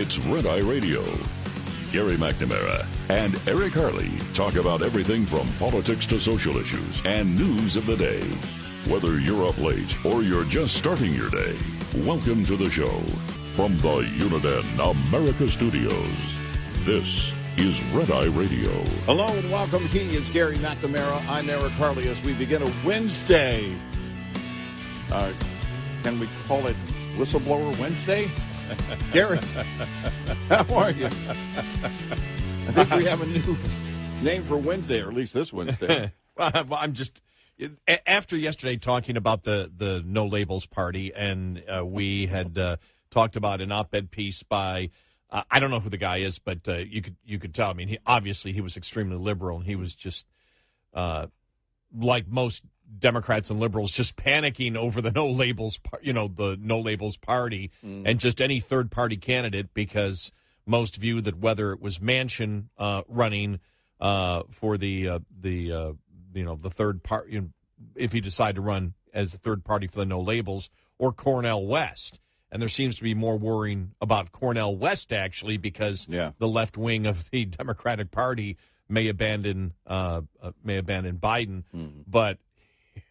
It's Red Eye Radio. Gary McNamara and Eric Harley talk about everything from politics to social issues and news of the day. Whether you're up late or you're just starting your day, welcome to the show. From the Uniden America Studios, this is Red Eye Radio. Hello and welcome. He is Gary McNamara. I'm Eric Harley as we begin a Wednesday. Can we call it Whistleblower Wednesday? Gary, how are you? I think we have a new name for Wednesday, or at least this Wednesday. Well, I'm just, after yesterday talking about the No Labels Party, and we had talked about an op-ed piece by, I don't know who the guy is, but you could tell. I mean, he was extremely liberal, and he was just, like most Democrats and liberals, just panicking over the No Labels, the No Labels Party, and just any third party candidate, because most view that whether it was Manchin running for the third party, if he decided to run as a third party for the No Labels, or Cornel West. And there seems to be more worrying about Cornel West, actually, because the left wing of the Democratic Party may abandon Biden. But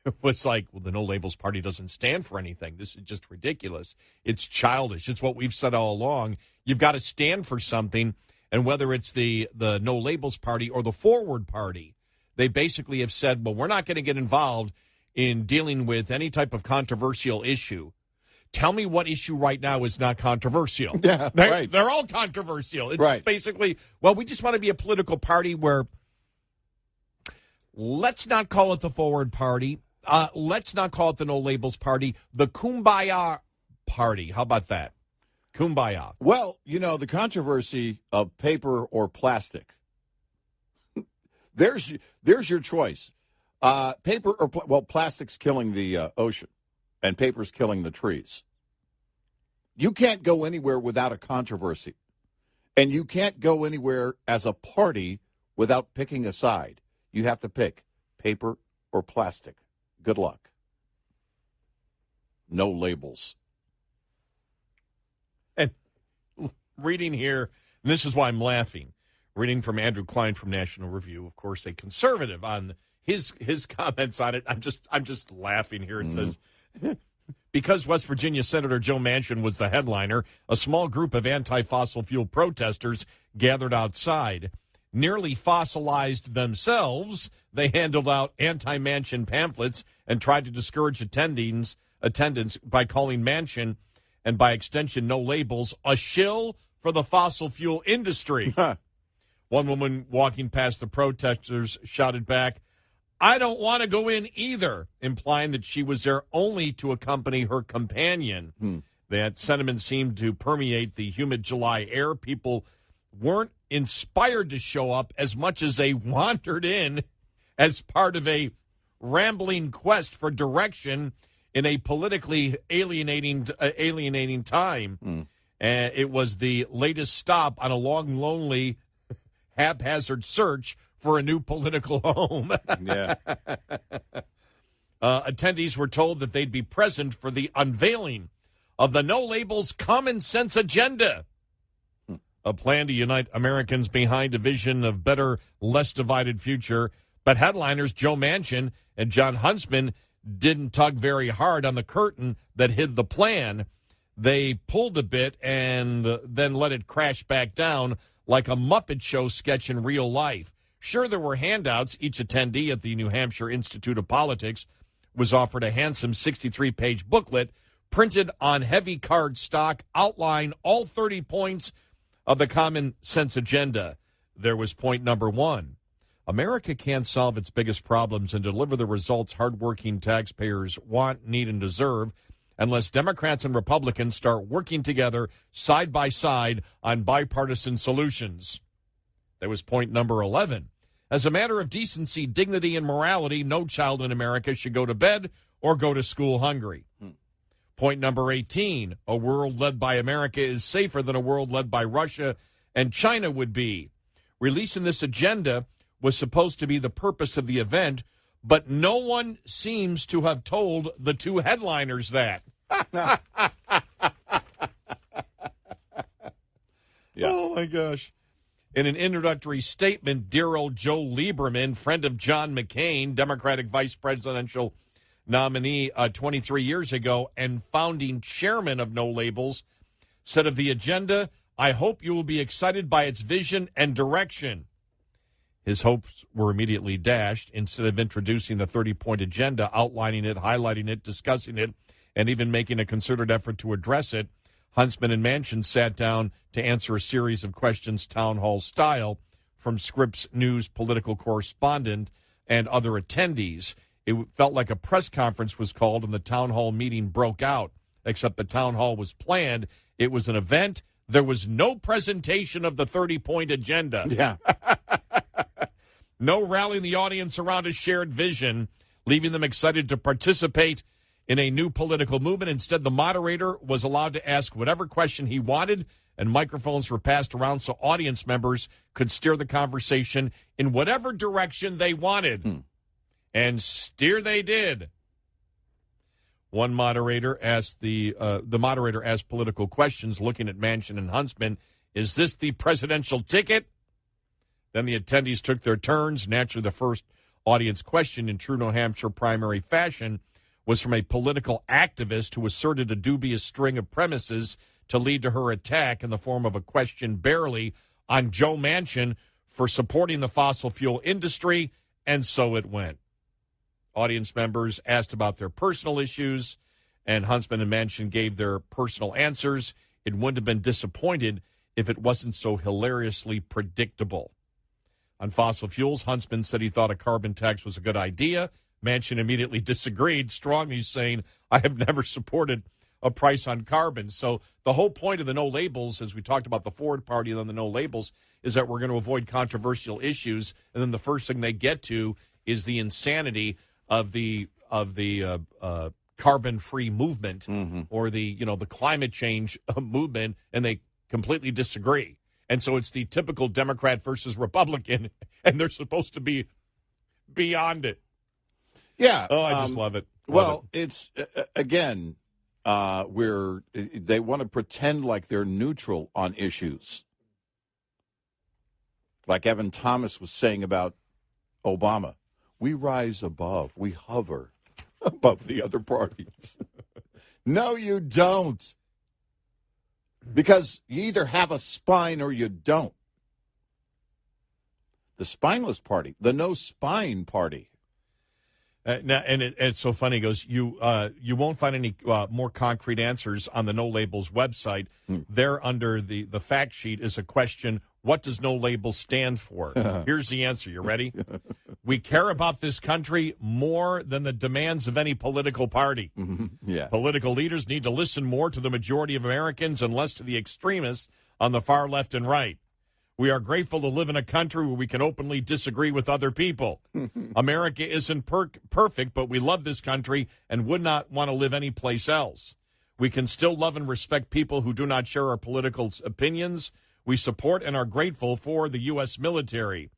it was like, well, the No Labels Party doesn't stand for anything. This is just ridiculous. It's childish. It's what we've said all along. You've got to stand for something, and whether it's the No Labels Party or the Forward Party, they basically have said, well, we're not going to get involved in dealing with any type of controversial issue. Tell me what issue right now is not controversial. Yeah, right. They're all controversial. It's basically, well, we just want to be a political party where, let's not call it the Forward Party. Let's not call it the No Labels Party. The Kumbaya Party. How about that? Kumbaya. Well, the controversy of paper or plastic. There's your choice. Paper or plastic's killing the ocean, and paper's killing the trees. You can't go anywhere without a controversy, and you can't go anywhere as a party without picking a side. You have to pick paper or plastic. Good luck. No labels. And reading here, and this is why I'm laughing, reading from Andrew Klein from National Review, of course, a conservative, on his comments on it. I'm just laughing here. It says, because West Virginia Senator Joe Manchin was the headliner, a small group of anti-fossil fuel protesters gathered outside. Nearly fossilized themselves, they handed out anti-Manchin pamphlets and tried to discourage attendance by calling Manchin, and by extension No Labels, a shill for the fossil fuel industry. One woman walking past the protesters shouted back, "I don't want to go in either," implying that she was there only to accompany her companion. That sentiment seemed to permeate the humid July air. People weren't inspired to show up as much as they wandered in as part of a rambling quest for direction in a politically alienating time. It was the latest stop on a long, lonely, haphazard search for a new political home. Attendees were told that they'd be present for the unveiling of the No Labels Common Sense Agenda, a plan to unite Americans behind a vision of better, less divided future. But headliners Joe Manchin and John Huntsman didn't tug very hard on the curtain that hid the plan. They pulled a bit and then let it crash back down like a Muppet Show sketch in real life. Sure, there were handouts. Each attendee at the New Hampshire Institute of Politics was offered a handsome 63-page booklet printed on heavy card stock, outline all 30 points of the Common Sense Agenda. There was point number 1. America can't solve its biggest problems and deliver the results hardworking taxpayers want, need, and deserve unless Democrats and Republicans start working together side by side on bipartisan solutions. There was point number 11. As a matter of decency, dignity, and morality, no child in America should go to bed or go to school hungry. Point number 18. A world led by America is safer than a world led by Russia and China would be. Releasing this agenda was supposed to be the purpose of the event, but no one seems to have told the two headliners that. Yeah. Oh, my gosh. In an introductory statement, dear old Joe Lieberman, friend of John McCain, Democratic vice presidential nominee 23 years ago and founding chairman of No Labels, said of the agenda, I hope you will be excited by its vision and direction. His hopes were immediately dashed. Instead of introducing the 30-point agenda, outlining it, highlighting it, discussing it, and even making a concerted effort to address it, Huntsman and Manchin sat down to answer a series of questions town hall style from Scripps News political correspondent and other attendees. It felt like a press conference was called and the town hall meeting broke out, except the town hall was planned. It was an event. There was no presentation of the 30-point agenda. Yeah. No rallying the audience around a shared vision, leaving them excited to participate in a new political movement. Instead, the moderator was allowed to ask whatever question he wanted, and microphones were passed around so audience members could steer the conversation in whatever direction they wanted. And steer they did. One moderator asked the moderator asked political questions, looking at Manchin and Huntsman. Is this the presidential ticket? Then the attendees took their turns. Naturally, the first audience question, in true New Hampshire primary fashion, was from a political activist who asserted a dubious string of premises to lead to her attack in the form of a question barely on Joe Manchin for supporting the fossil fuel industry, and so it went. Audience members asked about their personal issues, and Huntsman and Manchin gave their personal answers. It wouldn't have been disappointed if it wasn't so hilariously predictable. On fossil fuels, Huntsman said he thought a carbon tax was a good idea. Manchin immediately disagreed strongly, saying, I have never supported a price on carbon. So the whole point of the No Labels, as we talked about the Ford Party and then the No Labels, is that we're going to avoid controversial issues. And then the first thing they get to is the insanity of the carbon-free movement or the climate change movement, and they completely disagree. And so it's the typical Democrat versus Republican, and they're supposed to be beyond it. Yeah. Oh, I just love it. It's, again, they want to pretend like they're neutral on issues. Like Evan Thomas was saying about Obama. We rise above. We hover above the other parties. No, you don't. Because you either have a spine or you don't. The spineless party, the no spine party. It's so funny. He goes, you won't find any more concrete answers on the No Labels website. There under the fact sheet is a question, what does No Labels stand for? Here's the answer. You ready? We care about this country more than the demands of any political party. Yeah. Political leaders need to listen more to the majority of Americans and less to the extremists on the far left and right. We are grateful to live in a country where we can openly disagree with other people. America isn't perfect, but we love this country and would not want to live anyplace else. We can still love and respect people who do not share our political opinions. We support and are grateful for the U.S. military.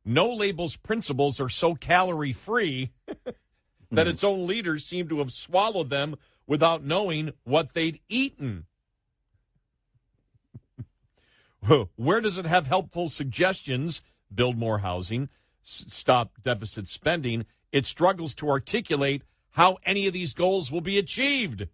No Labels principles are so calorie-free that its own leaders seem to have swallowed them without knowing what they'd eaten. Where does it have helpful suggestions? Build more housing, stop deficit spending. It struggles to articulate how any of these goals will be achieved.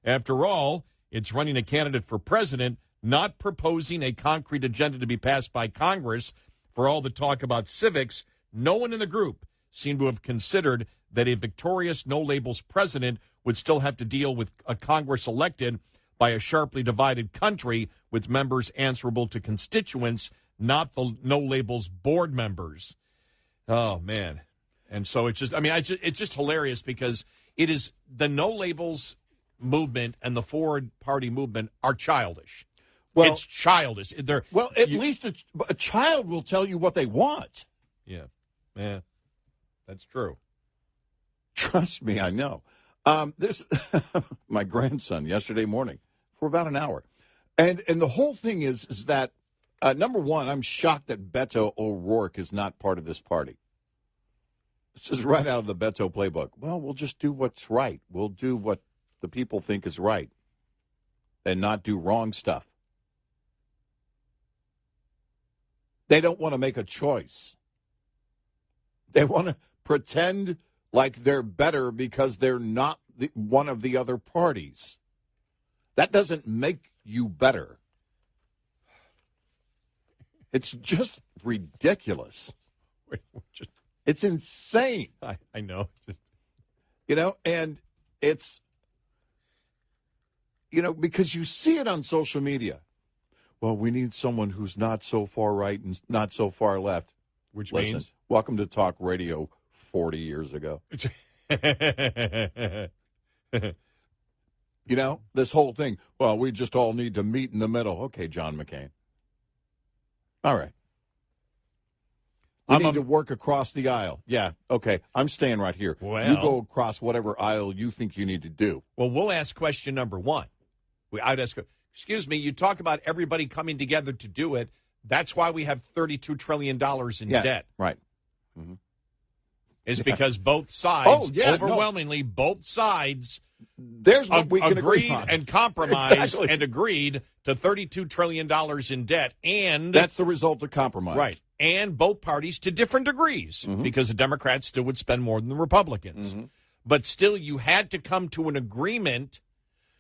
After all, it's running a candidate for president, not proposing a concrete agenda to be passed by Congress. For all the talk about civics, no one in the group seemed to have considered that a victorious No Labels president would still have to deal with a Congress elected by a sharply divided country with members answerable to constituents, not the No Labels board members. Oh, man. And so it's just hilarious because it is the No Labels movement and the Ford Party movement are childish. Well, it's childish. At least a child will tell you what they want. Yeah. Yeah. That's true. Trust me, I know. This my grandson yesterday morning for about an hour. And the whole thing is that, number one, I'm shocked that Beto O'Rourke is not part of this party. This is right out of the Beto playbook. Well, we'll just do what's right. We'll do what the people think is right and not do wrong stuff. They don't want to make a choice. They want to pretend like they're better because they're not one of the other parties. That doesn't make you better. It's just ridiculous. It's insane. I know. And it's, because you see it on social media. Well, we need someone who's not so far right and not so far left. Which Listen, means? Welcome to talk radio 40 years ago. This whole thing, well, we just all need to meet in the middle. Okay, John McCain. All right. We need to work across the aisle. Yeah, okay. I'm staying right here. Well, you go across whatever aisle you think you need to do. Well, we'll ask question number one. I'd ask, excuse me, you talk about everybody coming together to do it. That's why we have $32 trillion in debt. Right. Mm-hmm. Is because both sides, overwhelmingly, both sides there's what we can agree agreed on. And compromised Exactly. and agreed to $32 trillion in debt. And that's the result of compromise. Right. And both parties to different degrees, because the Democrats still would spend more than the Republicans. Mm-hmm. But still, you had to come to an agreement.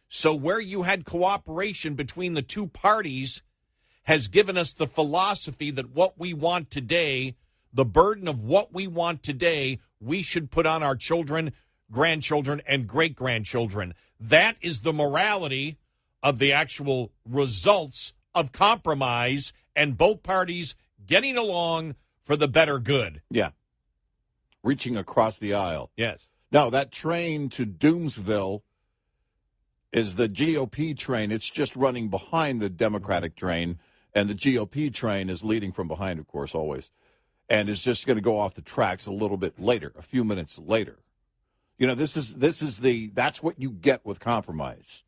So where you had cooperation between the two parties has given us the philosophy that what we want today, the burden of what we want today, we should put on our children, grandchildren, and great-grandchildren. That is the morality of the actual results of compromise and both parties getting along for the better good. Yeah. Reaching across the aisle. Yes. Now, that train to Doomsville is the GOP train. It's just running behind the Democratic train, and the GOP train is leading from behind, of course, always, and is just going to go off the tracks a little bit later, a few minutes later. That's what you get with compromise.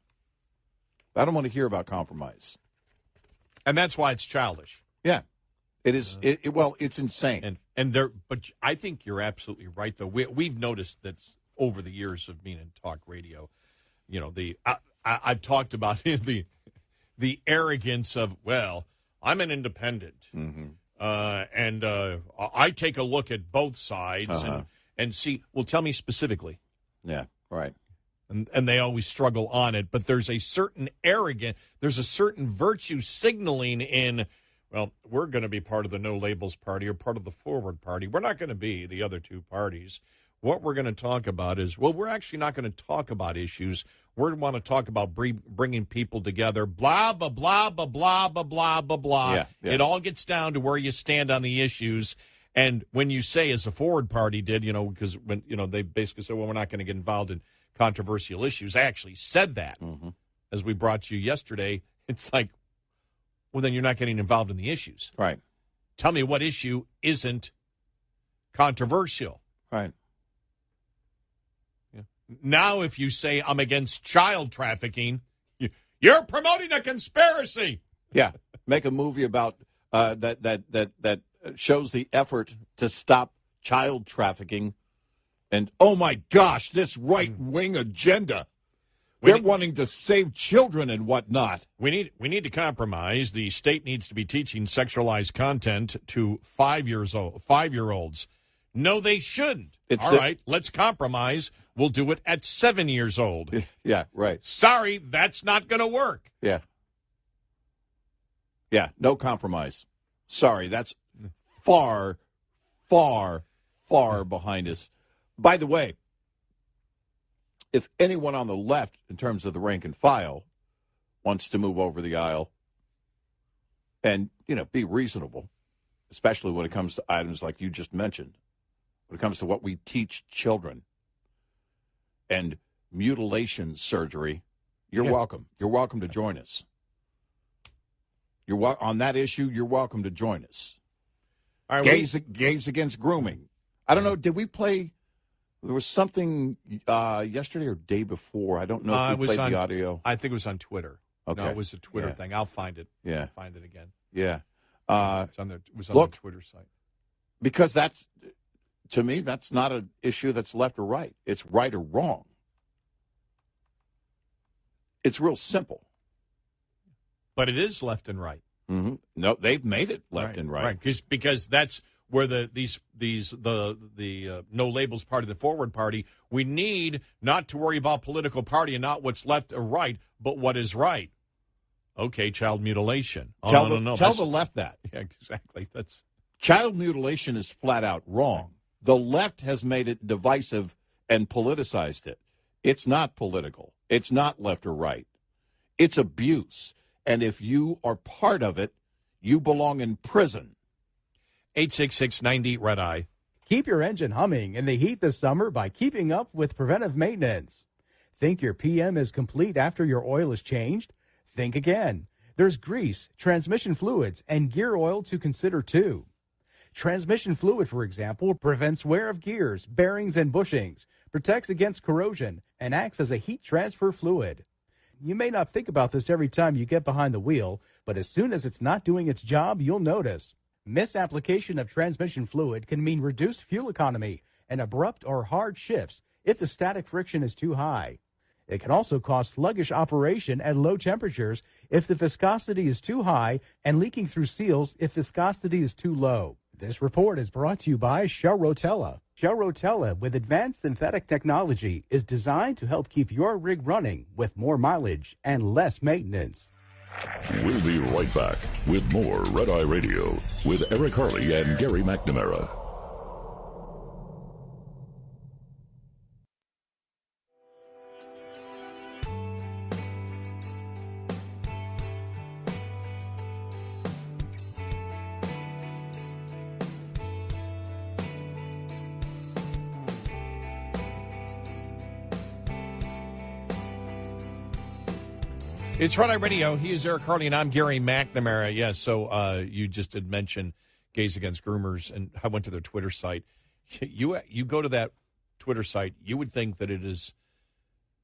I don't want to hear about compromise. And that's why it's childish. Yeah. It is. It's insane. But I think you're absolutely right, though. We've noticed that over the years of being in talk radio, I've talked about the arrogance of, well, I'm an independent, and I take a look at both sides and see. Well, tell me specifically. Yeah, right. And they always struggle on it, but there's a certain there's a certain virtue signaling in, well, we're going to be part of the No Labels Party or part of the Forward Party. We're not going to be the other two parties. What we're going to talk about is, well, we're actually not going to talk about issues. We want to talk about bringing people together, blah, blah, blah, blah, blah, blah, blah, blah, blah. Yeah. It all gets down to where you stand on the issues. And when you say, as the Forward Party did, because when they basically said, well, we're not going to get involved in controversial issues. I actually said that as we brought you yesterday. It's like, well, then you're not getting involved in the issues. Right. Tell me what issue isn't controversial. Right. Yeah. Now, if you say I'm against child trafficking, you're promoting a conspiracy. Yeah. Make a movie about that shows the effort to stop child trafficking. And, oh, my gosh, this right-wing agenda. They're wanting to save children and whatnot. We need to compromise. The state needs to be teaching sexualized content to 5-year-olds. No, they shouldn't. Right, let's compromise. We'll do it at 7 years old. Yeah, right. Sorry, that's not going to work. Yeah. Yeah, no compromise. Sorry, that's far, far, far behind us. By the way, if anyone on the left, in terms of the rank and file, wants to move over the aisle and, be reasonable, especially when it comes to items like you just mentioned, when it comes to what we teach children and mutilation surgery, you're welcome. You're welcome to join us. On that issue, you're welcome to join us. All right, Gays against grooming. I don't know. Did we play? There was something yesterday or day before. I don't know if we played the audio. I think it was on Twitter. Okay. No, it was a Twitter thing. I'll find it. Yeah. I'll find it again. Yeah. It was on the Twitter site. Because to me, that's not an issue that's left or right. It's right or wrong. It's real simple. But it is left and right. Mm-hmm. No, they've made it left and right. Right, because that's where the no labels party, the forward party, we need not to worry about political party and not what's left or right, but what is right. Okay, child mutilation. Tell the left that. Yeah, exactly. Child mutilation is flat out wrong. The left has made it divisive and politicized it. It's not political. It's not left or right. It's abuse. And if you are part of it, you belong in prison. 866-90-RED-I. Keep your engine humming in the heat this summer by keeping up with preventive maintenance. Think your PM is complete after your oil is changed? Think again. There's grease, transmission fluids, and gear oil to consider too. Transmission fluid, for example, prevents wear of gears, bearings, and bushings, protects against corrosion, and acts as a heat transfer fluid. You may not think about this every time you get behind the wheel, but as soon as it's not doing its job, you'll notice. Misapplication of transmission fluid can mean reduced fuel economy and abrupt or hard shifts if the static friction is too high. It can also cause sluggish operation at low temperatures if the viscosity is too high and leaking through seals if viscosity is too low. This report is brought to you by Shell Rotella. Shell Rotella, with advanced synthetic technology, is designed to help keep your rig running with more mileage and less maintenance. We'll be right back with more Red Eye Radio with Eric Harley and Gary McNamara. It's Red Eye Radio. He is Eric Harley, and I'm Gary McNamara. Yes, so you just did mention Gays Against Groomers, and I went to their Twitter site. You go to that Twitter site, you would think that it is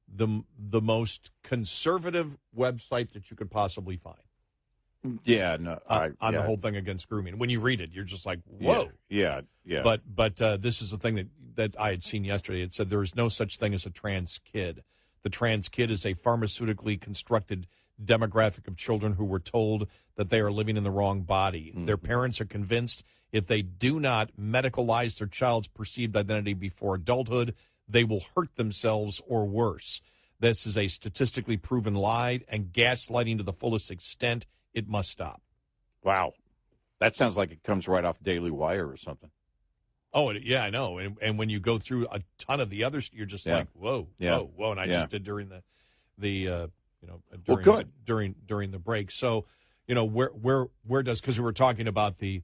the most conservative website that you could possibly find. Yeah, no, on the whole thing against grooming. When you read it, you're just like, whoa. Yeah. But this is the thing that I had seen yesterday. It said there is no such thing as a trans kid. The trans kid is a pharmaceutically constructed demographic of children who were told that they are living in the wrong body. Mm-hmm. Their parents are convinced if they do not medicalize their child's perceived identity before adulthood, they will hurt themselves or worse. This is a statistically proven lie and gaslighting to the fullest extent. It must stop. Wow. That sounds like it comes right off Daily Wire or something. Oh, yeah, I know. And when you go through a ton of the others, you're just like, whoa. And I just did during during the break. So, where does, because we were talking about the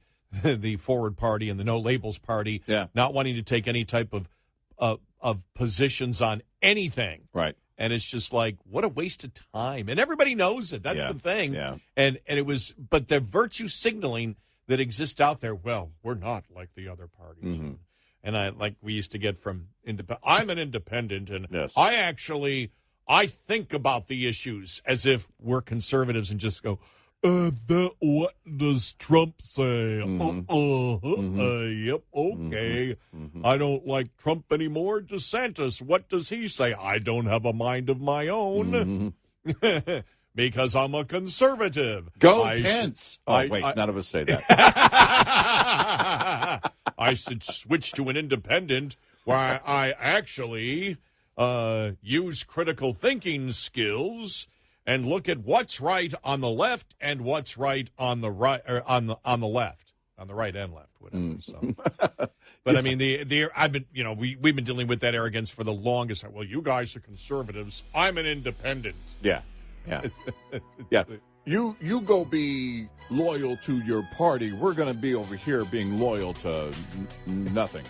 forward party and the no labels party, not wanting to take any type of positions on anything. Right. And it's just like, what a waste of time. And everybody knows it. That's the thing. Yeah. And it was, but the virtue signaling that exists out there, well, we're not like the other parties. Mm-hmm. And we used to get from I'm an independent, and I think about the issues as if we're conservatives and just go, what does Trump say? Mm-hmm. Yep, okay. Mm-hmm. I don't like Trump anymore. DeSantis, what does he say? I don't have a mind of my own. Mm-hmm. Because I'm a conservative. Go Pence. None of us say that. I should switch to an independent where I actually use critical thinking skills and look at what's right on the left and what's right on the right, or on the left, on the right and left, whatever. So. But I mean, I've been, we've been dealing with that arrogance for the longest time. Well, you guys are conservatives. I'm an independent. Yeah. Yeah. You go be loyal to your party. We're going to be over here being loyal to nothing.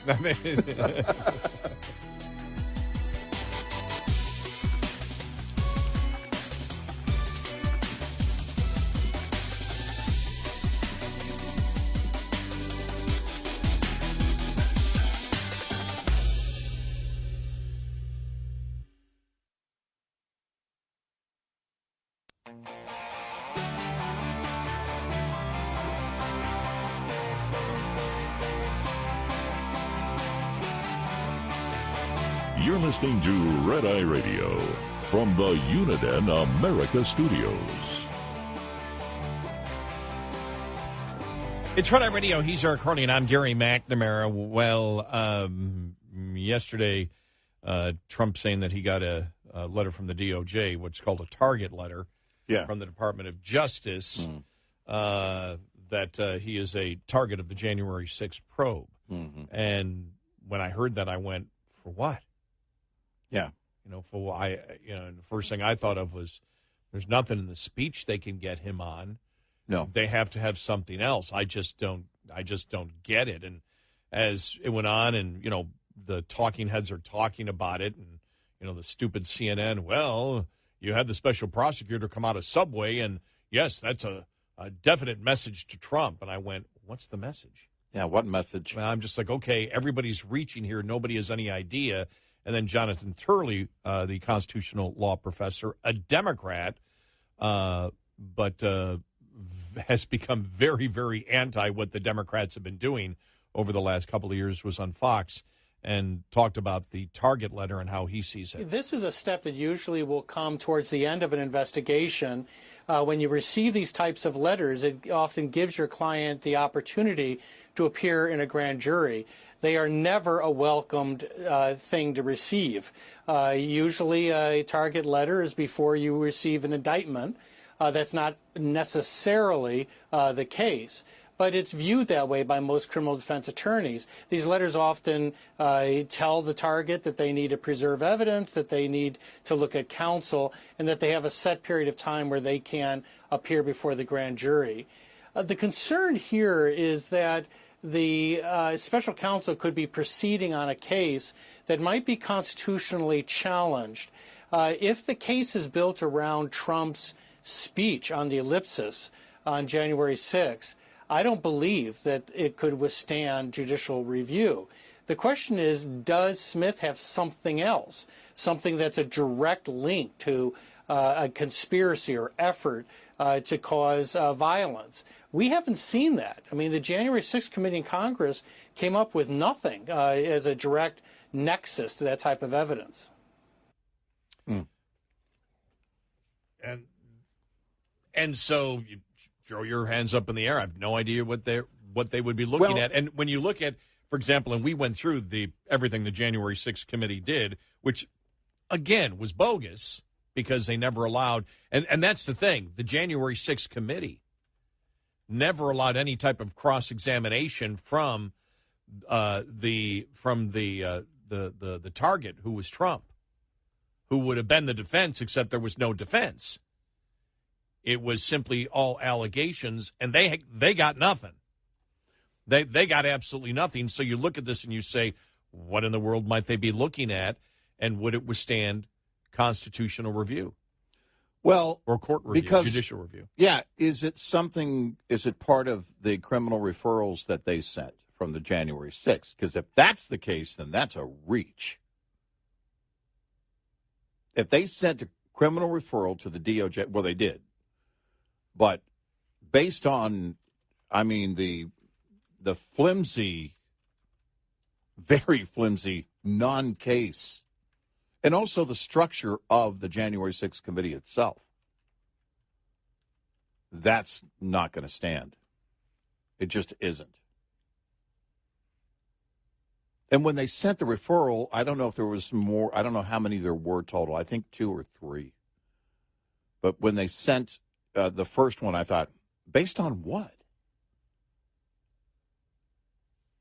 You're listening to Red Eye Radio from the Uniden America Studios. It's Friday Radio. He's Eric Harley, and I'm Gary McNamara. Well, yesterday, Trump saying that he got a letter from the DOJ, what's called a target letter from the Department of Justice, that he is a target of the January 6th probe. Mm-hmm. And when I heard that, I went, for what? Yeah. The first thing I thought of was there's nothing in the speech they can get him on. No. They have to have something else. I just don't get it. And as it went on and, the talking heads are talking about it and, the stupid CNN, well, you had the special prosecutor come out of Subway and, yes, that's a definite message to Trump. And I went, what's the message? Yeah, what message? And I'm just like, okay, everybody's reaching here. Nobody has any idea. And then Jonathan Turley, the constitutional law professor, a Democrat, but has become very, very anti what the Democrats have been doing over the last couple of years, was on Fox and talked about the target letter and how he sees it. This is a step that usually will come towards the end of an investigation. When you receive these types of letters, it often gives your client the opportunity to appear in a grand jury. They are never a welcomed thing to receive. Usually a target letter is before you receive an indictment. That's not necessarily the case, but it's viewed that way by most criminal defense attorneys. These letters often tell the target that they need to preserve evidence, that they need to look at counsel, and that they have a set period of time where they can appear before the grand jury. The concern here is that the special counsel could be proceeding on a case that might be constitutionally challenged. If the case is built around Trump's speech on the ellipsis on January 6th, I don't believe that it could withstand judicial review. The question is, does Smith have something else, something that's a direct link to a conspiracy or effort to cause violence? We haven't seen that. I mean, the January 6th committee in Congress came up with nothing as a direct nexus to that type of evidence. And so you throw your hands up in the air. I have no idea what they would be looking at. And when you look at, for example, and we went through everything the January 6th committee did, which, again, was bogus because they never allowed, and that's the thing, the January 6th committee never allowed any type of cross-examination from the target, who was Trump, who would have been the defense, except there was no defense. It was simply all allegations, and they got nothing. They got absolutely nothing. So you look at this and you say, what in the world might they be looking at, and would it withstand constitutional review? Well, or court review, judicial review. Yeah, is it part of the criminal referrals that they sent from the January 6th? Because if that's the case, then that's a reach. If they sent a criminal referral to the DOJ, well, they did. But based on, the flimsy, very flimsy non-case, and also the structure of the January 6th committee itself, that's not going to stand. It just isn't. And when they sent the referral, I don't know if there was more. I don't know how many there were total. I think 2 or 3. But when they sent the first one, I thought, based on what?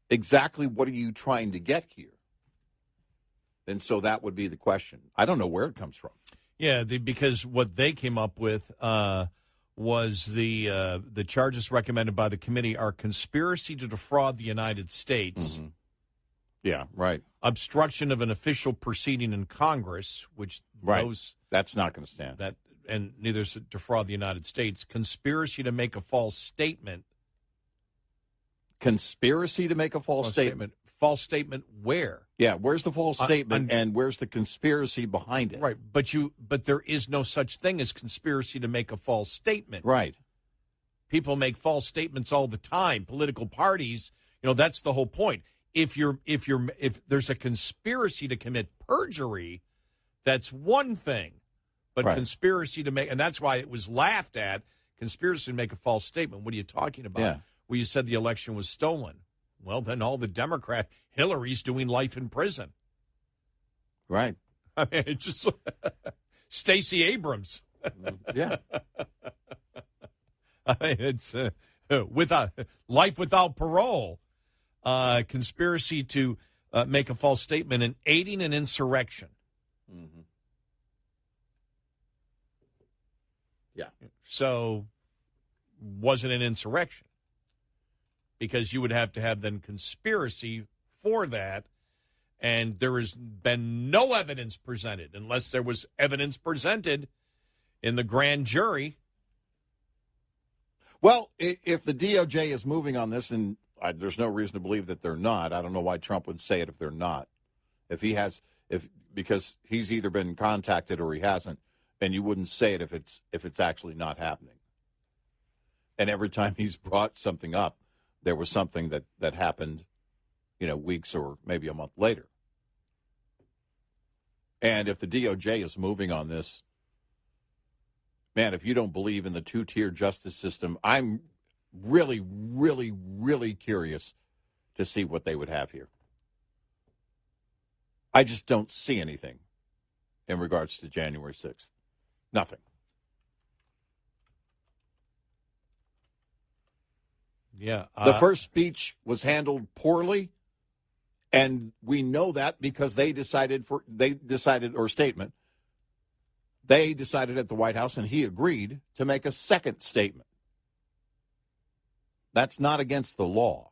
Exactly what are you trying to get here? And so that would be the question. I don't know where it comes from. Yeah, because what they came up with was the charges recommended by the committee are conspiracy to defraud the United States. Mm-hmm. Yeah, right. Obstruction of an official proceeding in Congress, which that's not going to stand. And neither is defraud the United States. Conspiracy to make a false statement. Conspiracy to make a false statement. False statement where? Yeah, where's the false statement and where's the conspiracy behind it? Right, but there is no such thing as conspiracy to make a false statement. Right. People make false statements all the time. Political parties, that's the whole point. If there's a conspiracy to commit perjury, that's one thing. But conspiracy to make, and that's why it was laughed at, conspiracy to make a false statement. What are you talking about? Yeah. well, you said the election was stolen. Well, then all the Hillary's doing life in prison. Right. I mean, it's just Stacey Abrams. Yeah. I mean, it's without life without parole, conspiracy to make a false statement, and aiding an insurrection. Mm-hmm. Yeah. So, wasn't an insurrection because you would have to have then conspiracy for that. And there has been no evidence presented unless there was evidence presented in the grand jury. Well, if the DOJ is moving on this, and there's no reason to believe that they're not. I don't know why Trump would say it if they're not. Because he's either been contacted or he hasn't, and you wouldn't say it if it's actually not happening. And every time he's brought something up, there was something that happened, weeks or maybe a month later. And if the DOJ is moving on this, man, if you don't believe in the two-tier justice system, I'm really, really, really curious to see what they would have here. I just don't see anything in regards to January 6th. Nothing. Yeah. The first speech was handled poorly, and we know that because they decided at the White House, and he agreed to make a second statement. That's not against the law.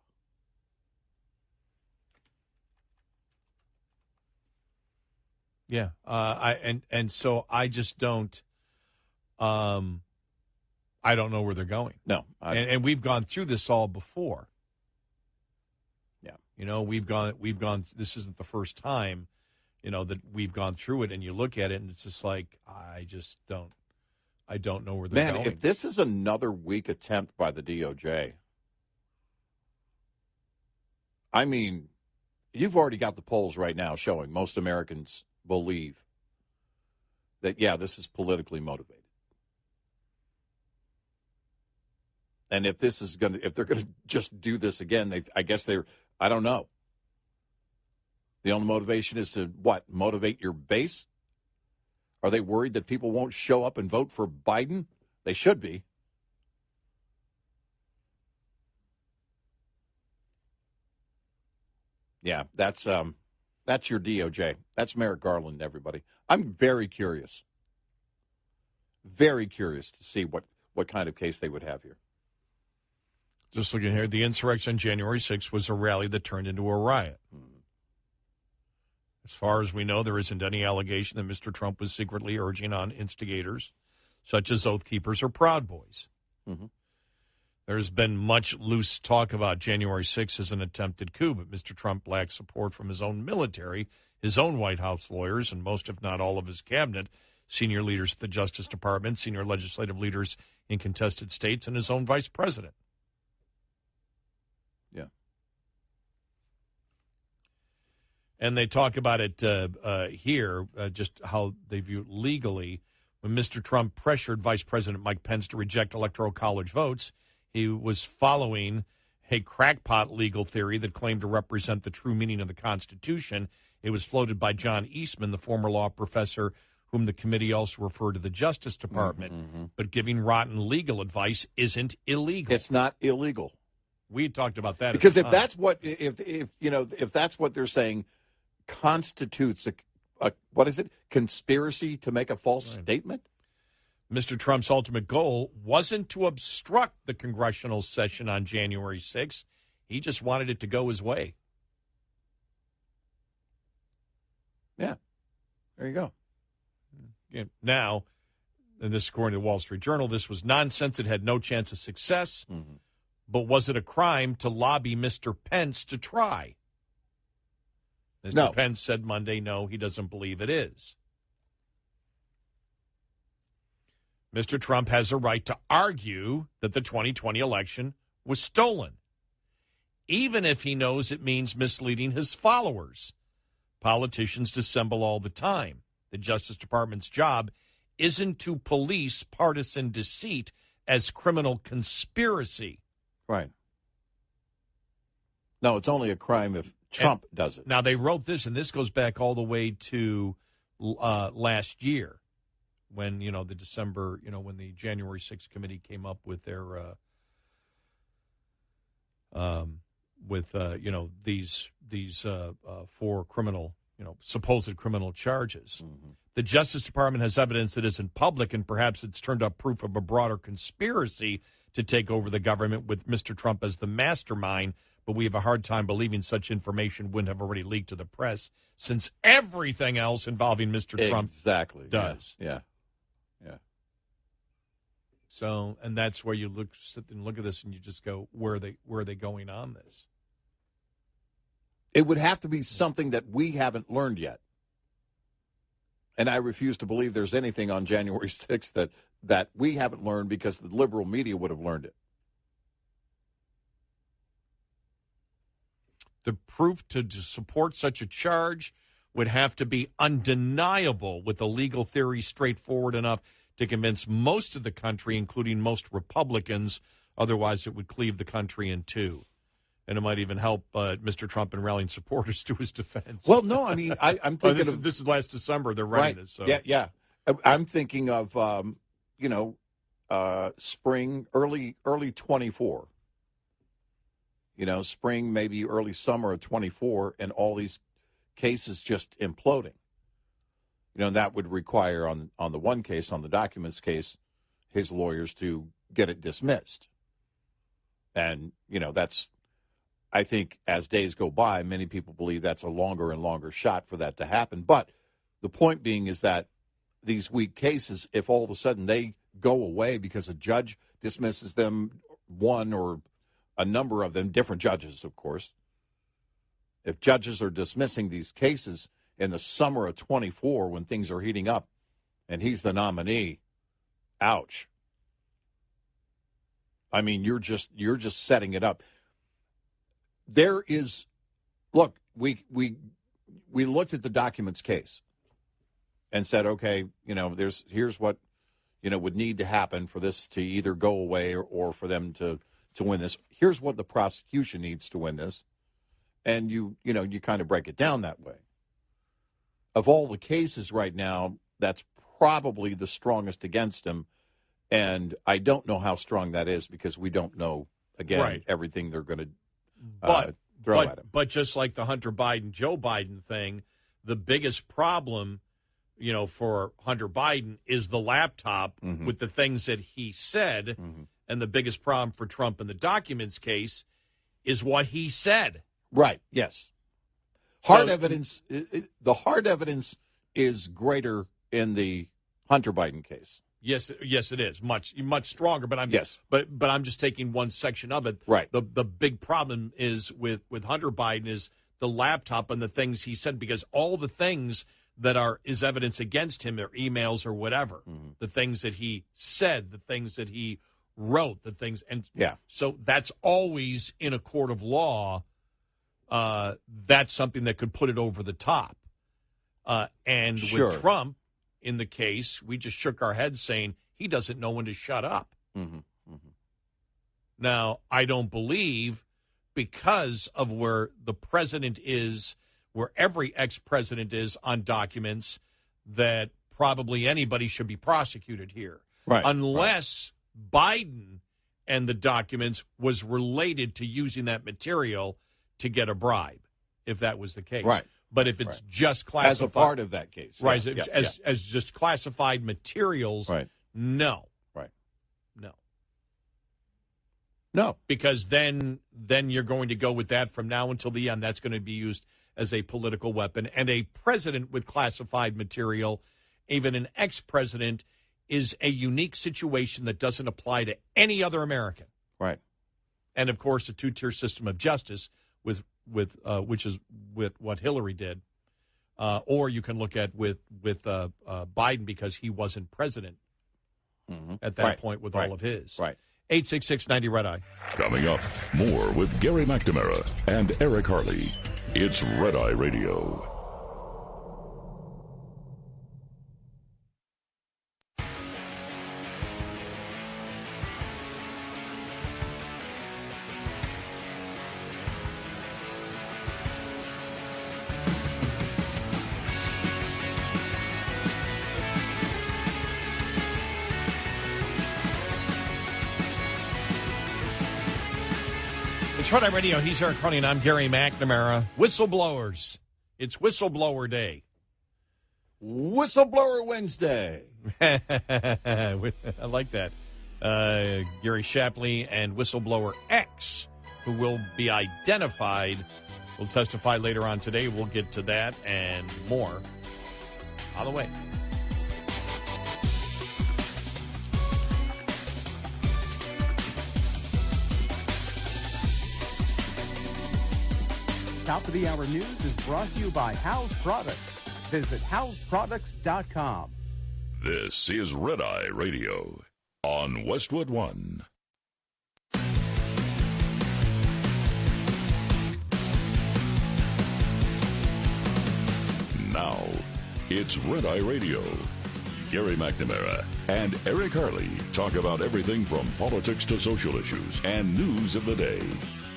Yeah. So I just don't. I don't know where they're going. No. And we've gone through this all before. Yeah. We've gone, this isn't the first time, that we've gone through it, and you look at it and it's just like, I don't know where they're going. Man, if this is another weak attempt by the DOJ, I mean, you've already got the polls right now showing most Americans believe that, yeah, this is politically motivated. And if they're going to just do this again, I don't know. The only motivation is to what? Motivate your base? Are they worried that people won't show up and vote for Biden? They should be. Yeah, that's your DOJ. That's Merrick Garland, everybody. I'm very curious to see what kind of case they would have here. Just looking here, the insurrection on January 6th was a rally that turned into a riot. As far as we know, there isn't any allegation that Mr. Trump was secretly urging on instigators, such as Oath Keepers or Proud Boys. Mm-hmm. There's been much loose talk about January 6th as an attempted coup, but Mr. Trump lacks support from his own military, his own White House lawyers, and most, if not all, of his cabinet, senior leaders at the Justice Department, senior legislative leaders in contested states, and his own vice president. Yeah. And they talk about it here, just how they view it legally. When Mr. Trump pressured Vice President Mike Pence to reject Electoral College votes, he was following a crackpot legal theory that claimed to represent the true meaning of the Constitution. It was floated by John Eastman, the former law professor, whom the committee also referred to the Justice Department. Mm-hmm. But giving rotten legal advice isn't illegal. It's not illegal. We had talked about that because if that's what if that's what they're saying constitutes a what is it, conspiracy to make a false statement. Mr. Trump's ultimate goal wasn't to obstruct the congressional session on January 6th. He just wanted it to go his way. Yeah. There you go. Now, and this according to the Wall Street Journal, this was nonsense. It had no chance of success. Mm-hmm. But was it a crime to lobby Mr. Pence to try? Mr. Pence said Monday, no, he doesn't believe it is. Mr. Trump has a right to argue that the 2020 election was stolen, even if he knows it means misleading his followers. Politicians dissemble all the time. The Justice Department's job isn't to police partisan deceit as criminal conspiracy. Right. No, it's only a crime if Trump does it. Now, they wrote this, and this goes back all the way to last year when, the December, when the January 6th committee came up with their, these 4 criminal, supposed criminal charges. Mm-hmm. The Justice Department has evidence that isn't public, and perhaps it's turned up proof of a broader conspiracy to take over the government with Mr. Trump as the mastermind, but we have a hard time believing such information wouldn't have already leaked to the press since everything else involving Mr. Trump does. Yeah. So, and that's where you sit and look at this and you just go, where are they going on this? It would have to be something that we haven't learned yet. And I refuse to believe there's anything on January 6th that we haven't learned because the liberal media would have learned it. The proof to support such a charge would have to be undeniable with the legal theory straightforward enough to convince most of the country, including most Republicans. Otherwise, it would cleave the country in two. And it might even help Mr. Trump in rallying supporters to his defense. Well, no, I mean, I'm thinking this is last December. They're writing this. So. Yeah. I'm thinking of, spring, early 24. Spring, maybe early summer of 24, and all these cases just imploding. That would require on the one case, on the documents case, his lawyers to get it dismissed. And, that's, I think as days go by, many people believe that's a longer and longer shot for that to happen. But the point being is that these weak cases, if all of a sudden they go away because a judge dismisses them, one or a number of them, different judges, of course, if judges are dismissing these cases in the summer of 24 when things are heating up and he's the nominee, ouch. I mean, you're just setting it up. There is, look, we looked at the documents case and said, okay, here's what, would need to happen for this to either go away or for them to win this. Here's what the prosecution needs to win this. And you kind of break it down that way. Of all the cases right now, that's probably the strongest against him. And I don't know how strong that is because we don't know, again, everything they're going to throw at him. But just like the Hunter Biden, Joe Biden thing, the biggest problem, for Hunter Biden is the laptop with the things that he said. Mm-hmm. And the biggest problem for Trump in the documents case is what he said. Right, yes. Hard evidence, the hard evidence is greater in the Hunter Biden case. Yes, it is much stronger. But I'm just taking one section of it. Right. The big problem is with Hunter Biden is the laptop and the things he said, because all the things that is evidence against him, or emails or whatever, the things that he said, the things that he wrote, the things, and so that's always in a court of law. That's something that could put it over the top. And with Trump in the case, we just shook our heads saying he doesn't know when to shut up. Mm-hmm. Mm-hmm. Now, I don't believe, because of where the president is, where every ex-president is on documents, that probably anybody should be prosecuted here. Right. Unless Biden and the documents was related to using that material to get a bribe, if that was the case. Right. But if it's just classified. As a part of that case. Right. As just classified materials. Right. No. Right. No. Because then you're going to go with that from now until the end. That's going to be used as a political weapon. And a president with classified material, even an ex-president, is a unique situation that doesn't apply to any other American. Right. And, of course, a two-tier system of justice which is with what Hillary did, or you can look at with Biden, because he wasn't president at that point with all of his. Right. 866-90 Red Eye. Coming up, more with Gary McNamara and Eric Harley. It's Red Eye Radio. It's Red Eye Radio. He's Eric Carney, and I'm Gary McNamara. Whistleblowers. It's Whistleblower Day. Whistleblower Wednesday. I like that. Gary Shapley and Whistleblower X, who will be identified, will testify later on today. We'll get to that and more on the way. Top of the Hour News is brought to you by House Products. Visit houseproducts.com. This is Red Eye Radio on Westwood One. Now, it's Red Eye Radio. Gary McNamara and Eric Harley talk about everything from politics to social issues and news of the day.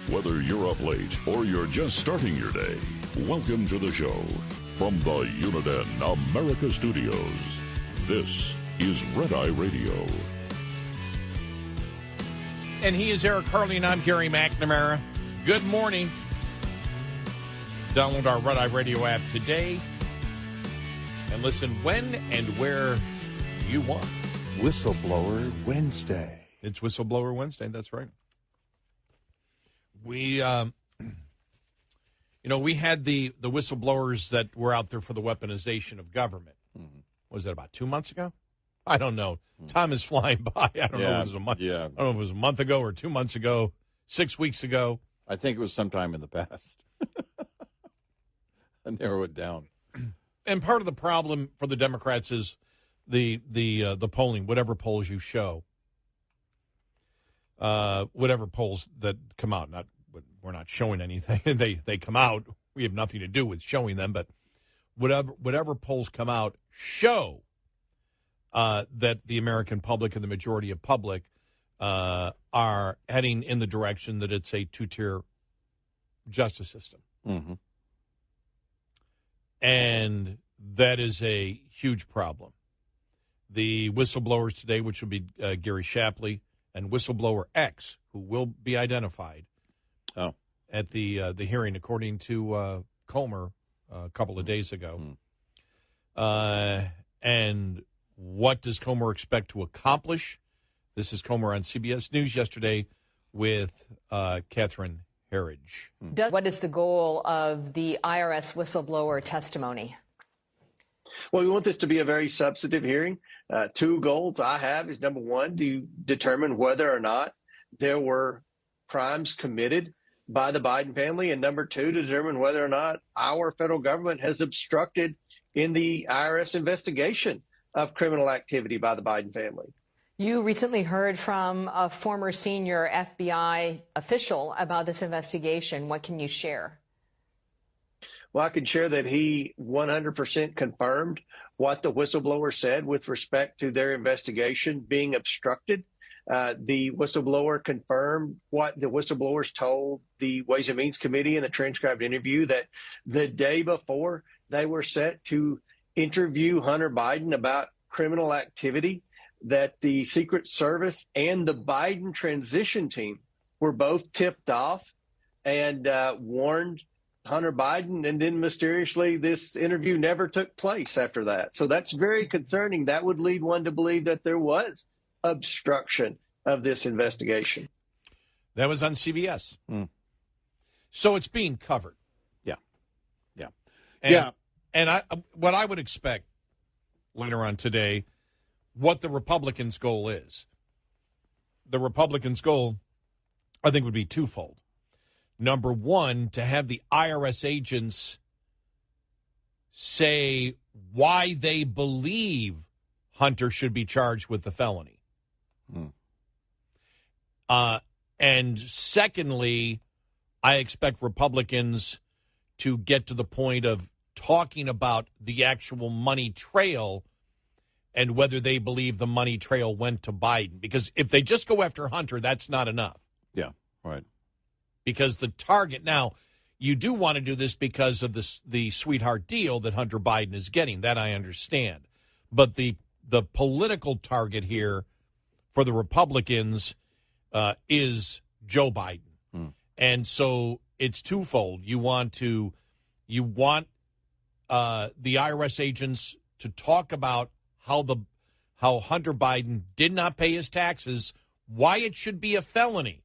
Whether you're up late or you're just starting your day, welcome to the show. From the Uniden America Studios, this is Red Eye Radio. And he is Eric Harley, and I'm Gary McNamara. Good morning. Download our Red Eye Radio app today and listen when and where you want. Whistleblower Wednesday. It's Whistleblower Wednesday, that's right. We, we had the whistleblowers that were out there for the weaponization of government. Mm-hmm. Was that about 2 months ago? I don't know. Time is flying by. I don't know if it was a month. Yeah. I don't know if it was a month ago or 2 months ago, 6 weeks ago. I think it was sometime in the past. I narrow it down. And part of the problem for the Democrats is the polling, whatever polls you show, whatever polls that come out. We're not showing anything. They come out. We have nothing to do with showing them, but whatever polls come out show that the American public and the majority of public are heading in the direction that it's a two-tier justice system. Mm-hmm. And that is a huge problem. The whistleblowers today, which will be Gary Shapley and Whistleblower X, who will be identified at the hearing, according to Comer a couple of days ago. And what does Comer expect to accomplish? This is Comer on CBS News yesterday with Catherine Herridge. What is the goal of the IRS whistleblower testimony? Well, we want this to be a very substantive hearing. Two goals I have is, number one, to determine whether or not there were crimes committed by the Biden family, and number two, to determine whether or not our federal government has obstructed in the IRS investigation of criminal activity by the Biden family. You recently heard from a former senior FBI official about this investigation. What can you share? Well, I can share that he 100% confirmed what the whistleblower said with respect to their investigation being obstructed. The whistleblower confirmed what the whistleblowers told the Ways and Means Committee in the transcribed interview, that the day before they were set to interview Hunter Biden about criminal activity, that the Secret Service and the Biden transition team were both tipped off and warned Hunter Biden, and then mysteriously this interview never took place after that. So that's very concerning. That would lead one to believe that there was obstruction of this investigation. That was on CBS. So it's being covered. And what I would expect later on today, what the Republicans' goal is. The Republicans' goal, I think, would be twofold. Number one, to have the IRS agents say why they believe Hunter should be charged with the felony. And secondly, I expect Republicans to get to the point of talking about the actual money trail and whether they believe the money trail went to Biden. Because if they just go after Hunter, that's not enough. Yeah, right. Because the target, now, you do want to do this because of the sweetheart deal that Hunter Biden is getting. That I understand. But the political target here for the Republicans is Joe Biden. And so it's twofold. You want the IRS agents to talk about how Hunter Biden did not pay his taxes, why it should be a felony.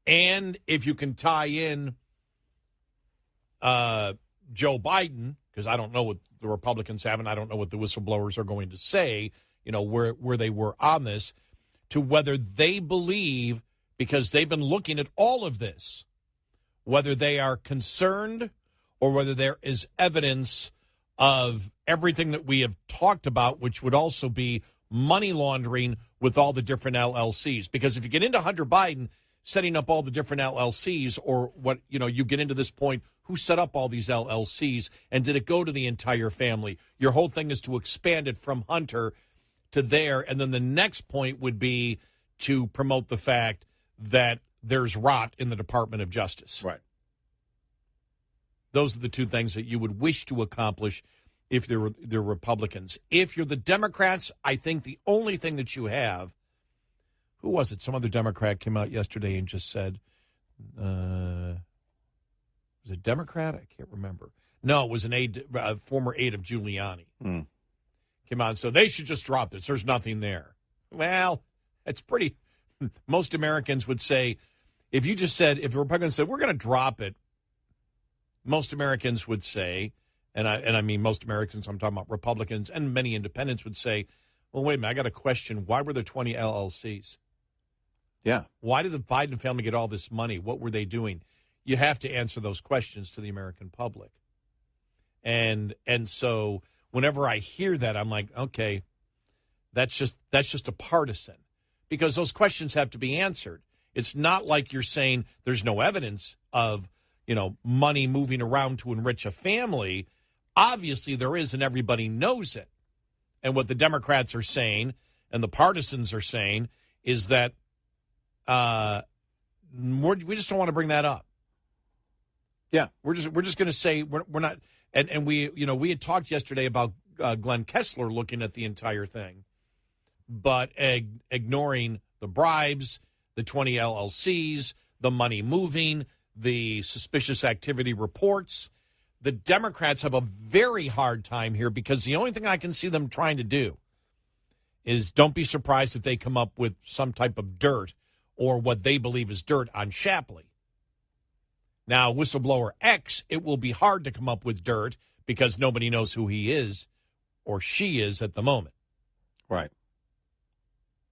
And if you can tie in Joe Biden, because I don't know what the Republicans have, and I don't know what the whistleblowers are going to say, where they were on this, to whether they believe, because they've been looking at all of this, whether they are concerned or whether there is evidence of everything that we have talked about, which would also be money laundering with all the different LLCs. Because if you get into Hunter Biden setting up all the different LLCs, or what, you get into this point, who set up all these LLCs, and did it go to the entire family? Your whole thing is to expand it from Hunter to there, and then the next point would be to promote the fact that there's rot in the Department of Justice. Right. Those are the two things that you would wish to accomplish if they're Republicans. If you're the Democrats, I think the only thing that you have, who was it? Some other Democrat came out yesterday and just said, was it Democrat? I can't remember. No, it was a former aide of Giuliani. Came out and said, they should just drop this. There's nothing there. Well, it's pretty, most Americans would say, if the Republicans said, we're going to drop it, most Americans would say, and I mean most Americans, I'm talking about Republicans and many independents would say, well, wait a minute, I got a question. Why were there 20 LLCs? Yeah. Why did the Biden family get all this money? What were they doing? You have to answer those questions to the American public. And so whenever I hear that, I'm like, okay, that's just a partisan, because those questions have to be answered. It's not like you're saying there's no evidence of, money moving around to enrich a family. Obviously there is, and everybody knows it. And what the Democrats are saying and the partisans are saying is that we just don't want to bring that up. Yeah, we're just going to say we're not. And we had talked yesterday about Glenn Kessler looking at the entire thing, but ignoring the bribes, the 20 LLCs, the money moving, the suspicious activity reports. The Democrats have a very hard time here, because the only thing I can see them trying to do is, don't be surprised if they come up with some type of dirt, or what they believe is dirt, on Shapley. Now, whistleblower X, it will be hard to come up with dirt, because nobody knows who he is or she is at the moment. Right.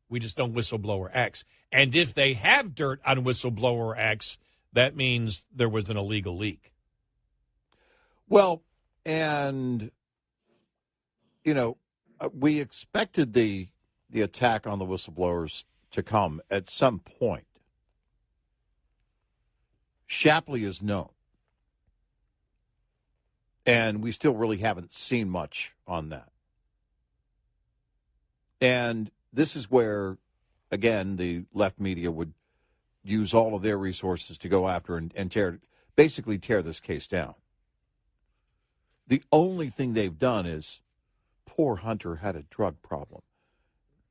We just know whistleblower X. And if they have dirt on whistleblower X, that means there was an illegal leak. Well, and, we expected the attack on the whistleblowers to come at some point. Shapley is known, and we still really haven't seen much on that. And this is where, again, the left media would use all of their resources to go after and basically tear this case down. The only thing they've done is, poor Hunter had a drug problem,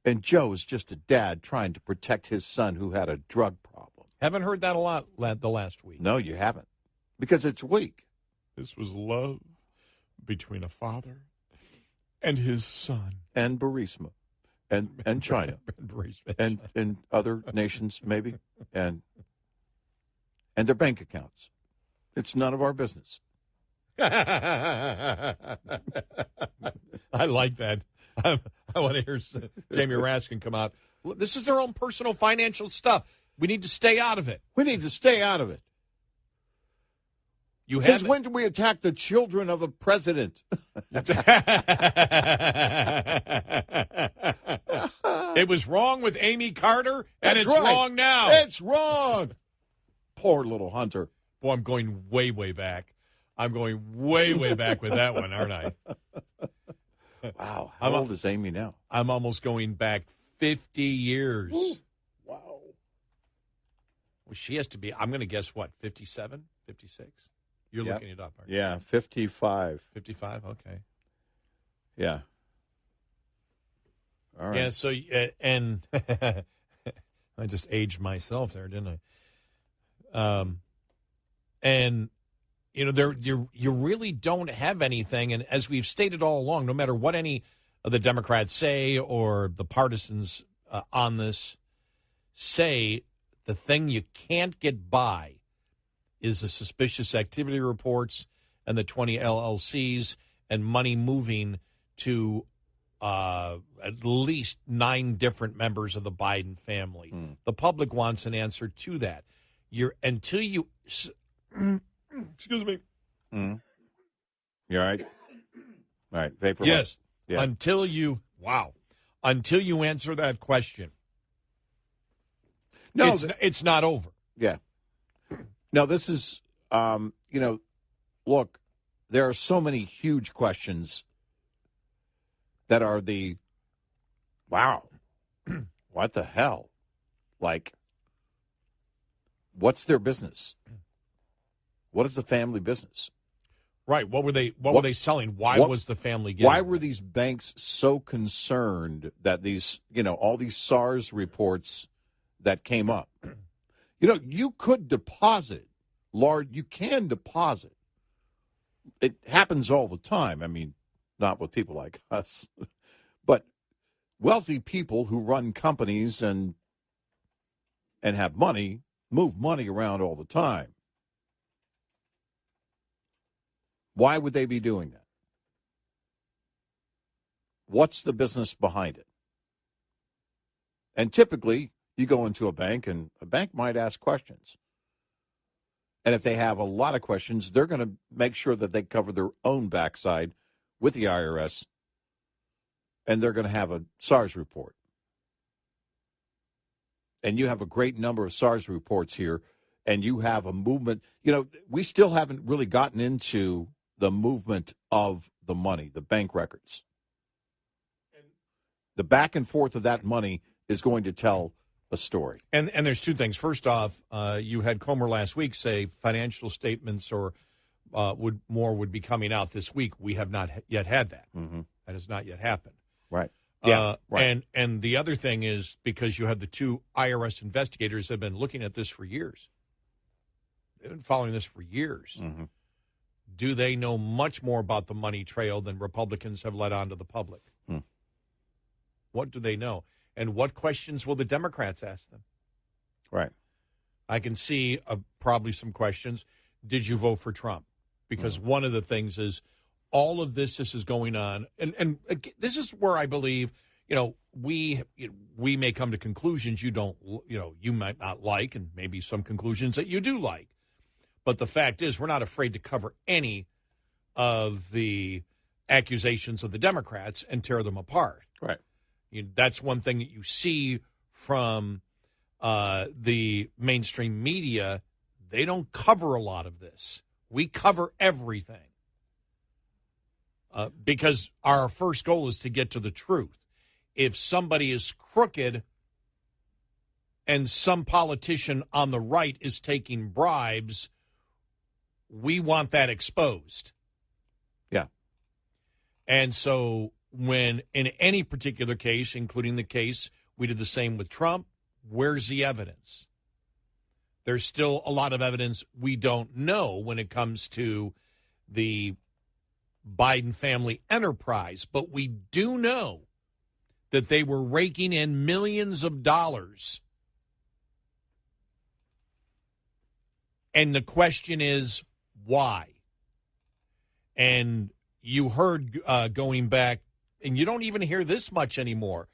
and Joe is just a dad trying to protect his son who had a drug problem. Haven't heard that a lot the last week. No, you haven't, because it's weak. This was love between a father and his son. And Burisma. And China. and other nations, maybe. And their bank accounts. It's none of our business. I like that. I want to hear Jamie Raskin come out. This is their own personal financial stuff. We need to stay out of it. We need to stay out of it. Since when did we attack the children of a president? It was wrong with Amy Carter, and That's it's right. wrong now. It's wrong. Poor little Hunter. Boy, I'm going way, way back. I'm going way, way back with that one, aren't I? Wow. How old is Amy now? I'm almost going back 50 years. Ooh. Wow. Well, she has to be, I'm going to guess, what, 57, 56? You're looking it up, aren't you? Yeah, 55. 55, okay. Yeah. All right. Yeah, so, and I just aged myself there, didn't I? And you really don't have anything. And as we've stated all along, no matter what any of the Democrats say or the partisans on this say, the thing you can't get by is the suspicious activity reports and the 20 LLCs and money moving to at least 9 different members of the Biden family. The public wants an answer to that. Excuse me. You all right? All right. Paper. Yes. Yeah. Until you answer that question. No, it's not over. Yeah. No, this is, look, there are so many huge questions that are wow, what the hell? Like, what's their business? What is the family business? Right. What were they selling? Why was the family getting? Why were these banks so concerned that all these SARS reports that came up? You could deposit, you can deposit. It happens all the time. I mean, not with people like us, but wealthy people who run companies and have money, move money around all the time. Why would they be doing that? What's the business behind it? And typically, you go into a bank, and a bank might ask questions. And if they have a lot of questions, they're going to make sure that they cover their own backside with the IRS, and they're going to have a SARS report. And you have a great number of SARS reports here, and you have a movement. We still haven't really gotten into the movement of the money, the bank records. The back and forth of that money is going to tell a story. And there's two things. First off, you had Comer last week say financial statements would be coming out this week. We have not yet had that. Mm-hmm. That has not yet happened. Right. Yeah. Right. And the other thing is because you had the 2 IRS investigators that have been looking at this for years. They've been following this for years. Mm-hmm. Do they know much more about the money trail than Republicans have let on to the public? What do they know? And what questions will the Democrats ask them? Right. I can see probably some questions. Did you vote for Trump? Because one of the things is all of this is going on. And this is where I believe, we may come to conclusions you might not like, and maybe some conclusions that you do like. But the fact is, we're not afraid to cover any of the accusations of the Democrats and tear them apart. Right. That's one thing that you see from the mainstream media. They don't cover a lot of this. We cover everything because our first goal is to get to the truth. If somebody is crooked and some politician on the right is taking bribes, we want that exposed. Yeah. And so when in any particular case, including the case we did the same with Trump, where's the evidence? There's still a lot of evidence we don't know when it comes to the Biden family enterprise, but we do know that they were raking in millions of dollars. And the question is, why? And you heard going back, and you don't even hear this much anymore.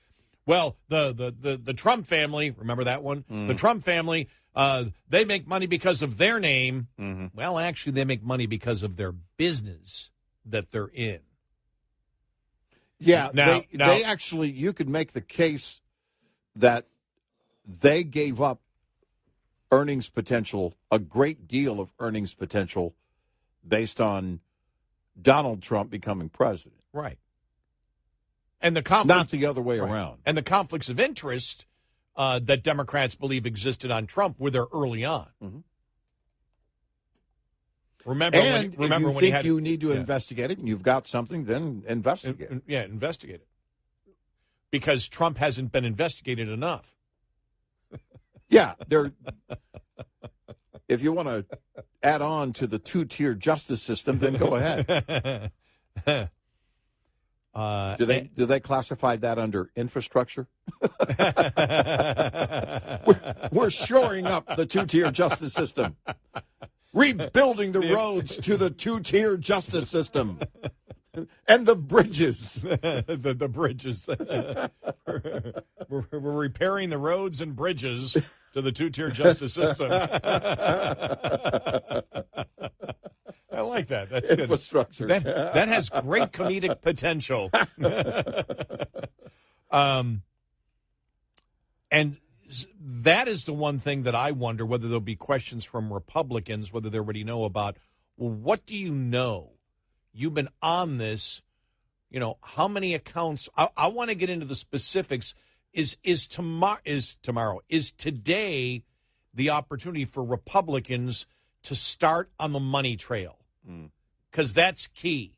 Well, the Trump family, remember that one? The Trump family, they make money because of their name. Mm-hmm. Well, actually, they make money because of their business that they're in. Yeah, they actually, you could make the case that they gave up earnings potential, a great deal of earnings potential, based on Donald Trump becoming president. Right. And the conflict, not the other way around. And the conflicts of interest that Democrats believe existed on Trump were there early on. Mm-hmm. Remember if when you he think had, you need to investigate it and you've got something, then investigate it. Yeah, investigate it. Because Trump hasn't been investigated enough. Yeah, they're. If you want to add on to the two-tier justice system, then go ahead. Do they classify that under infrastructure? we're shoring up the two-tier justice system, rebuilding the roads to the two-tier justice system, and the bridges. the bridges. we're repairing the roads and bridges to the two-tier justice system. I like that. That's infrastructure. Good. That has great comedic potential. And that is the one thing that I wonder whether there'll be questions from Republicans, whether they already know about, well, what do you know? You've been on this, how many accounts? I want to get into the specifics. Is today the opportunity for Republicans to start on the money trail? Because that's key.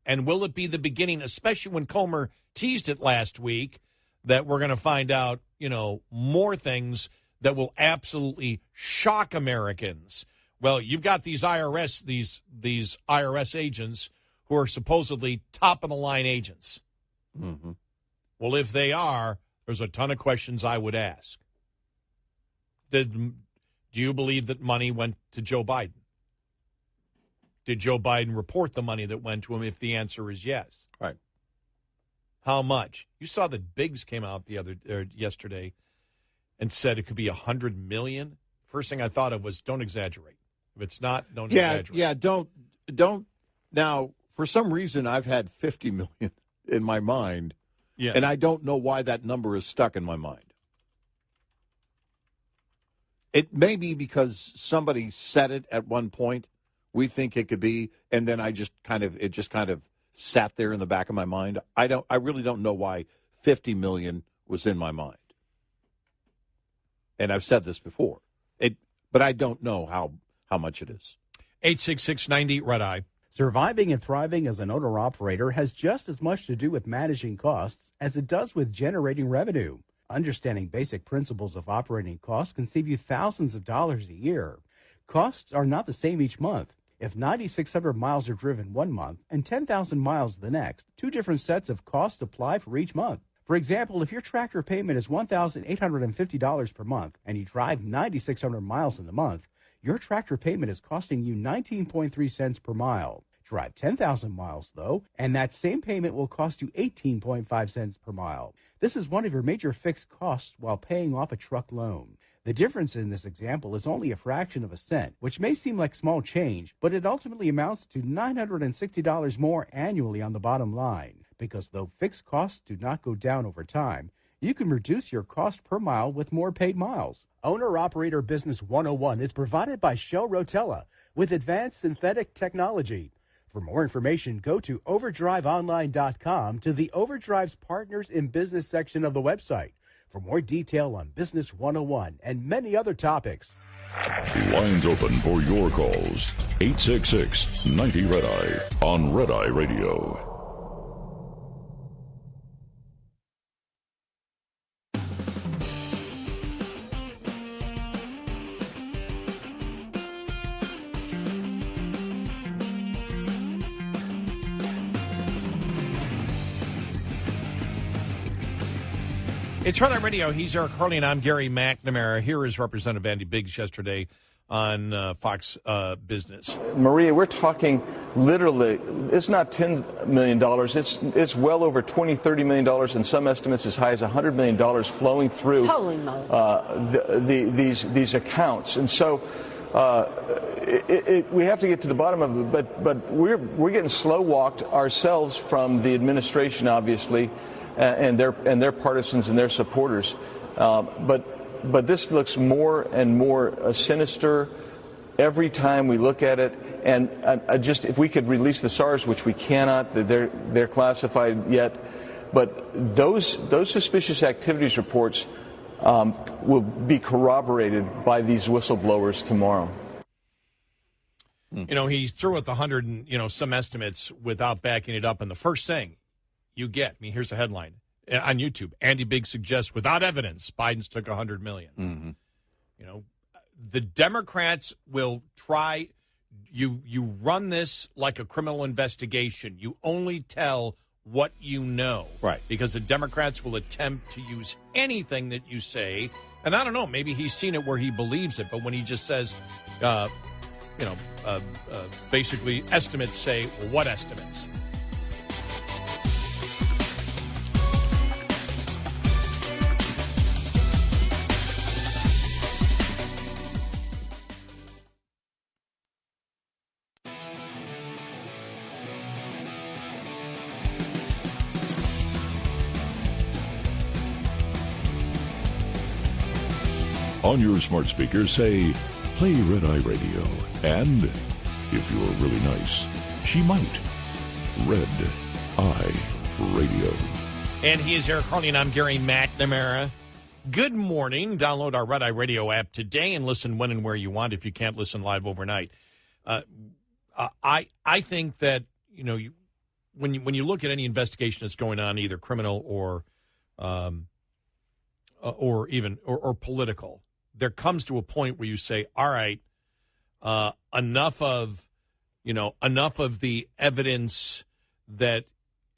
And will it be the beginning, especially when Comer teased it last week, that we're going to find out, more things that will absolutely shock Americans? Well, you've got these IRS, these IRS agents who are supposedly top-of-the-line agents. Mm-hmm. Well, if they are, there's a ton of questions I would ask. Do you believe that money went to Joe Biden? Did Joe Biden report the money that went to him if the answer is yes? Right. How much? You saw that Biggs came out yesterday and said it could be $100 million. First thing I thought of was don't exaggerate. If it's not, don't exaggerate. Yeah, don't. Now, for some reason, I've had $50 million in my mind, and I don't know why that number is stuck in my mind. It may be because somebody said it at one point. We think it could be, and then it just kind of sat there in the back of my mind. I really don't know why $50 million was in my mind. And I've said this before. But I don't know how much it is. 866-90 Red Eye. Surviving and thriving as an owner-operator has just as much to do with managing costs as it does with generating revenue. Understanding basic principles of operating costs can save you thousands of dollars a year. Costs are not the same each month. If 9,600 miles are driven one month and 10,000 miles the next, two different sets of costs apply for each month. For example, if your tractor payment is $1,850 per month and you drive 9,600 miles in the month, your tractor payment is costing you 19.3 cents per mile. Drive 10,000 miles, though, and that same payment will cost you 18.5 cents per mile. This is one of your major fixed costs while paying off a truck loan. The difference in this example is only a fraction of a cent, which may seem like small change, but it ultimately amounts to $960 more annually on the bottom line. Because though fixed costs do not go down over time, you can reduce your cost per mile with more paid miles. Owner-Operator Business 101 is provided by Shell Rotella with advanced synthetic technology. For more information, go to overdriveonline.com to the Overdrive's Partners in Business section of the website for more detail on Business 101 and many other topics. Lines open for your calls. 866-90 Red Eye on Red Eye Radio. It's Red Eye Radio. He's Eric Harley, and I'm Gary McNamara. Here is Representative Andy Biggs yesterday on Fox Business. Maria, we're talking literally, it's not $10 million. It's well over $20, $30 million, and some estimates as high as $100 million flowing through these accounts. And so we have to get to the bottom of it, but we're getting slow walked ourselves from the administration, obviously, and their partisans and their supporters. But this looks more and more sinister every time we look at it. And just if we could release the SARS, which we cannot, they're classified yet. But those suspicious activities reports will be corroborated by these whistleblowers tomorrow. You know, he threw out the 100 and, some estimates without backing it up. And the first thing you get, here's the headline. on YouTube. Andy Biggs suggests, without evidence, Biden's took $100 million. Mm-hmm. You know, the Democrats will try. You run this like a criminal investigation. You only tell what you know. Right. Because the Democrats will attempt to use anything that you say. And I don't know, maybe he's seen it where he believes it, but when he just says, basically estimates say, well, what estimates? On your smart speaker, say, play Red Eye Radio. And, if you're really nice, she might. Red Eye Radio. And he is Eric Harley, and I'm Gary McNamara. Good morning. Download our Red Eye Radio app today and listen when and where you want if you can't listen live overnight. I think that, when you look at any investigation that's going on, either criminal or political, there comes to a point where you say, all right, enough of the evidence that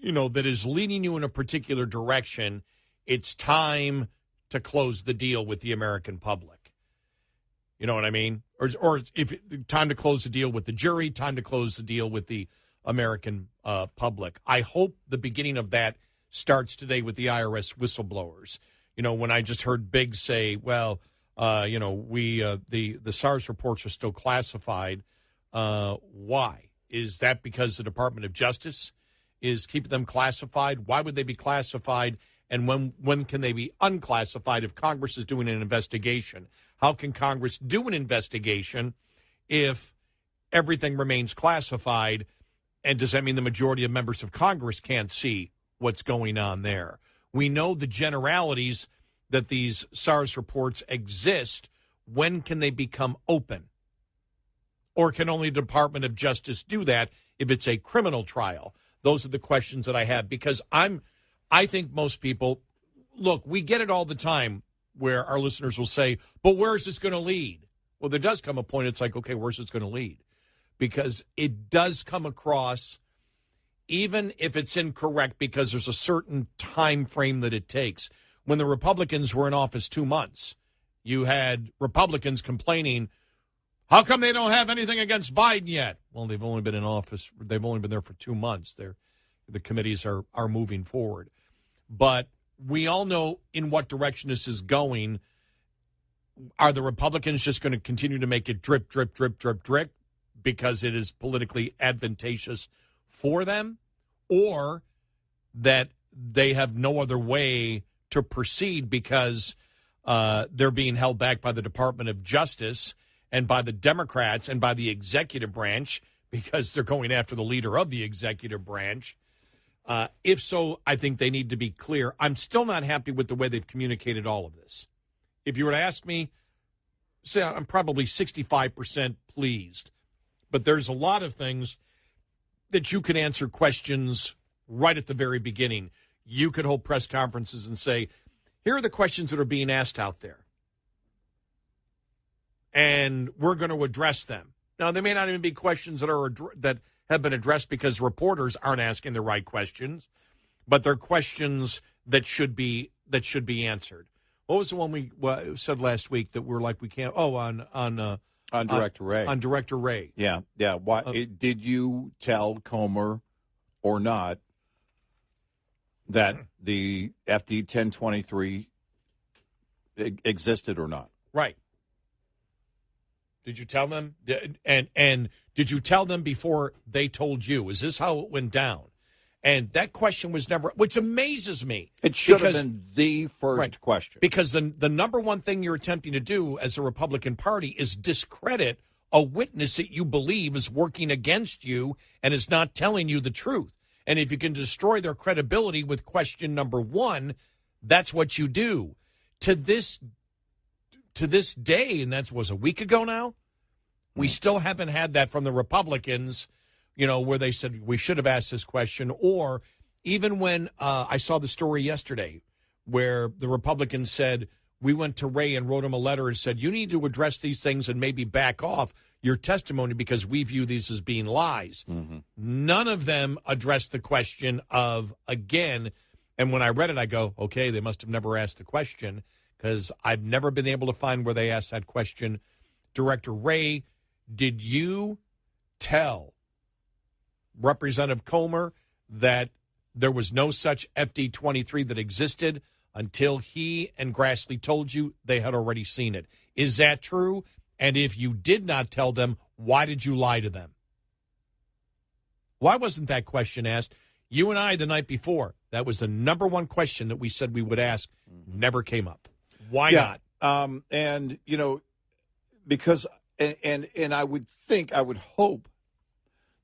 is leading you in a particular direction. It's time to close the deal with the American public. You know what I mean? Or if time to close the deal with the jury, time to close the deal with the American public. I hope the beginning of that starts today with the IRS whistleblowers. When I just heard Biggs say, well, the SARS reports are still classified. Why? Is that because the Department of Justice is keeping them classified? Why would they be classified? And when can they be unclassified if Congress is doing an investigation? How can Congress do an investigation if everything remains classified? And does that mean the majority of members of Congress can't see what's going on there? We know the generalities that these SARS reports exist. When can they become open? Or can only the Department of Justice do that if it's a criminal trial? Those are the questions that I have, because I think most people, look, we get it all the time where our listeners will say, but where is this going to lead? Well, there does come a point, it's like, okay, where's this going to lead? Because it does come across, even if it's incorrect, because there's a certain time frame that it takes. When the Republicans were in office 2 months, you had Republicans complaining, how come they don't have anything against Biden yet? Well, they've only been in office. They've only been there for 2 months. The committees are moving forward. But we all know in what direction this is going. Are the Republicans just going to continue to make it drip, drip, drip, drip, drip because it is politically advantageous for them? Or that they have no other way to proceed because they're being held back by the Department of Justice and by the Democrats and by the executive branch because they're going after the leader of the executive branch. If so, I think they need to be clear. I'm still not happy with the way they've communicated all of this. If you were to ask me, say I'm probably 65% pleased. But there's a lot of things that you can answer questions right at the very beginning. You could hold press conferences and say, here are the questions that are being asked out there. And we're going to address them. Now, they may not even be questions that have been addressed because reporters aren't asking the right questions, but they're questions that should be answered. What was the one we said last week that we're like we can't? Oh, on Director Wray. On Director Wray. Yeah. Did you tell Comer or not that the FD 1023 existed or not? Right. Did you tell them? And did you tell them before they told you? Is this how it went down? And that question was never, which amazes me. It should have been the first question. Because the number one thing you're attempting to do as a Republican Party is discredit a witness that you believe is working against you and is not telling you the truth. And if you can destroy their credibility with question number one, that's what you do. To this day, and that was a week ago now, we still haven't had that from the Republicans, where they said we should have asked this question, or even when I saw the story yesterday where the Republicans said, we went to Ray and wrote him a letter and said, you need to address these things and maybe back off your testimony because we view these as being lies. Mm-hmm. None of them addressed the question of, again, and when I read it, I go, okay, they must have never asked the question because I've never been able to find where they asked that question. Director Ray, did you tell Representative Comer that there was no such FD-23 that existed until he and Grassley told you they had already seen it? Is that true? And if you did not tell them, why did you lie to them? Why wasn't that question asked? You and I, the night before, that was the number one question that we said we would ask, never came up. Why not? And, you know, because, and I would think, I would hope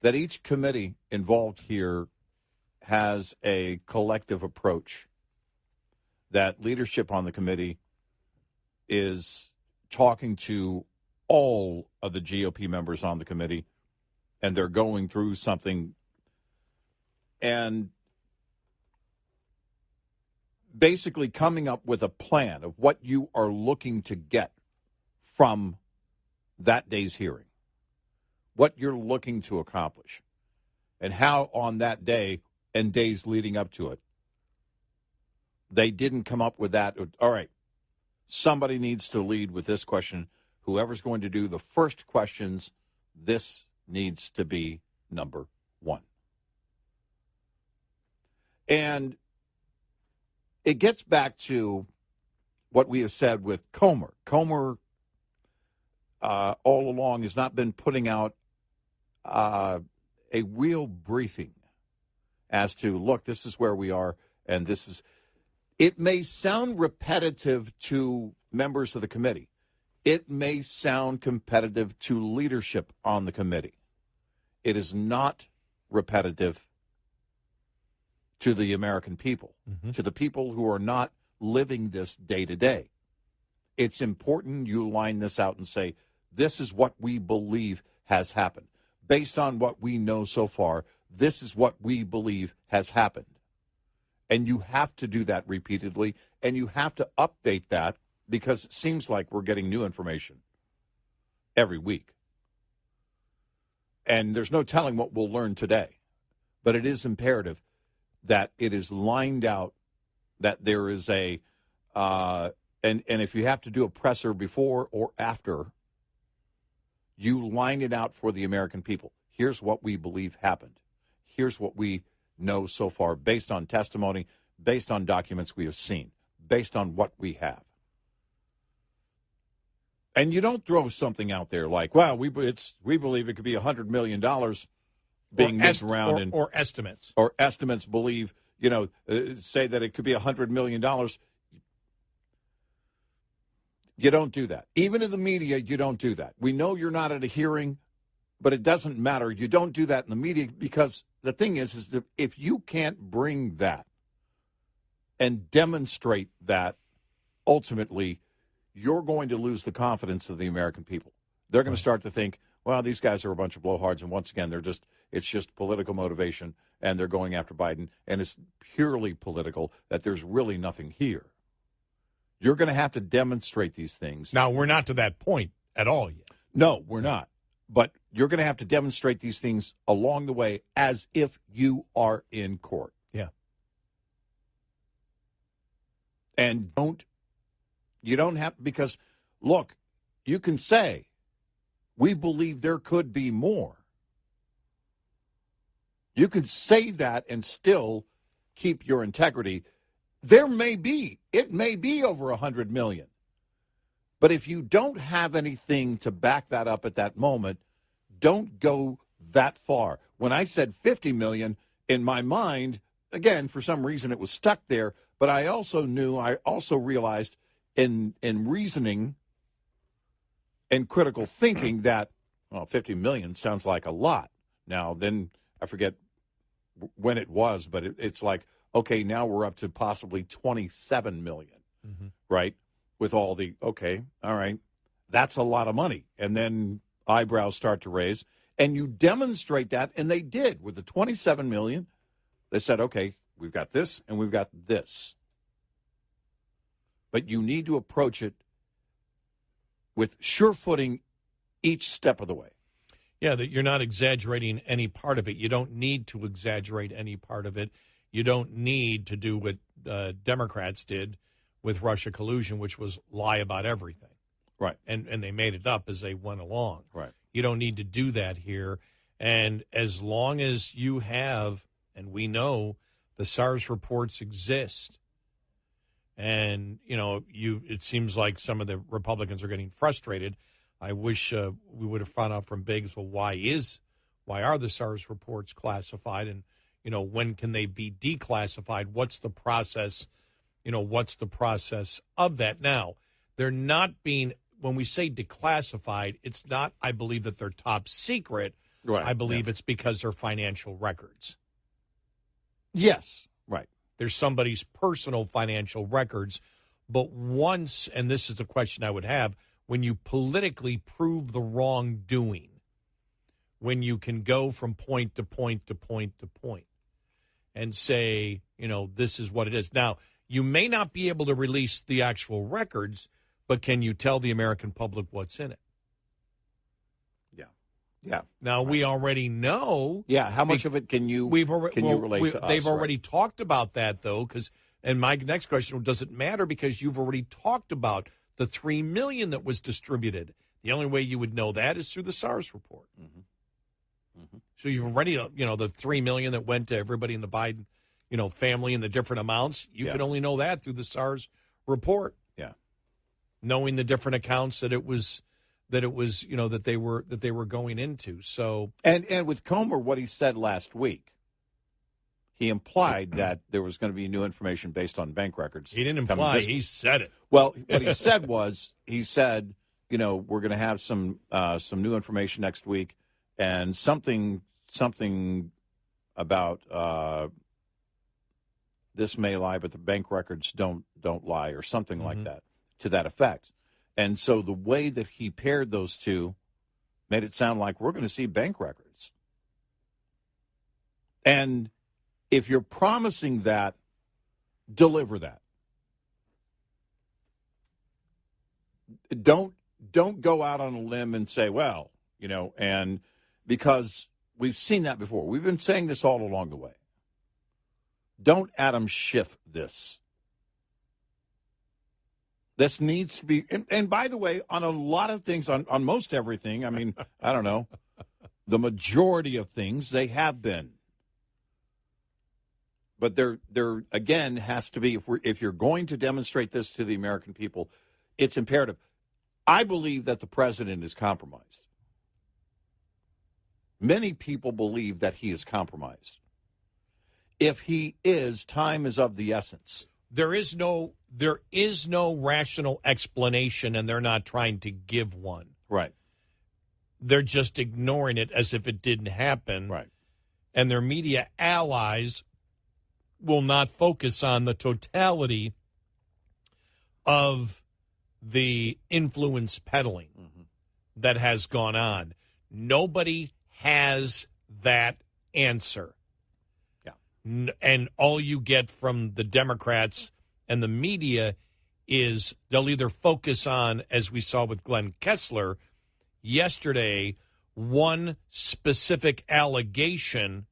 that each committee involved here has a collective approach, that leadership on the committee is talking to all of the GOP members on the committee, and they're going through something and basically coming up with a plan of what you are looking to get from that day's hearing, what you're looking to accomplish, and how on that day and days leading up to it, they didn't come up with that. All right, somebody needs to lead with this question. Whoever's going to do the first questions, this needs to be number one. And it gets back to what we have said with Comer. Comer, all along, has not been putting out a real briefing as to, look, this is where we are, and this is... It may sound repetitive to members of the committee. It may sound competitive to leadership on the committee. It is not repetitive to the American people, to the people who are not living this day to day. It's important you line this out and say, this is what we believe has happened. Based on what we know so far, this is what we believe has happened. And you have to do that repeatedly, and you have to update that because it seems like we're getting new information every week. And there's no telling what we'll learn today. But it is imperative that it is lined out, that there is a, and if you have to do a presser before or after, you line it out for the American people. Here's what we believe happened. Here's what we know so far, based on testimony, based on documents we have seen, based on what we have. And you don't throw something out there like, well, we believe it could be $100 million being moved around. Or estimates. Or estimates believe, say that it could be $100 million. You don't do that. Even in the media, you don't do that. We know you're not at a hearing, but it doesn't matter. You don't do that in the media because the thing is that if you can't bring that and demonstrate that, ultimately, you're going to lose the confidence of the American people. They're going to start to think, well, these guys are a bunch of blowhards, and once again, it's just political motivation, and they're going after Biden, and it's purely political, that there's really nothing here. You're going to have to demonstrate these things. Now, we're not to that point at all yet. No, we're not. But you're going to have to demonstrate these things along the way as if you are in court. Yeah. And you don't have, because, look, you can say, we believe there could be more. You could say that and still keep your integrity. It may be over 100 million. But if you don't have anything to back that up at that moment, don't go that far. When I said 50 million, in my mind, again, for some reason it was stuck there, but I also realized in reasoning and critical thinking that, well, 50 million sounds like a lot. Now, then I forget when it was, but it's like, okay, now we're up to possibly 27 million, right? With all the, okay, all right, that's a lot of money. And then eyebrows start to raise, and you demonstrate that, and they did. With the 27 million, they said, okay, We've got this and we've got this. But you need to approach it with sure footing each step of the way. Yeah, that you're not exaggerating any part of it. You don't need to exaggerate any part of it. You don't need to do what Democrats did with Russia collusion, which was lie about everything. Right. And they made it up as they went along. Right. You don't need to do that here. And as long as you have, and we know the SARS reports exist, and, it seems like some of the Republicans are getting frustrated. I wish we would have found out from Biggs, well, why are the SARS reports classified, and when can they be declassified? What's the process? What's the process of that? Now, they're not being, when we say declassified, it's not, I believe, that they're top secret. Right. I believe it's because they're financial records. Yes. Right. There's somebody's personal financial records. But once, and this is a question I would have, when you politically prove the wrongdoing, when you can go from point to point to point to point and say, this is what it is. Now, you may not be able to release the actual records, but can you tell the American public what's in it? Yeah. Now, we already know. Yeah, how much of it can you relate to us? They've already talked about that, though, and my next question, does it matter because you've already talked about the $3 million that was distributed? The only way you would know that is through the SARS report. Mm-hmm. Mm-hmm. So you've already, the $3 million that went to everybody in the Biden, family and the different amounts. You can only know that through the SARS report. Yeah, knowing the different accounts that it was, that they were going into. So and with Comer, what he said last week, he implied that there was going to be new information based on bank records. He didn't imply; he said it. Well, what he said was, we're going to have some new information next week, and something about this may lie, but the bank records don't lie, or something like that, to that effect. And so the way that he paired those two made it sound like we're going to see bank records. And if you're promising that, deliver that. Don't go out on a limb and say, well, and because we've seen that before. We've been saying this all along the way. Don't Adam Schiff this. This needs to be, and by the way, on a lot of things, on most everything, I mean, I don't know, the majority of things, they have been. But there again has to be, if you're going to demonstrate this to the American people, it's imperative. I believe that the president is compromised. Many people believe that he is compromised. If he is, time is of the essence. There is no rational explanation, and they're not trying to give one. Right. They're just ignoring it as if it didn't happen. Right. And their media allies will not focus on the totality of the influence peddling that has gone on. Nobody has that answer. And all you get from the Democrats and the media is they'll either focus on, as we saw with Glenn Kessler yesterday, one specific allegation,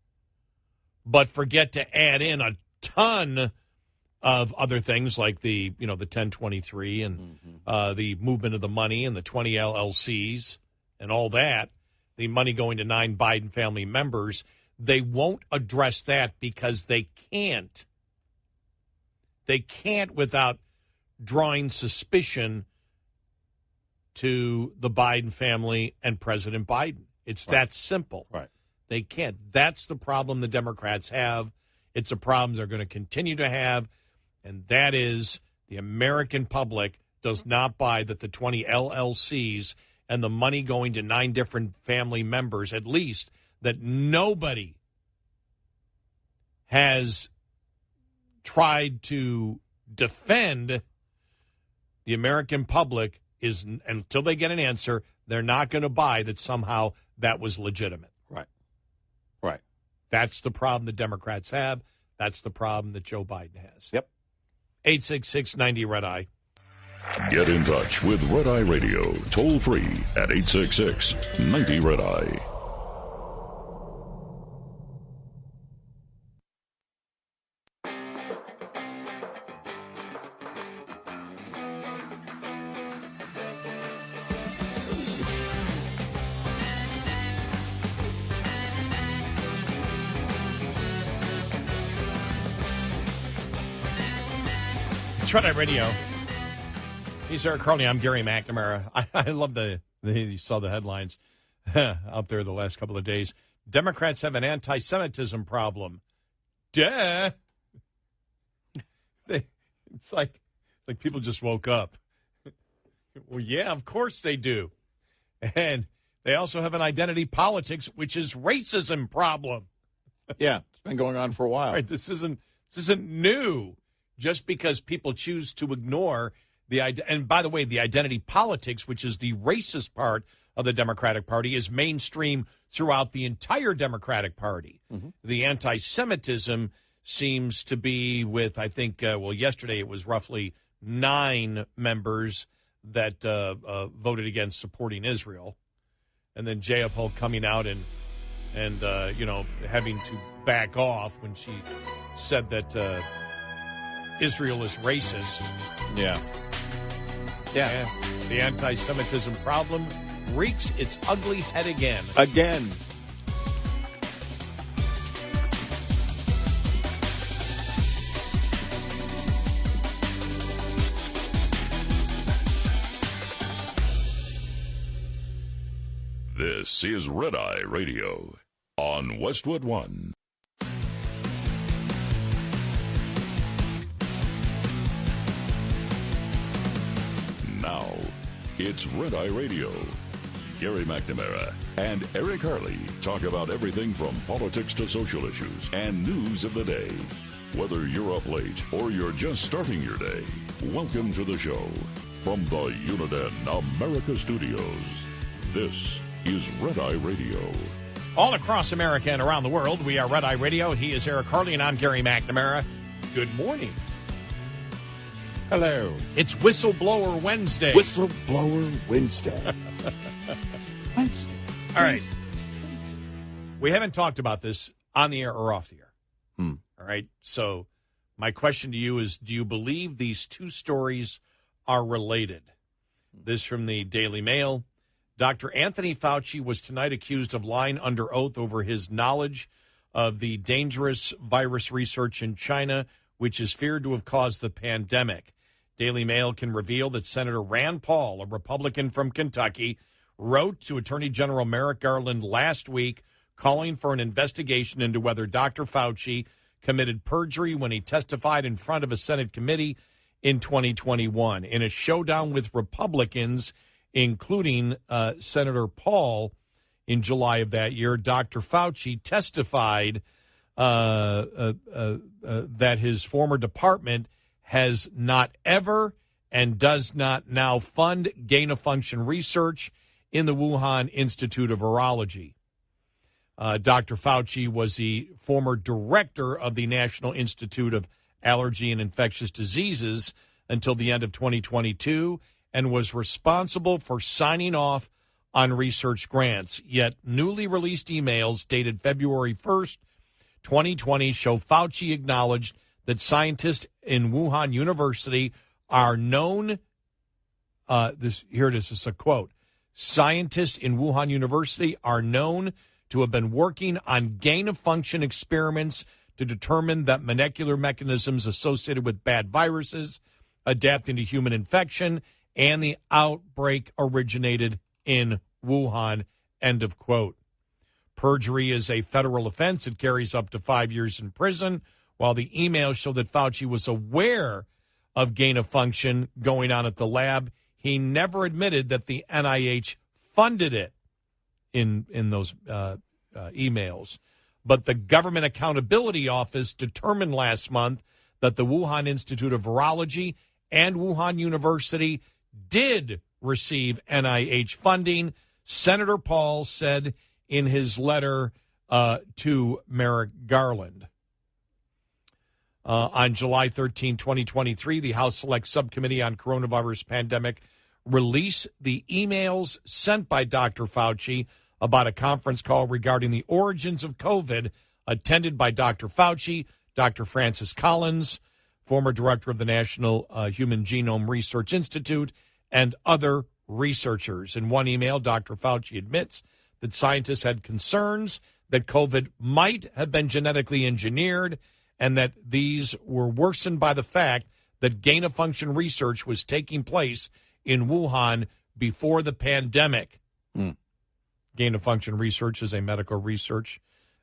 but forget to add in a ton of other things like the 1023 and the movement of the money and the 20 LLCs and all that, the money going to 9 Biden family members. They won't address that because they can't. They can't without drawing suspicion to the Biden family and President Biden. It's that simple. Right. They can't. That's the problem the Democrats have. It's a problem they're going to continue to have, and that is the American public does not buy that the 20 LLCs and the money going to 9 different family members, at least, that nobody has tried to defend. The American public is, until they get an answer, they're not going to buy that somehow that was legitimate. Right. Right. That's the problem the Democrats have. That's the problem that Joe Biden has. Yep. 866-90-RED-EYE. Get in touch with Red Eye Radio, toll free at 866-90-RED-EYE. It's Red Eye Radio. He's Eric Carney. I'm Gary McNamara. I love you saw the headlines out there the last couple of days. Democrats have an anti-Semitism problem. Duh. It's like people just woke up. Well, yeah, of course they do. And they also have an identity politics, which is racism problem. Yeah, it's been going on for a while. Right, this isn't new. Just because people choose to ignore and by the way, the identity politics, which is the racist part of the Democratic Party, is mainstream throughout the entire Democratic Party. Mm-hmm. The anti-Semitism seems to be with, I think, yesterday it was roughly 9 members that voted against supporting Israel. And then Jayapal coming out and having to back off when she said that Israel is racist. Yeah. And the anti-Semitism problem reeks its ugly head again. Again. This is Red Eye Radio on Westwood One. Now, it's Red Eye Radio. Gary McNamara and Eric Harley talk about everything from politics to social issues and news of the day. Whether you're up late or you're just starting your day, welcome to the show. From the Uniden America Studios, this is Red Eye Radio. All across America and around the world, we are Red Eye Radio. He is Eric Harley, and I'm Gary McNamara. Good morning. Hello. It's Whistleblower Wednesday. Whistleblower Wednesday. Wednesday. All right. We haven't talked about this on the air or off the air. All right. So my question to you is, do you believe these two stories are related? This from the Daily Mail. Dr. Anthony Fauci was tonight accused of lying under oath over his knowledge of the dangerous virus research in China, which is feared to have caused the pandemic. Daily Mail can reveal that Senator Rand Paul, a Republican from Kentucky, wrote to Attorney General Merrick Garland last week calling for an investigation into whether Dr. Fauci committed perjury when he testified in front of a Senate committee in 2021. In a showdown with Republicans, including Senator Paul, in July of that year, Dr. Fauci testified that his former department has not ever and does not now fund gain-of-function research in the Wuhan Institute of Virology. Dr. Fauci was the former director of the National Institute of Allergy and Infectious Diseases until the end of 2022 and was responsible for signing off on research grants. Yet newly released emails dated February 1st, 2020 show Fauci acknowledged that scientists in Wuhan University are known. Here it is. This is a quote. Scientists in Wuhan University are known to have been working on gain-of-function experiments to determine that molecular mechanisms associated with bad viruses adapting to human infection and the outbreak originated in Wuhan, end of quote. Perjury is a federal offense. It carries up to 5 years in prison. While the emails show that Fauci was aware of gain-of-function going on at the lab, he never admitted that the NIH funded it in those emails. But the Government Accountability Office determined last month that the Wuhan Institute of Virology and Wuhan University did receive NIH funding, Senator Paul said in his letter to Merrick Garland. On July 13, 2023, the House Select Subcommittee on Coronavirus Pandemic released the emails sent by Dr. Fauci about a conference call regarding the origins of COVID, attended by Dr. Fauci, Dr. Francis Collins, former director of the National Human Genome Research Institute, and other researchers. In one email, Dr. Fauci admits that scientists had concerns that COVID might have been genetically engineered and that these were worsened by the fact that gain-of-function research was taking place in Wuhan before the pandemic. Gain-of-function research is medical research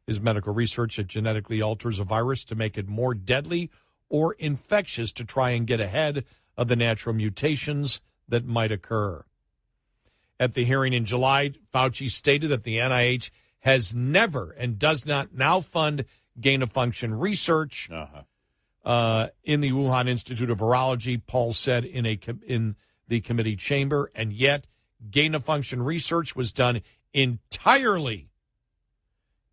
that genetically alters a virus to make it more deadly or infectious to try and get ahead of the natural mutations that might occur. At the hearing in July, Fauci stated that the NIH has never and does not now fund gain-of-function research in the Wuhan Institute of Virology, Paul said in the committee chamber, and yet gain-of-function research was done entirely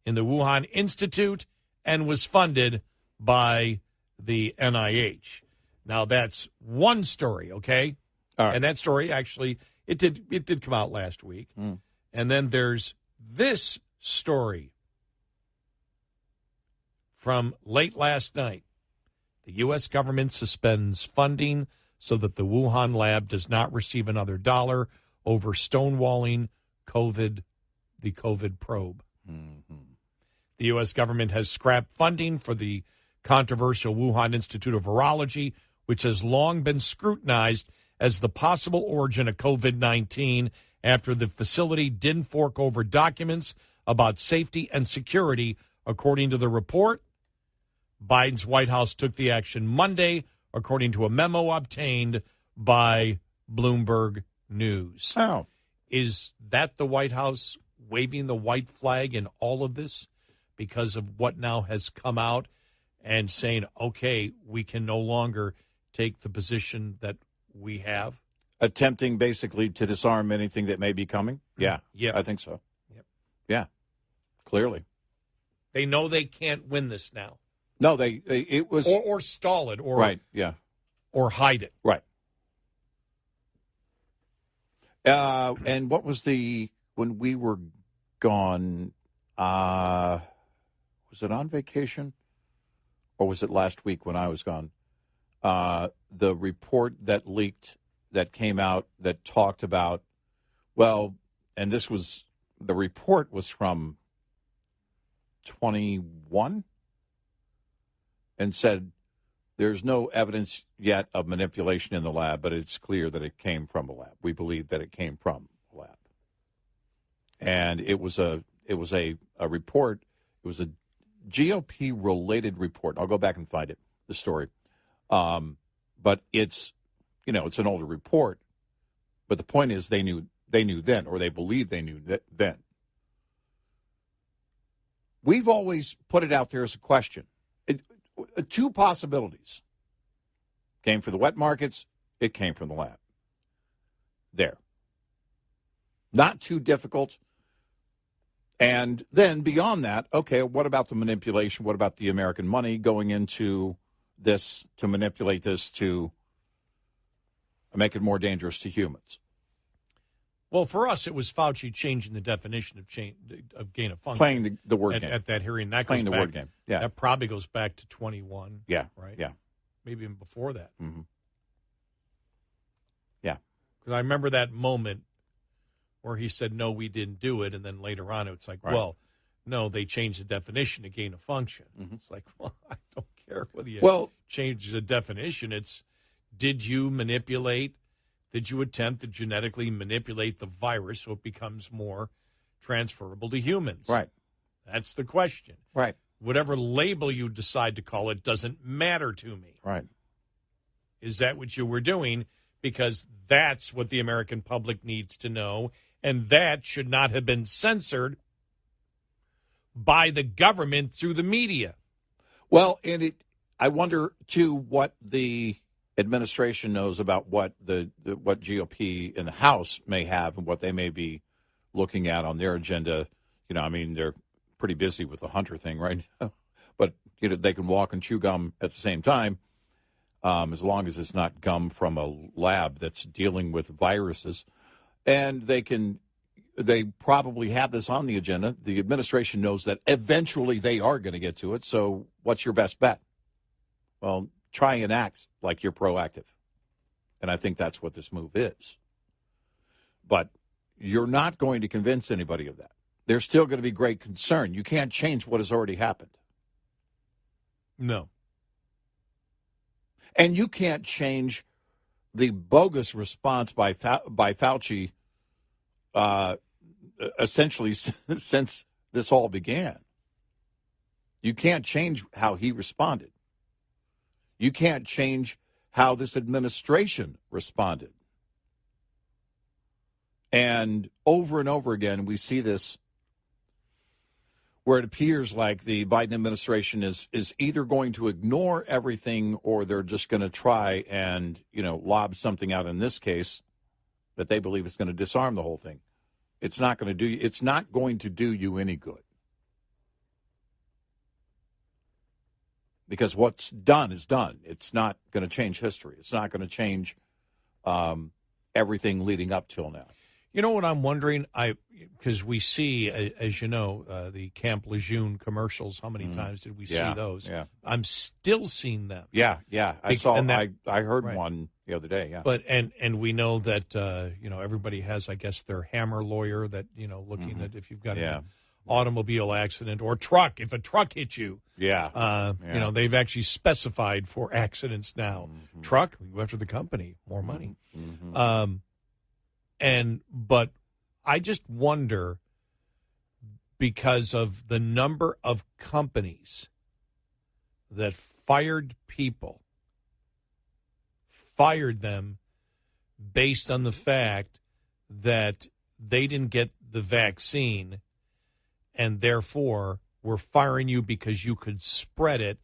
in the Wuhan Institute and was funded by the NIH. Now, that's one story, okay? All right. And that story, actually, it did come out last week. And then there's this story from late last night. The U.S. government suspends funding so that the Wuhan lab does not receive another dollar over stonewalling the COVID probe. The U.S. government has scrapped funding for the controversial Wuhan Institute of Virology, which has long been scrutinized as the possible origin of COVID-19 after the facility didn't fork over documents about safety and security, according to the report. Biden's White House took the action Monday, according to a memo obtained by Bloomberg News. Oh. Is that the White House waving the white flag in all of this because of what now has come out and saying, okay, we can no longer take the position that we have? Attempting basically to disarm anything that may be coming? Yeah. Yeah. I think so. Yep. Yeah. Clearly. They know they can't win this now. No, it was or stall it or right, yeah. Or hide it. Right. And what was when we were gone, was it on vacation? Or was it last week when I was gone? The report that leaked, that came out, that talked about, the report was from 21 and said there's no evidence yet of manipulation in the lab, but it's clear that it came from a lab. We believe that it came from a lab. And it was a report. It was a GOP-related report. I'll go back and find it, the story. But it's an older report. But the point is they knew then, or they believed they knew then. We've always put it out there as a question. Two possibilities. Came from the wet markets. It came from the lab. There. Not too difficult. And then beyond that, okay, what about the manipulation? What about the American money going into this to manipulate this to make it more dangerous to humans? Well, for us, it was Fauci changing the definition of gain of function. Playing the word game. At that hearing. That Playing goes the back, word game. Yeah. That probably goes back to 21. Yeah. Right? Yeah. Maybe even before that. Mm-hmm. Yeah. Because I remember that moment where he said, no, we didn't do it. And then later on, it's like, well, no, they changed the definition to gain of function. Mm-hmm. It's like, well, I don't care whether you change the definition. It's, did you manipulate? Did you attempt to genetically manipulate the virus so it becomes more transferable to humans? Right. That's the question. Right. Whatever label you decide to call it doesn't matter to me. Right. Is that what you were doing? Because that's what the American public needs to know, and that should not have been censored by the government through the media. Well, and I wonder, too, what the administration knows about what what GOP in the House may have and what they may be looking at on their agenda. They're pretty busy with the Hunter thing right now. But they can walk and chew gum at the same time, as long as it's not gum from a lab that's dealing with viruses. And they probably have this on the agenda. The administration knows that eventually they are going to get to it. So what's your best bet? Well, try and act like you're proactive. And I think that's what this move is. But you're not going to convince anybody of that. There's still going to be great concern. You can't change what has already happened. No. And you can't change the bogus response by Fauci essentially since this all began. You can't change how he responded. You can't change how this administration responded. And over again, we see this where it appears like the Biden administration is either going to ignore everything or they're just going to try and, lob something out in this case that they believe is going to disarm the whole thing. It's not going to do you any good. Because what's done is done. It's not going to change history. It's not going to change everything leading up till now. You know what I'm wondering? Because we see, as you know, the Camp Lejeune commercials. How many times did we see those? Yeah. I'm still seeing them. Yeah. I heard one the other day. Yeah. But and we know that everybody has, I guess, their hammer lawyer that looking at if you've got an automobile accident or truck. If a truck hits you, they've actually specified for accidents now. Truck, we go after the company, more money. But I just wonder, because of the number of companies that fired them based on the fact that they didn't get the vaccine and therefore we're firing you because you could spread it,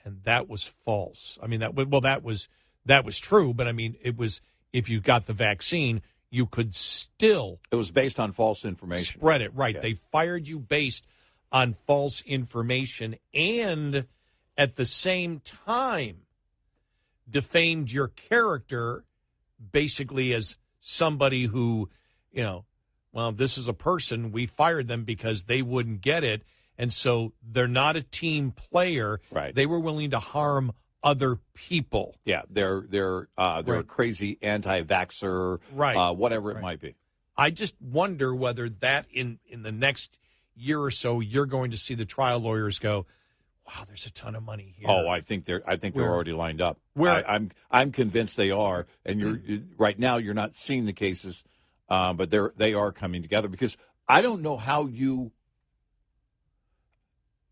and that was false. I mean, that was true, but I mean, it was, if you got the vaccine, you could still... It was based on false information. Spread it, right. Yeah. They fired you based on false information and at the same time defamed your character basically as somebody who, this is a person, we fired them because they wouldn't get it, and so they're not a team player. Right. They were willing to harm other people. Yeah, they're a crazy anti-vaxxer, whatever it might be. I just wonder whether that in the next year or so you're going to see the trial lawyers go, wow, there's a ton of money here. Oh, I think they're already lined up. I'm convinced they are, and right now you're not seeing the cases, but they are coming together, because I don't know how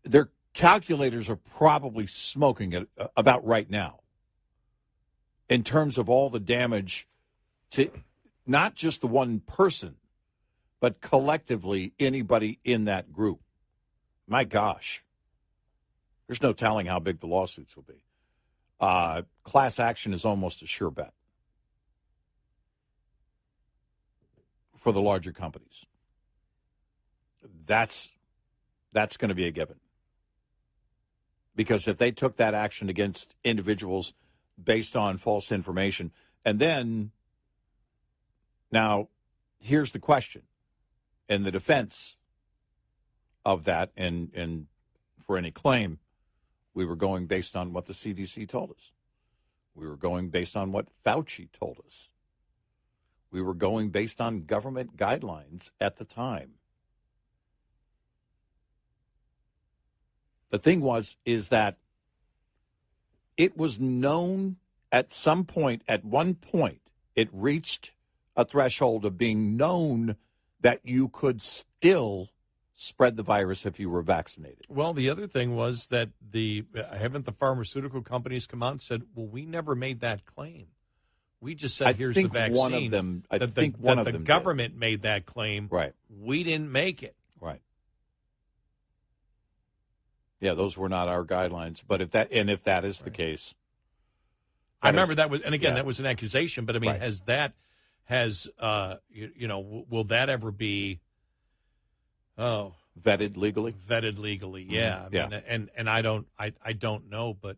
their calculators are probably smoking it about right now in terms of all the damage to not just the one person, but collectively anybody in that group. My gosh. There's no telling how big the lawsuits will be. Class action is almost a sure bet for the larger companies. That's going to be a given. Because if they took that action against individuals based on false information, and then, now, here's the question, and the defense of that, and for any claim, we were going based on what the CDC told us. We were going based on what Fauci told us. We were going based on government guidelines at the time. The thing is that it was known at one point, it reached a threshold of being known that you could still spread the virus if you were vaccinated. Well, the other thing was that haven't the pharmaceutical companies come out and said, well, we never made that claim. We just said, here's the vaccine. I think one of them the government made that claim. Right. We didn't make it. Right. Yeah, those were not our guidelines. But if that is the case, I remember that was, and again, that was an accusation. But I mean, will that ever be? Oh, Vetted legally? Vetted legally, yeah. Yeah. And I don't know, but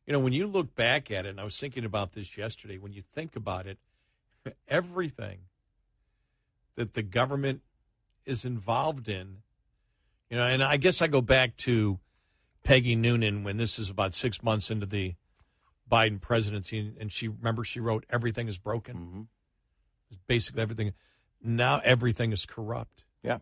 when you look back at it, and I was thinking about this yesterday, when you think about it, everything that the government is involved in, and I guess I go back to Peggy Noonan when this is about 6 months into the Biden presidency, and she wrote "Everything is broken." Mm-hmm. It's basically everything. Now everything is corrupt. Yeah.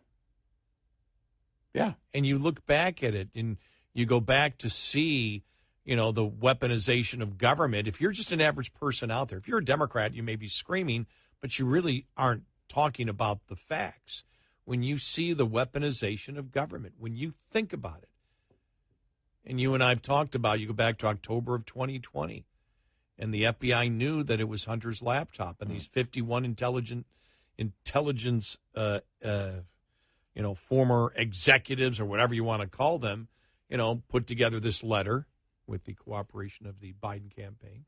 Yeah. And you look back at it, and you go back to see, the weaponization of government. If you're just an average person out there, if you're a Democrat, you may be screaming, but you really aren't talking about the facts. When you see the weaponization of government, when you think about it, and you and I have talked about, you go back to October of 2020, and the FBI knew that it was Hunter's laptop, and these 51 intelligence, former executives or whatever you want to call them, put together this letter with the cooperation of the Biden campaign,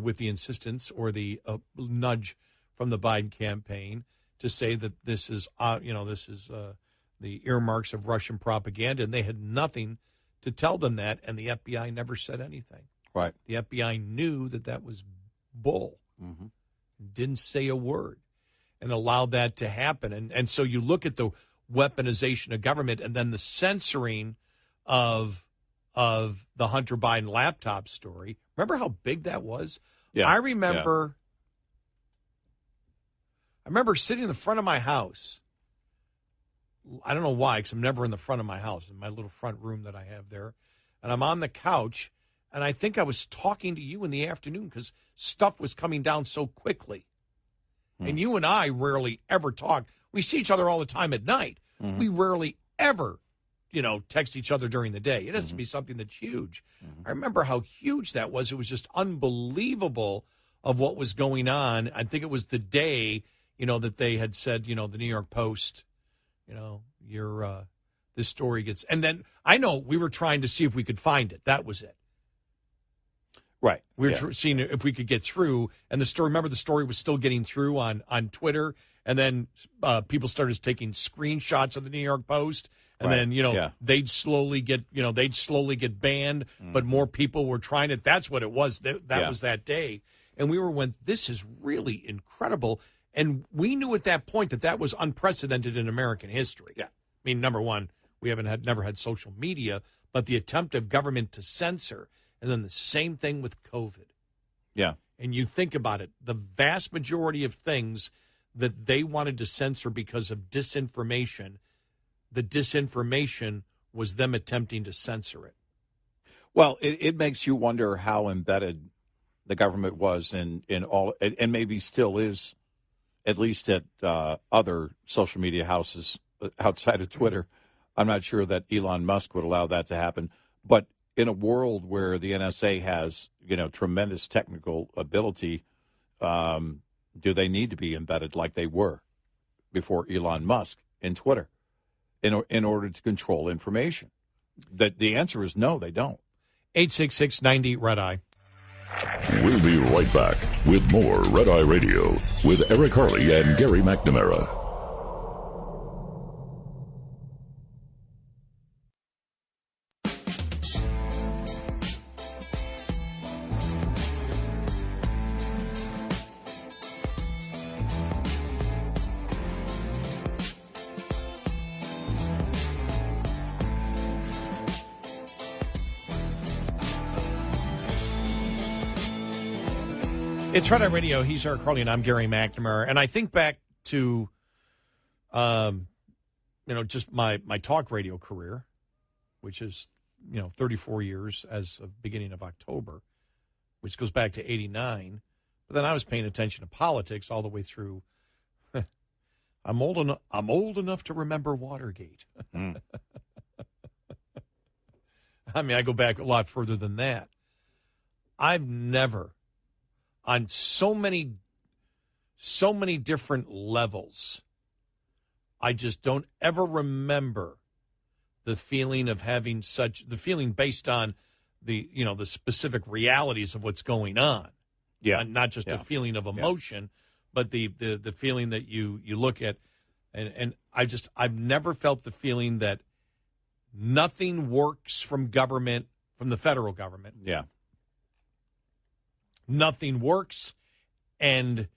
with the insistence or the nudge from the Biden campaign to say that this is the earmarks of Russian propaganda, and they had nothing to tell them that, and the FBI never said anything. Right. The FBI knew that was bull. Mm-hmm. Didn't say a word and allowed that to happen. And so you look at the weaponization of government and then the censoring of the Hunter Biden laptop story. Remember how big that was? Yeah. I remember sitting in the front of my house. I don't know why, because I'm never in the front of my house, in my little front room that I have there. And I'm on the couch, and I think I was talking to you in the afternoon because stuff was coming down so quickly. And you and I rarely ever talk. We see each other all the time at night. Mm-hmm. We rarely ever, text each other during the day. It has to be something that's huge. Mm-hmm. I remember how huge that was. It was just unbelievable of what was going on. I think it was the day, that they had said, the New York Post, this story gets, and then I know we were trying to see if we could find it. That was it. Right. We were seeing if we could get through, and the story was still getting through on Twitter, and then people started taking screenshots of the New York Post, and then they'd slowly get banned, but more people were trying it. That's what it was. That was that day, and we went, this is really incredible, and we knew at that point that was unprecedented in American history. Yeah. I mean, number one, we never had social media, but the attempt of government to censor. And then the same thing with COVID. Yeah. And you think about it, the vast majority of things that they wanted to censor because of disinformation, the disinformation was them attempting to censor it. Well, it makes you wonder how embedded the government was in all, and maybe still is, at least at other social media houses outside of Twitter. I'm not sure that Elon Musk would allow that to happen. But in a world where the NSA has, tremendous technical ability, do they need to be embedded like they were before Elon Musk in Twitter in order to control information? The answer is no, they don't. 866-90-RED-EYE. We'll be right back with more Red Eye Radio with Eric Harley and Gary McNamara. It's Red Eye Radio. He's Eric Harley, and I'm Gary McNamara. And I think back to, just my talk radio career, which is, 34 years as of beginning of October, which goes back to 89. But then I was paying attention to politics all the way through. I'm old enough to remember Watergate. I mean, I go back a lot further than that. I've never, on so many different levels, I just don't ever remember the feeling of having the feeling based on the specific realities of what's going on. Yeah. Not just a feeling of emotion, but the feeling that you look at And I've never felt the feeling that nothing works from government, from the federal government. Yeah. Nothing works, and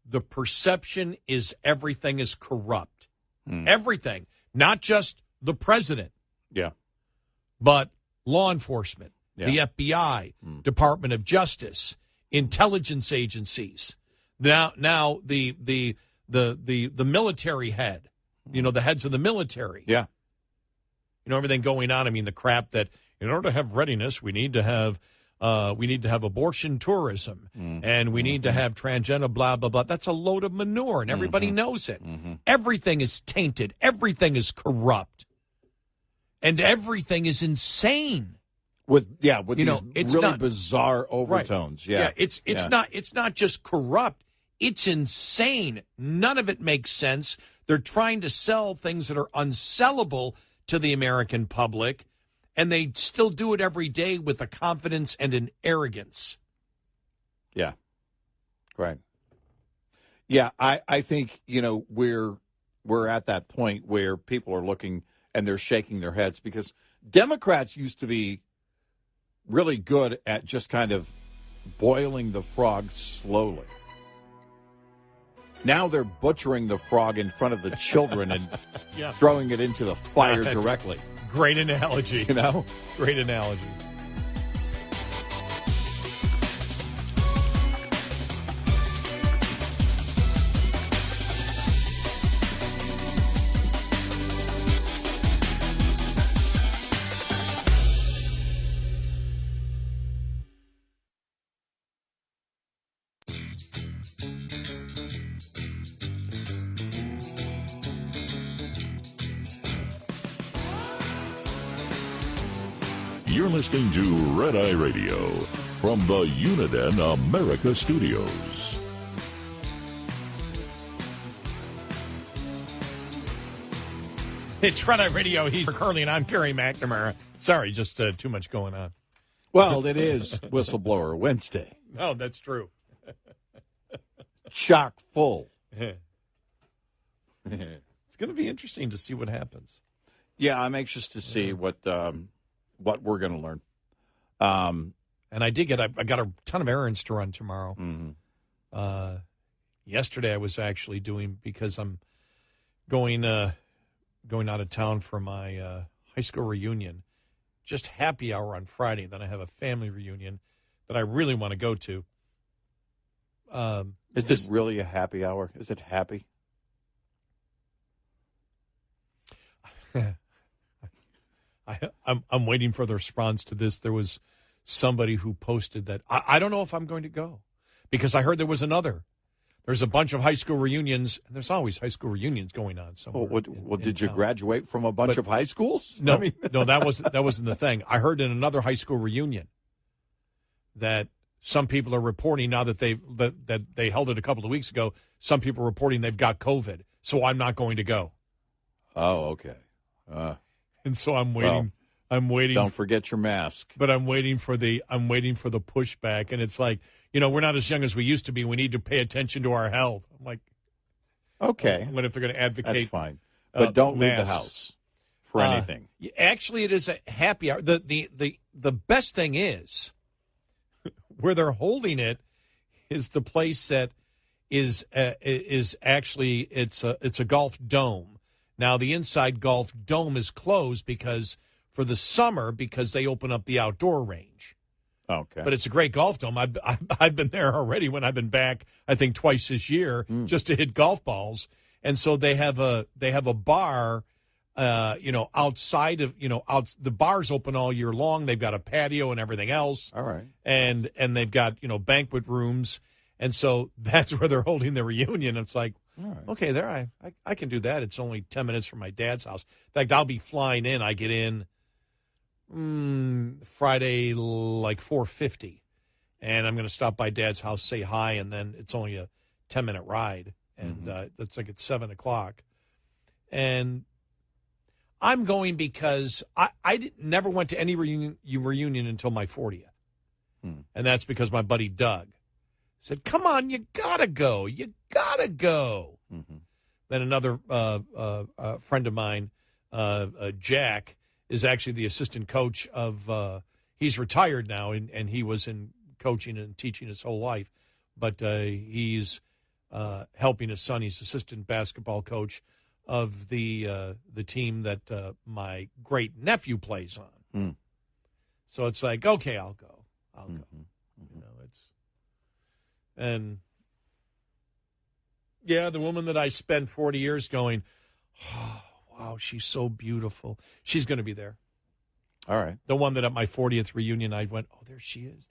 the perception is everything is corrupt. Everything, not just the president. Yeah. But law enforcement, Yeah. the FBI, Department of Justice, intelligence agencies. Now the military head, the heads of the military. Yeah. Everything going on. I mean, the crap that in order to have readiness, we need to have abortion tourism, and we need to have transgender, blah, blah, blah. That's a load of manure, and everybody knows it. Everything is tainted. Everything is corrupt. And everything is insane. With these it's really not, bizarre overtones. Right. Yeah. It's not just corrupt. It's insane. None of it makes sense. They're trying to sell things that are unsellable to the American public, and they still do it every day with a confidence and an arrogance. Yeah. Right. Yeah, I think, we're at that point where people are looking and they're shaking their heads because Democrats used to be really good at just kind of boiling the frog slowly. Now they're butchering the frog in front of the children and throwing it into the fire directly. Great analogy. Great analogy. You're listening to Red Eye Radio from the Uniden America Studios. It's Red Eye Radio. He's Curly, and I'm Gary McNamara. Sorry, just too much going on. Well, it is Whistleblower Wednesday. Oh, that's true. Chock full. It's going to be interesting to see what happens. Yeah, I'm anxious to see what we're going to learn. And I got a ton of errands to run tomorrow. Yesterday I was actually doing, because I'm going out of town for my high school reunion, just happy hour on Friday. Then I have a family reunion that I really want to go to. Is it really a happy hour? Is it happy? I'm waiting for the response to this. There was somebody who posted that. I don't know if I'm going to go because I heard there's a bunch of high school reunions, and there's always high school reunions going on somewhere. Did you graduate from a bunch of high schools? No, no, that wasn't the thing. I heard in another high school reunion that some people are reporting now that they held it a couple of weeks ago. Some people are reporting they've got COVID, so I'm not going to go. Oh, okay. And so I'm waiting. Well, I'm waiting. Don't forget your mask. But I'm waiting for the pushback, and it's like, we're not as young as we used to be. We need to pay attention to our health. I'm like, okay. What if they're going to advocate? That's fine. But don't leave the house for anything. Actually, it is a happy hour. The best thing is where they're holding it is the place that is actually it's a golf dome. Now, the inside golf dome is closed for the summer because they open up the outdoor range. Okay. But it's a great golf dome. I've been there already when I've been back, I think twice this year, just to hit golf balls. And so they have a bar, outside of, the bar's open all year long. They've got a patio and everything else. All right. And they've got, banquet rooms. And so that's where they're holding the reunion. It's like, all right. Okay, there I can do that. It's only 10 minutes from my dad's house. In fact, I'll be flying in. I get in Friday like 4:50, and I'm going to stop by Dad's house, say hi, and then it's only a 10-minute ride, and it's like at 7 o'clock. And I'm going because I never went to any reunion until my 40th, and that's because my buddy Doug said, come on, you got to go. You got to go. Then another friend of mine, Jack, is actually the assistant coach of. He's retired now, and he was in coaching and teaching his whole life, but he's helping his son. He's assistant basketball coach of the team that my great nephew plays on. Mm. So it's like, okay, I'll go. You know, and yeah, the woman that I spent 40 years going, oh, wow, she's so beautiful. She's going to be there. All right. The one that at my 40th reunion, I went, oh, there she is.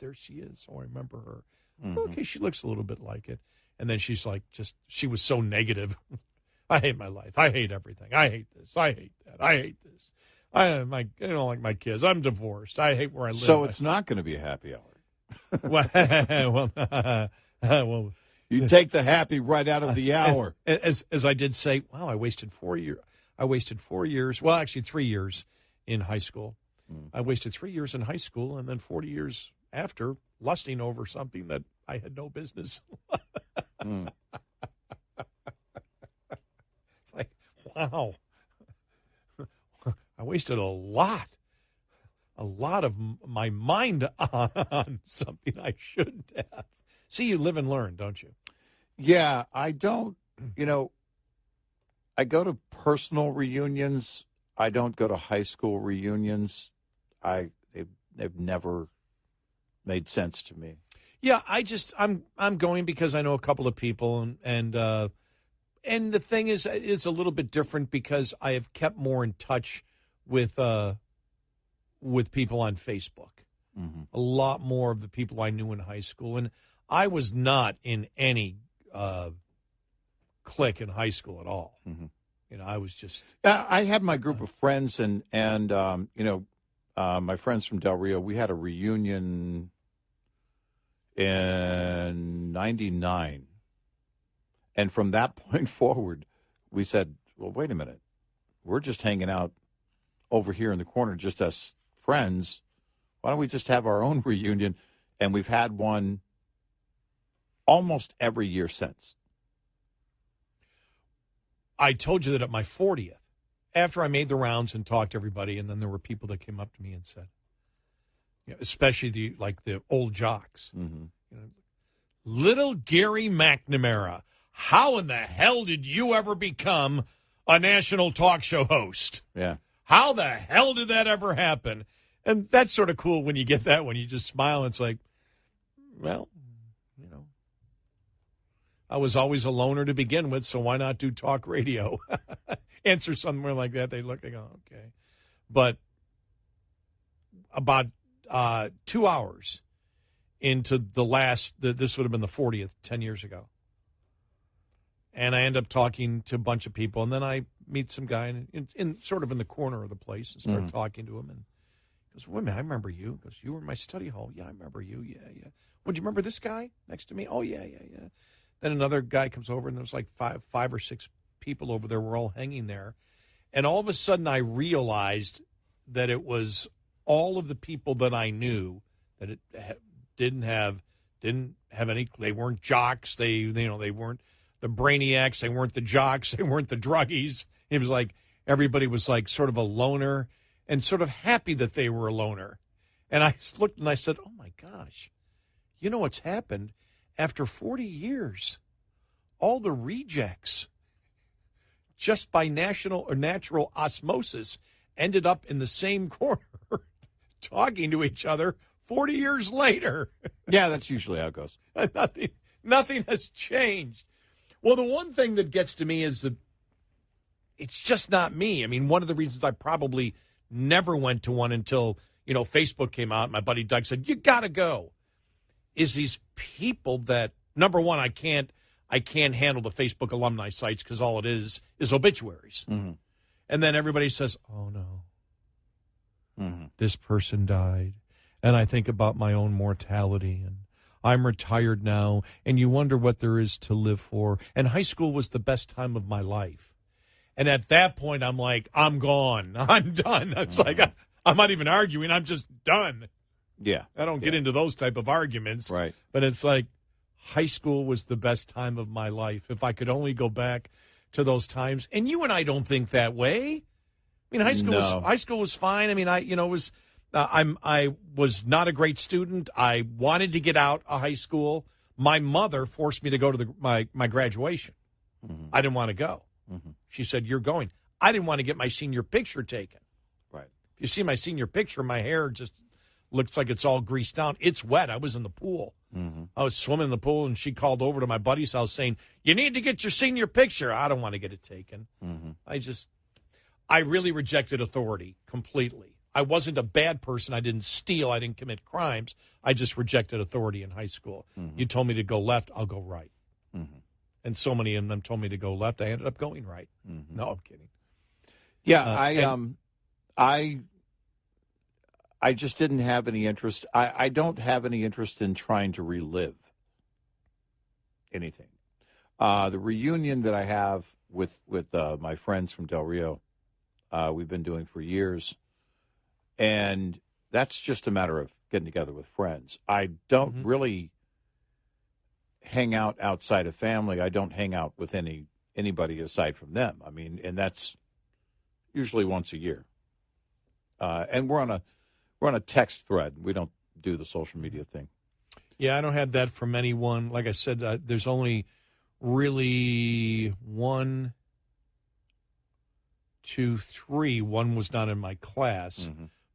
Oh, I remember her. Mm-hmm. Okay, she looks a little bit like it. And then she's like, she was so negative. I hate my life. I hate everything. I hate this. I hate that. I hate this. I don't like my kids. I'm divorced. I hate where I live. So it's not going to be a happy hour. well, you take the happy right out of the hour. As I did say, wow, I wasted 4 years. I wasted 4 years. Well, actually 3 years in high school. I wasted 3 years in high school and then 40 years after lusting over something that I had no business. It's like, wow. I wasted a lot of my mind on something I shouldn't have. See, you live and learn, don't you? Yeah, I don't, I go to personal reunions. I don't go to high school reunions. They've never made sense to me. Yeah, I'm going because I know a couple of people, and the thing is, it's a little bit different because I have kept more in touch with people on Facebook. Mm-hmm. A lot more of the people I knew in high school, and I was not in any clique in high school at all. Mm-hmm. I was just. I had my group of friends, and my friends from Del Rio. We had a reunion in '99, and from that point forward, we said, "Well, wait a minute, we're just hanging out over here in the corner, just us friends. Why don't we just have our own reunion?" And we've had one almost every year since. I told you that at my 40th, after I made the rounds and talked to everybody, and then there were people that came up to me and said, especially the old jocks, little Gary McNamara, how in the hell did you ever become a national talk show host? Yeah. How the hell did that ever happen? And that's sort of cool when you get that, when you just smile and it's like, well, I was always a loner to begin with, so why not do talk radio? Answer somewhere like that, they look, they go, okay. But about 2 hours into this would have been the 40th, 10 years ago. And I end up talking to a bunch of people, and then I meet some guy in sort of in the corner of the place and start talking to him. And he goes, wait a minute, I remember you. He goes, you were in my study hall. Yeah, I remember you. Yeah. Well, do you remember this guy next to me? Oh, yeah. Then another guy comes over, and there's like five or six people over there. We're all hanging there. And all of a sudden I realized that it was all of the people that I knew that it didn't have any, they weren't jocks. They weren't the brainiacs. They weren't the jocks. They weren't the druggies. It was like everybody was like sort of a loner and sort of happy that they were a loner. And I looked and I said, oh my gosh, you know what's happened? After 40 years, all the rejects, just by natural osmosis, ended up in the same corner talking to each other 40 years later. Yeah, that's usually how it goes. Nothing has changed. Well, the one thing that gets to me is that it's just not me. I mean, one of the reasons I probably never went to one until, Facebook came out. My buddy Doug said, you got to go. Is these people that, number one, I can't handle the Facebook alumni sites because all it is obituaries. Mm-hmm. And then everybody says, oh, no, this person died. And I think about my own mortality, and I'm retired now, and you wonder what there is to live for. And high school was the best time of my life. And at that point, I'm like, I'm gone. I'm done. It's like, I'm not even arguing. I'm just done. Yeah. I don't get into those type of arguments. Right. But it's like high school was the best time of my life. If I could only go back to those times. And you and I don't think that way. I mean, high school was fine. I mean, I was not a great student. I wanted to get out of high school. My mother forced me to go to my graduation. Mm-hmm. I didn't want to go. Mm-hmm. She said, "You're going." I didn't want to get my senior picture taken. Right. If you see my senior picture, my hair just looks like it's all greased down. It's wet. I was in the pool. Mm-hmm. I was swimming in the pool, and she called over to my buddy's house saying, "You need to get your senior picture." I don't want to get it taken. Mm-hmm. I really rejected authority completely. I wasn't a bad person. I didn't steal. I didn't commit crimes. I just rejected authority in high school. Mm-hmm. You told me to go left, I'll go right. Mm-hmm. And so many of them told me to go left, I ended up going right. Mm-hmm. No, I'm kidding. Yeah, I just didn't have any interest. I don't have any interest in trying to relive anything. The reunion that I have with my friends from Del Rio, we've been doing for years, and that's just a matter of getting together with friends. I don't really hang out outside of family. I don't hang out with anybody aside from them. I mean, and that's usually once a year. And we're on a text thread. We don't do the social media thing. Yeah, I don't have that from anyone. Like I said, there's only really 1, 2, 3. One was not in my class,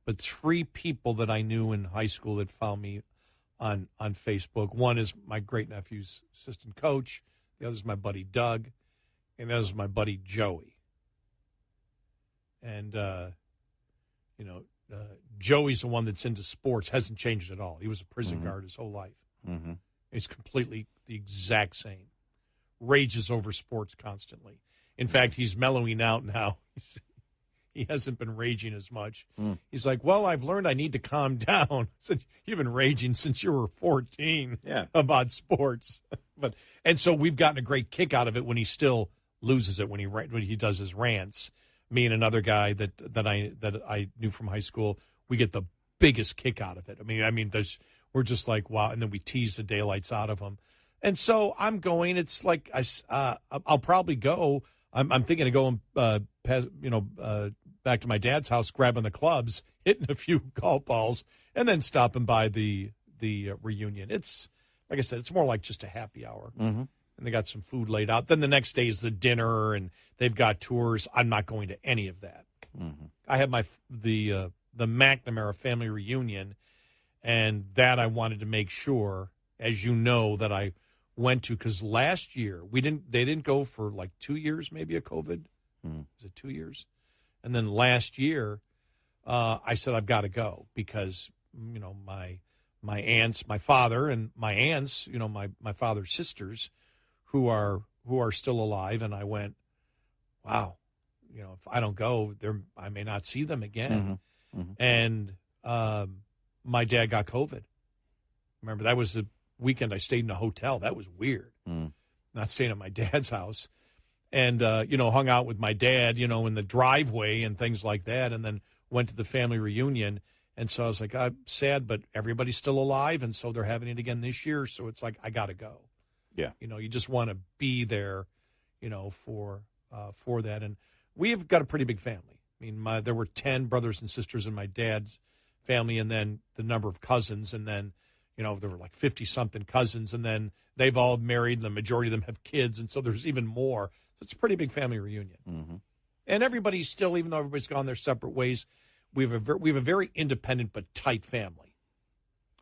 but 3 people that I knew in high school that found me on Facebook. One is my great-nephew's assistant coach. The other is my buddy Doug. And the other is my buddy Joey. And, Joey's the one that's into sports, hasn't changed at all. He was a prison guard his whole life. Mm-hmm. He's completely the exact same. Rages over sports constantly. In fact, he's mellowing out now. He hasn't been raging as much. He's like, well, I've learned I need to calm down. I said, you've been raging since you were 14 about sports. And so we've gotten a great kick out of it when he still loses it, when he does his rants. Me and another guy that I knew from high school, we get the biggest kick out of it. I mean, we're just like, wow, and then we tease the daylights out of him. And so I'm going. It's like I'll probably go. I'm thinking of going, back to my dad's house, grabbing the clubs, hitting a few golf balls, and then stopping by the reunion. It's like I said, it's more like just a happy hour. Mm-hmm. And they got some food laid out. Then the next day is the dinner, and they've got tours. I'm not going to any of that. Mm-hmm. I have the McNamara family reunion, and that I wanted to make sure, as you know, that I went to, because last year they didn't go for like 2 years, maybe, of COVID. Was it 2 years? And then last year, I said I've got to go because my aunts, my father, and my aunts, my father's sisters, who are still alive, and I went, wow, if I don't go, I may not see them again. Mm-hmm. Mm-hmm. And my dad got COVID. Remember, that was the weekend I stayed in a hotel. That was weird. Not staying at my dad's house. And, hung out with my dad, in the driveway and things like that, and then went to the family reunion. And so I was like, I'm sad, but everybody's still alive, and so they're having it again this year. So it's like, I got to go. Yeah. You just want to be there, for that. And we've got a pretty big family. I mean, there were 10 brothers and sisters in my dad's family, and then the number of cousins, and then, there were like 50-something cousins, and then they've all married, and the majority of them have kids, and so there's even more. So it's a pretty big family reunion. Mm-hmm. And everybody's still, even though everybody's gone their separate ways, we have a very independent but tight family.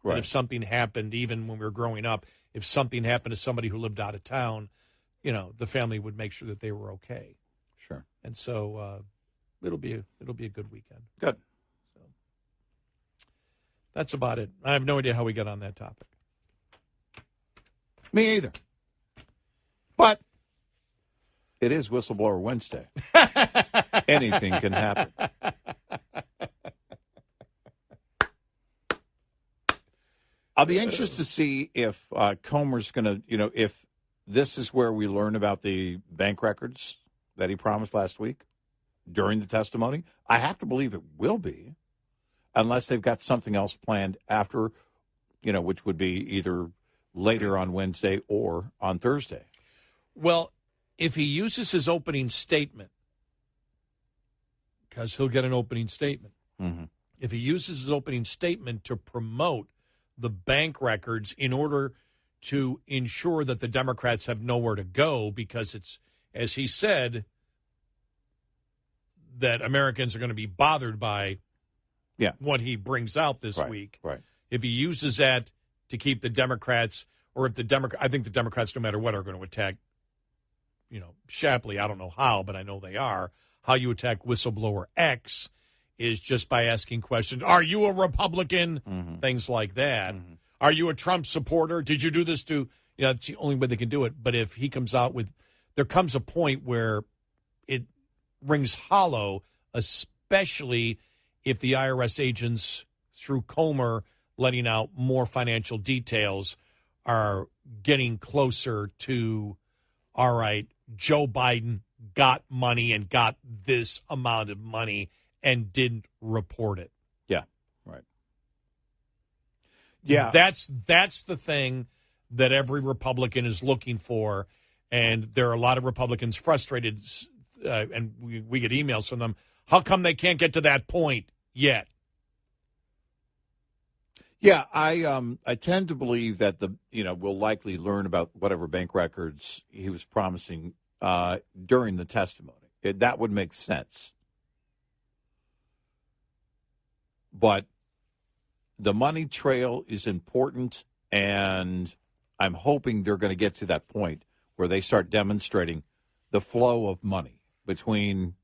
Right. And if something happened, even when we were growing up, if something happened to somebody who lived out of town, the family would make sure that they were okay. Sure. And so it'll be a good weekend. Good. So that's about it. I have no idea how we got on that topic. Me either. But it is Whistleblower Wednesday. Anything can happen. I'll be anxious to see if Comer's going to, if this is where we learn about the bank records that he promised last week during the testimony. I have to believe it will be, unless they've got something else planned after, which would be either later on Wednesday or on Thursday. Well, if he uses his opening statement, because he'll get an opening statement, if he uses his opening statement to promote the bank records in order to ensure that the Democrats have nowhere to go, because it's, as he said, that Americans are going to be bothered by what he brings out this week. Right. If he uses that to keep the Democrats, or if I think the Democrats, no matter what, are going to attack, Shapley. I don't know how, but I know they are. How you attack whistleblower X is just by asking questions. Are you a Republican? Things like that. Are you a Trump supporter? Did you do this to, that's the only way they can do it. But if he comes out with, there comes a point where it rings hollow, especially if the IRS agents, through Comer, letting out more financial details, are getting closer to, all right, Joe Biden got money and got this amount of money and didn't report it. Yeah, right. Yeah. That's the thing that every Republican is looking for, and there are a lot of Republicans frustrated, and we get emails from them. How come they can't get to that point yet? Yeah, I tend to believe that we'll likely learn about whatever bank records he was promising during the testimony. That would make sense. But the money trail is important, and I'm hoping they're going to get to that point where they start demonstrating the flow of money between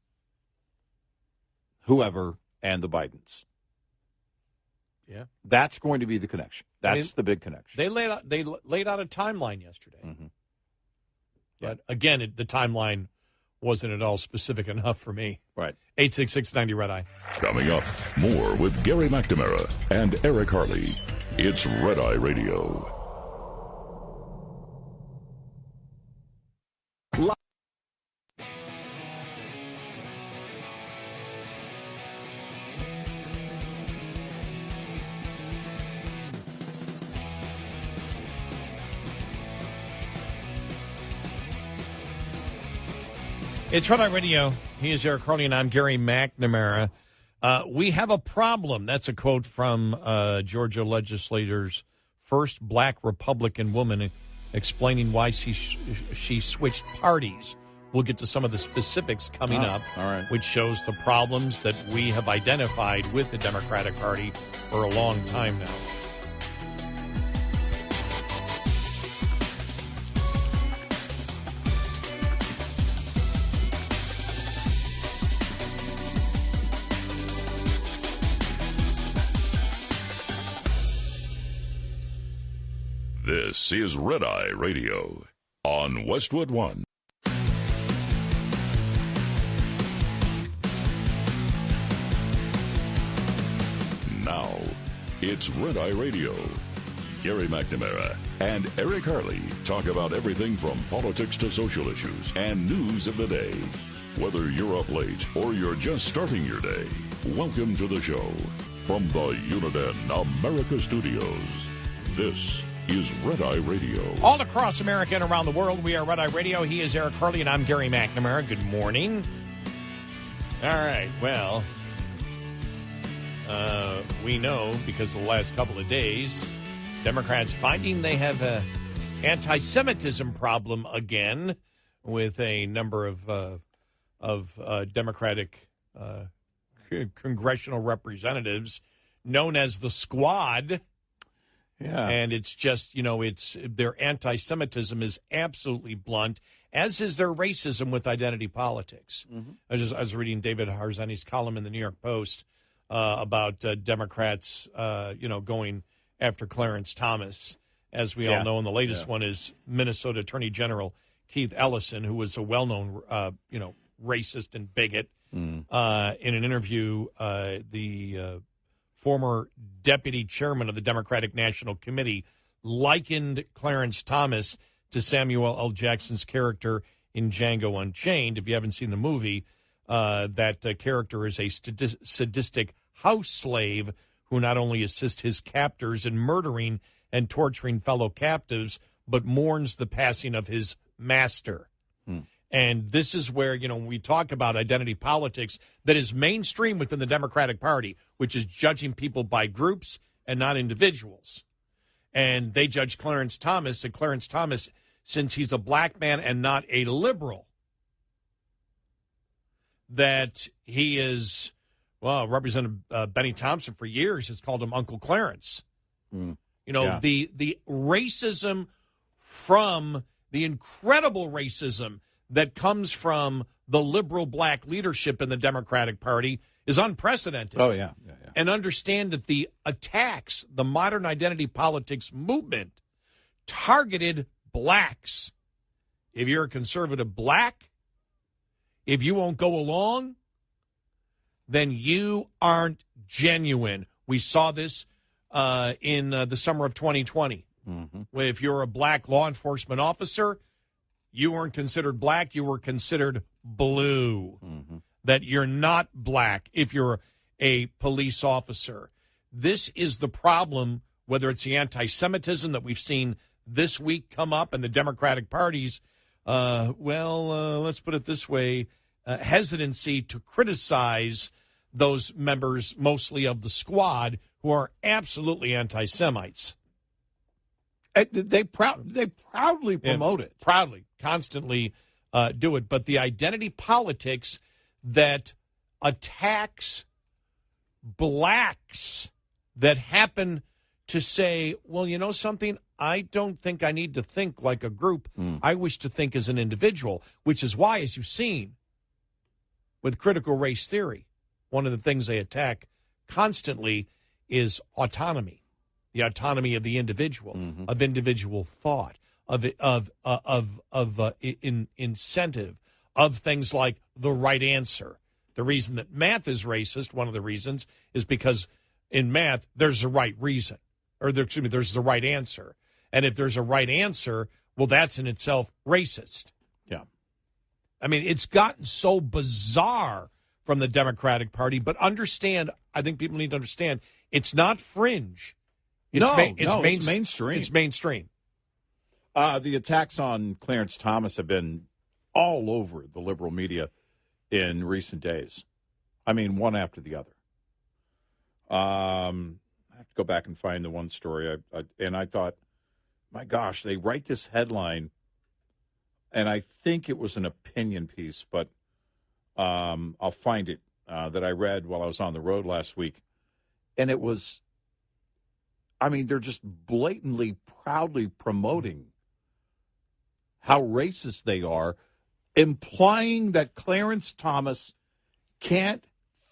whoever and the Bidens. Yeah, that's going to be the connection. That's the big connection. They laid out a timeline yesterday. But again, the timeline wasn't at all specific enough for me. Right. 866-90 Red Eye. Coming up, more with Gary McNamara and Eric Harley. It's Red Eye Radio. It's Red Eye Radio. He is Eric Harley, and I'm Gary McNamara. We have a problem. That's a quote from Georgia legislator's first black Republican woman explaining why she switched parties. We'll get to some of the specifics coming up, all right, which shows the problems that we have identified with the Democratic Party for a long time now. This is Red Eye Radio on Westwood One. Now, it's Red Eye Radio. Gary McNamara and Eric Harley talk about everything from politics to social issues and news of the day. Whether you're up late or you're just starting your day, welcome to the show. From the Uniden America Studios, this is Red Eye Radio. All across America and around the world, we are Red Eye Radio. He is Eric Harley, and I'm Gary McNamara. Good morning. All right, well, we know because of the last couple of days, Democrats finding they have an anti-Semitism problem again with a number of Democratic congressional representatives known as the Squad. Yeah. And it's just, their anti-Semitism is absolutely blunt, as is their racism with identity politics. I was reading David Harzani's column in the New York Post about Democrats, going after Clarence Thomas, as we all know. And the latest one is Minnesota Attorney General Keith Ellison, who was a well-known, racist and bigot. In an interview, the former deputy chairman of the Democratic National Committee likened Clarence Thomas to Samuel L. Jackson's character in Django Unchained. If you haven't seen the movie, that character is a sadistic house slave who not only assists his captors in murdering and torturing fellow captives, but mourns the passing of his master. And this is where, when we talk about identity politics that is mainstream within the Democratic Party, which is judging people by groups and not individuals. And they judge Clarence Thomas, and Clarence Thomas, since he's a black man and not a liberal, that he is, Representative Benny Thompson for years has called him Uncle Clarence. The racism from the incredible racism that comes from the liberal black leadership in the Democratic Party is unprecedented. Oh, yeah. And understand that the attacks, the modern identity politics movement, targeted blacks. If you're a conservative black, if you won't go along, then you aren't genuine. We saw this in the summer of 2020. If you're a black law enforcement officer, you weren't considered black, you were considered blue. That you're not black if you're a police officer. This is the problem, whether it's the anti-Semitism that we've seen this week come up in the Democratic parties. Let's put it this way, hesitancy to criticize those members, mostly of the squad, who are absolutely anti-Semites. They proudly promote it. Proudly, constantly do it. But the identity politics that attacks blacks that happen to say, well, you know something? I don't think I need to think like a group. I wish to think as an individual, which is why, as you've seen with critical race theory, one of the things they attack constantly is autonomy. The autonomy of the individual, of individual thought, of incentive, of things like the right answer. The reason that math is racist, one of the reasons, is because in math there's a right reason, there's the right answer, and if there's a right answer, well, that's in itself racist. Yeah, I mean, it's gotten so bizarre from the Democratic Party, but understand, I think people need to understand, it's not fringe. It's mainstream. It's mainstream. The attacks on Clarence Thomas have been all over the liberal media in recent days. I mean, one after the other. I have to go back and find the one story. I thought, my gosh, they write this headline, and I think it was an opinion piece, but I'll find it, that I read while I was on the road last week. And it was, they're just blatantly, proudly promoting how racist they are, implying that Clarence Thomas can't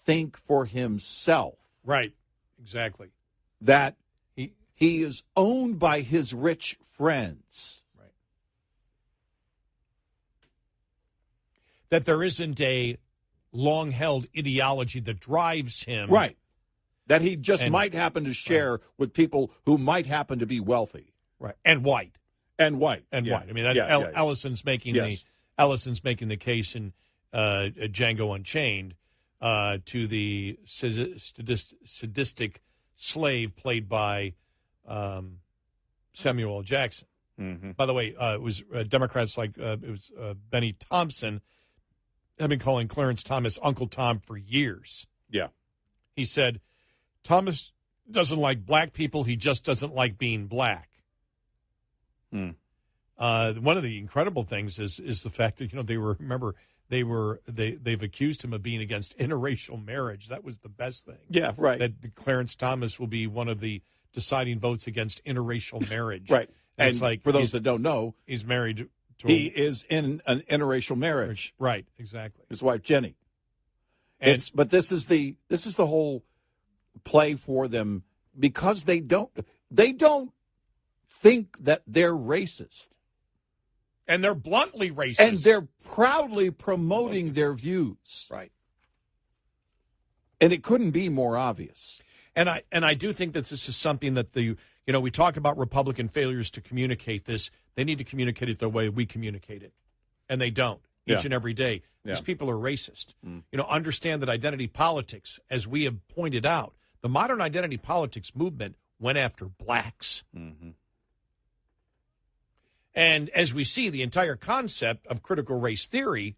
think for himself. Right, exactly. That he is owned by his rich friends. Right. That there isn't a long-held ideology that drives him. Right. That he just might happen to share with people who might happen to be wealthy. Right. And white. White. I mean, that's Ellison's making the case in Django Unchained to the sadistic slave played by Samuel L. Jackson. By the way, it was Democrats like Benny Thompson have been calling Clarence Thomas Uncle Tom for years. Yeah. He said, Thomas doesn't like black people. He just doesn't like being black. One of the incredible things is the fact that they've accused him of being against interracial marriage. That was the best thing. Yeah, right. That Clarence Thomas will be one of the deciding votes against interracial marriage. Right. And it's like, for those that don't know, he's married to he is in an interracial marriage. Right. Exactly. His wife Jenny. But this is the whole play for them, because they don't think that they're racist. And they're bluntly racist. And they're proudly promoting their views. Right. And it couldn't be more obvious. And I do think that this is something that we talk about Republican failures to communicate this. They need to communicate it the way we communicate it. And they don't each and every day. These people are racist. Understand that identity politics, as we have pointed out, the modern identity politics movement went after blacks. And as we see, the entire concept of critical race theory,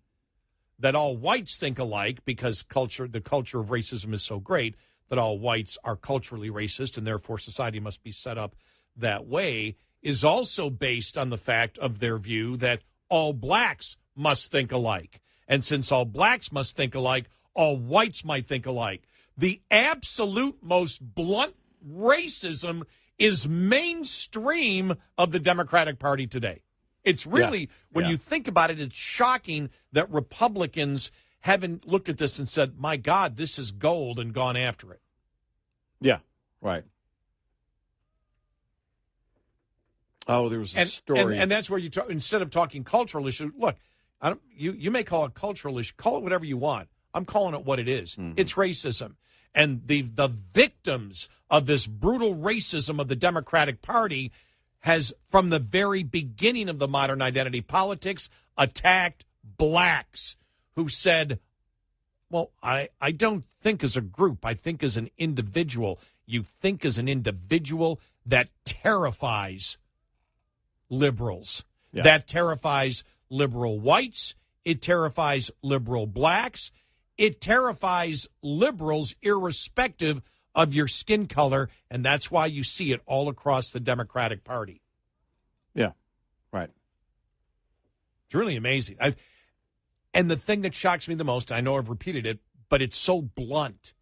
that all whites think alike because the culture of racism is so great that all whites are culturally racist and therefore society must be set up that way, is also based on the fact of their view that all blacks must think alike. And since all blacks must think alike, all whites might think alike. The absolute most blunt racism is mainstream of the Democratic Party today. It's really, when you think about it, it's shocking that Republicans haven't looked at this and said, my God, this is gold, and gone after it. Yeah, right. Oh, there was a story. And that's where you talk, instead of talking cultural issue, look, you may call it cultural issue, call it whatever you want. I'm calling it what it is. Mm-hmm. It's racism. And the victims of this brutal racism of the Democratic Party has, from the very beginning of the modern identity politics, attacked blacks who said, well, I don't think as a group. I think as an individual. You think as an individual, that terrifies liberals. Yeah. That terrifies liberal whites. It terrifies liberal blacks. It terrifies liberals irrespective of your skin color, and that's why you see it all across the Democratic Party. Yeah, right. It's really amazing. And the thing that shocks me the most, I know I've repeated it, but it's so blunt.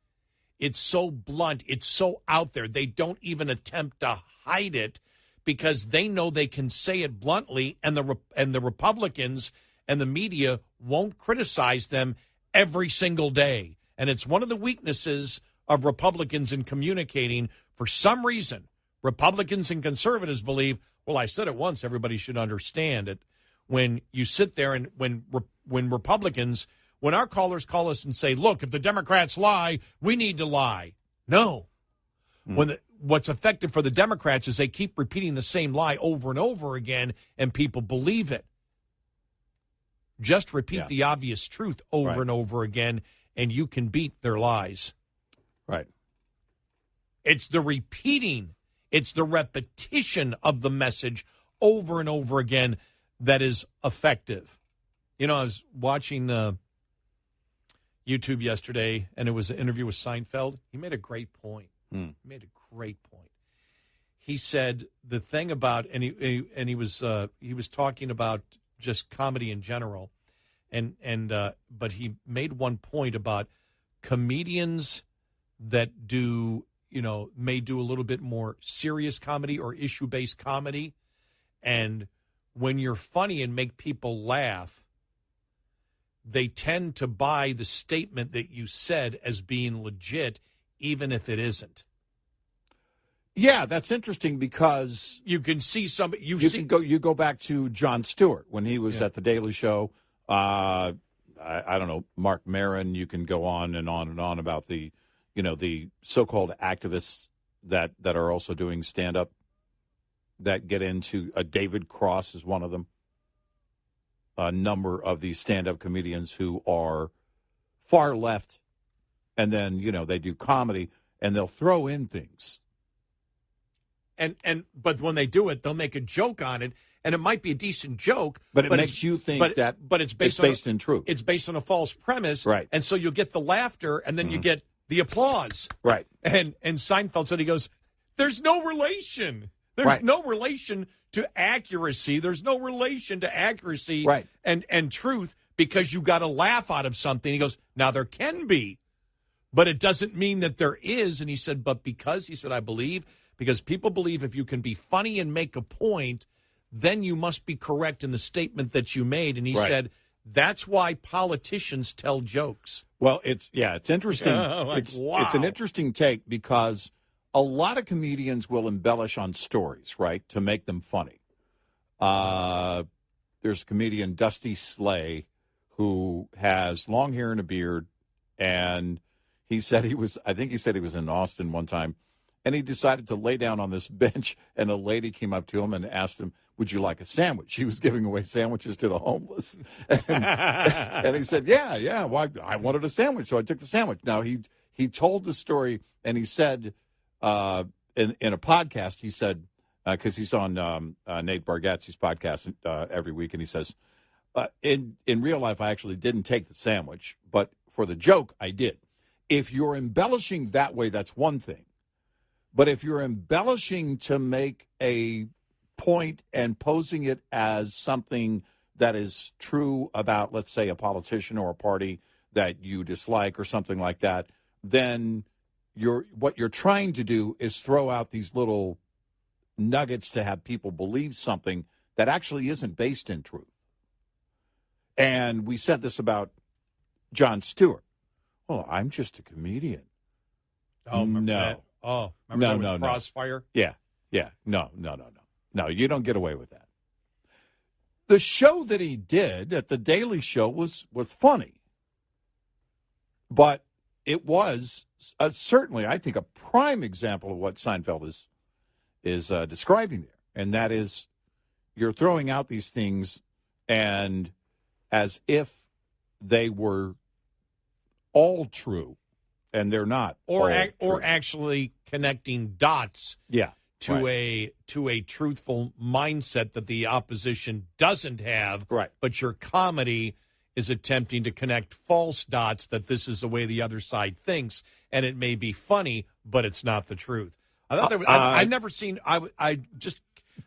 It's so blunt. It's so out there. They don't even attempt to hide it because they know they can say it bluntly, and the Republicans and the media won't criticize them every single day. And it's one of the weaknesses of Republicans in communicating. For some reason, Republicans and conservatives believe, well, I said it once, everybody should understand it. When you sit there and when Republicans, when our callers call us and say, look, if the Democrats lie, we need to lie. No. What's effective for the Democrats is they keep repeating the same lie over and over again, and people believe it. Just repeat the obvious truth over and over again, and you can beat their lies. Right. It's the repeating, it's the repetition of the message over and over again that is effective. You know, I was watching YouTube yesterday, and it was an interview with Seinfeld. He made a great point. He made a great point. He said the thing about, and he was talking about just comedy in general, but he made one point about comedians that may do a little bit more serious comedy or issue-based comedy, and when you're funny and make people laugh, they tend to buy the statement that you said as being legit, even if it isn't. Yeah, that's interesting because you can see you go back to Jon Stewart when he was at the Daily Show. I don't know, Mark Maron. You can go on and on and on about the so-called activists that are also doing stand-up that get into. David Cross is one of them. A number of these stand-up comedians who are far left, and then they do comedy and they'll throw in things. But when they do it, they'll make a joke on it, and it might be a decent joke, but it makes you think but it's based in truth. It's based on a false premise, right? And so you'll get the laughter, and then you get the applause, right? And Seinfeld said, he goes, "There's no relation. There's no relation to accuracy. There's no relation to accuracy, right? And truth, because you got a laugh out of something." He goes, "Now there can be, but it doesn't mean that there is." And he said, "I believe." Because people believe if you can be funny and make a point, then you must be correct in the statement that you made. And he said, that's why politicians tell jokes. Well, it's interesting. It's an interesting take because a lot of comedians will embellish on stories, right, to make them funny. There's a comedian, Dusty Slay, who has long hair and a beard. And he said he was in Austin one time. And he decided to lay down on this bench, and a lady came up to him and asked him, would you like a sandwich? He was giving away sandwiches to the homeless. And he said, yeah, well, I wanted a sandwich, so I took the sandwich. Now, he told the story, and he said in a podcast, he said, because he's on Nate Bargatze's podcast every week, and he says, in real life, I actually didn't take the sandwich, but for the joke, I did. If you're embellishing that way, that's one thing. But if you're embellishing to make a point and posing it as something that is true about, let's say, a politician or a party that you dislike or something like that, then what you're trying to do is throw out these little nuggets to have people believe something that actually isn't based in truth. And we said this about Jon Stewart. Oh, I'm just a comedian. Oh, remember no. that? Oh, remember that with Crossfire? Yeah. No, you don't get away with that. The show that he did at The Daily Show was funny. But it was certainly, I think, a prime example of what Seinfeld is describing there. And that is, you're throwing out these things and as if they were all true, and they're not. Or actually connecting dots. Yeah. To a truthful mindset that the opposition doesn't have. Right. But your comedy is attempting to connect false dots that this is the way the other side thinks, and it may be funny, but it's not the truth. I thought I've never seen. I just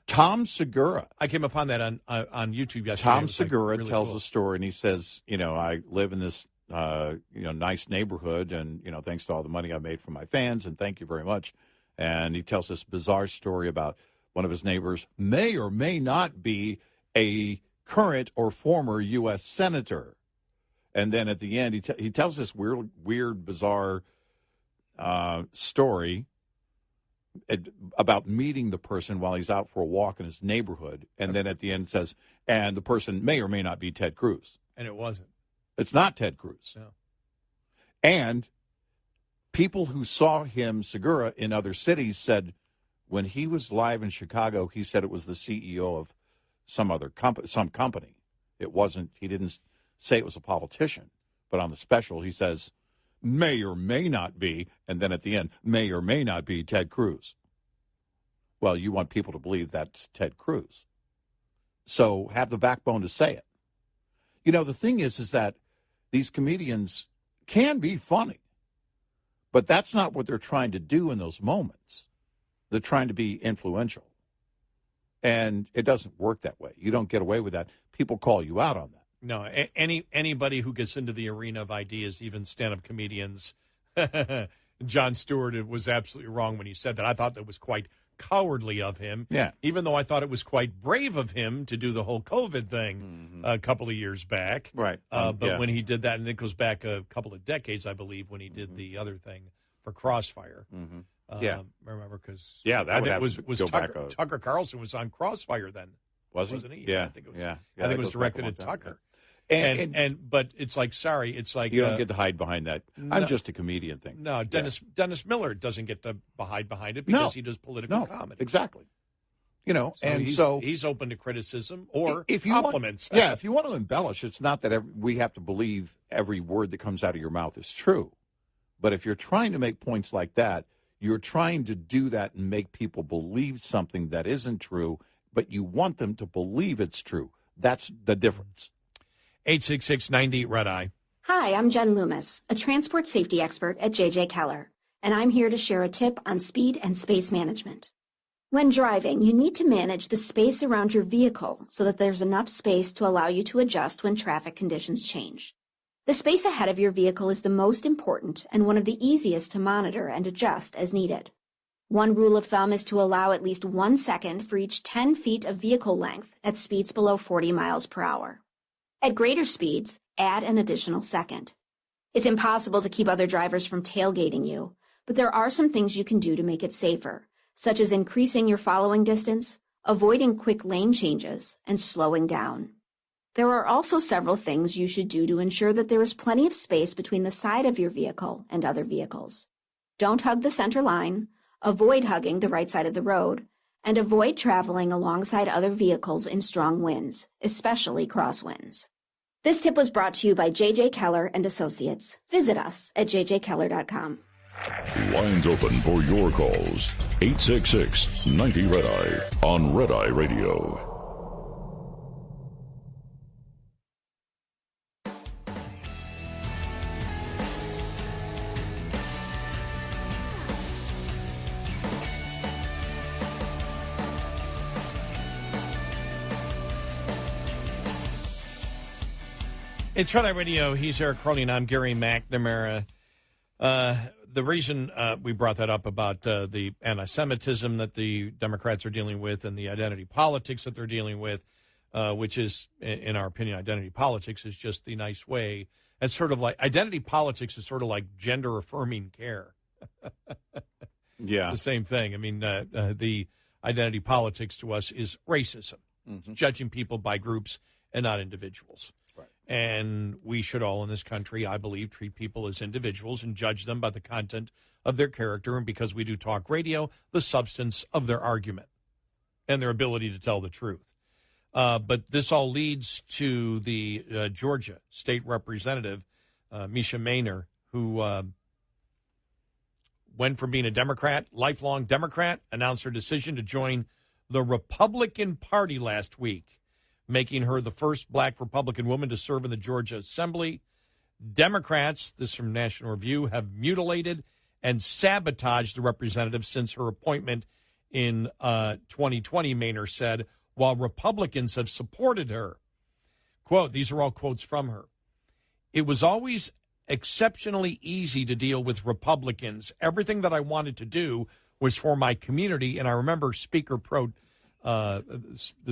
Tom Segura. I came upon that on YouTube yesterday. Tom Segura really tells cool. a story, and he says, I live in this nice neighborhood, and thanks to all the money I made from my fans, and thank you very much. And he tells this bizarre story about one of his neighbors may or may not be a current or former U.S. senator. And then at the end, he tells this weird, bizarre story about meeting the person while he's out for a walk in his neighborhood. And then at the end says, and the person may or may not be Ted Cruz. And it wasn't. It's not Ted Cruz. No. And people who saw him, Segura, in other cities said when he was live in Chicago, he said it was the CEO of some company. It wasn't, he didn't say it was a politician. But on the special, he says, may or may not be, and then at the end, may or may not be Ted Cruz. Well, you want people to believe that's Ted Cruz. So have the backbone to say it. The thing is that these comedians can be funny. But that's not what they're trying to do in those moments. They're trying to be influential. And it doesn't work that way. You don't get away with that. People call you out on that. No, anybody who gets into the arena of ideas, even stand-up comedians, Jon Stewart was absolutely wrong when he said that. I thought that was quite cowardly of him. Yeah. Even though I thought it was quite brave of him to do the whole COVID thing a couple of years back. Right. But when he did that, and it goes back a couple of decades, I believe, when he did the other thing for Crossfire. Remember, because Tucker Carlson was on Crossfire then. Wasn't he? Yeah. I think it was. Yeah. I think it was directed at Tucker. Yeah. But it's like, sorry, it's like you don't get to hide behind that. I'm just a comedian thing. No, Dennis Miller doesn't get to hide behind it because he does political comedy. Exactly. He's open to criticism or compliments. If you want to embellish, it's not that we have to believe every word that comes out of your mouth is true. But if you're trying to make points like that, you're trying to do that and make people believe something that isn't true, but you want them to believe it's true. That's the difference. 866-98-RED-EYE. Hi, I'm Jen Loomis, a transport safety expert at JJ Keller, and I'm here to share a tip on speed and space management. When driving, you need to manage the space around your vehicle so that there's enough space to allow you to adjust when traffic conditions change. The space ahead of your vehicle is the most important and one of the easiest to monitor and adjust as needed. One rule of thumb is to allow at least 1 second for each 10 feet of vehicle length at speeds below 40 miles per hour. At greater speeds, add an additional second. It's impossible to keep other drivers from tailgating you, but there are some things you can do to make it safer, such as increasing your following distance, avoiding quick lane changes, and slowing down. There are also several things you should do to ensure that there is plenty of space between the side of your vehicle and other vehicles. Don't hug the center line, avoid hugging the right side of the road, and avoid traveling alongside other vehicles in strong winds, especially crosswinds. This tip was brought to you by JJ Keller and Associates. Visit us at jjkeller.com. Lines open for your calls. 866-90-RED-EYE on Red Eye Radio. It's Red Eye Radio. He's Eric Carly, and I'm Gary McNamara. The reason we brought that up about the anti-Semitism that the Democrats are dealing with and the identity politics that they're dealing with, which is, in our opinion, identity politics is just the nice way. It's sort of like identity politics is sort of like gender-affirming care. Yeah. The same thing. I mean, the identity politics to us is racism, judging people by groups and not individuals. And we should all in this country, I believe, treat people as individuals and judge them by the content of their character. And because we do talk radio, the substance of their argument and their ability to tell the truth. But this all leads to the Georgia state representative, Misha Maynor, who went from being a Democrat, lifelong Democrat, announced her decision to join the Republican Party last week, making her the first black Republican woman to serve in the Georgia Assembly. Democrats, this from National Review, have mutilated and sabotaged the representative since her appointment in 2020, Maynor said, while Republicans have supported her. Quote, these are all quotes from her. It was always exceptionally easy to deal with Republicans. Everything that I wanted to do was for my community, and I remember the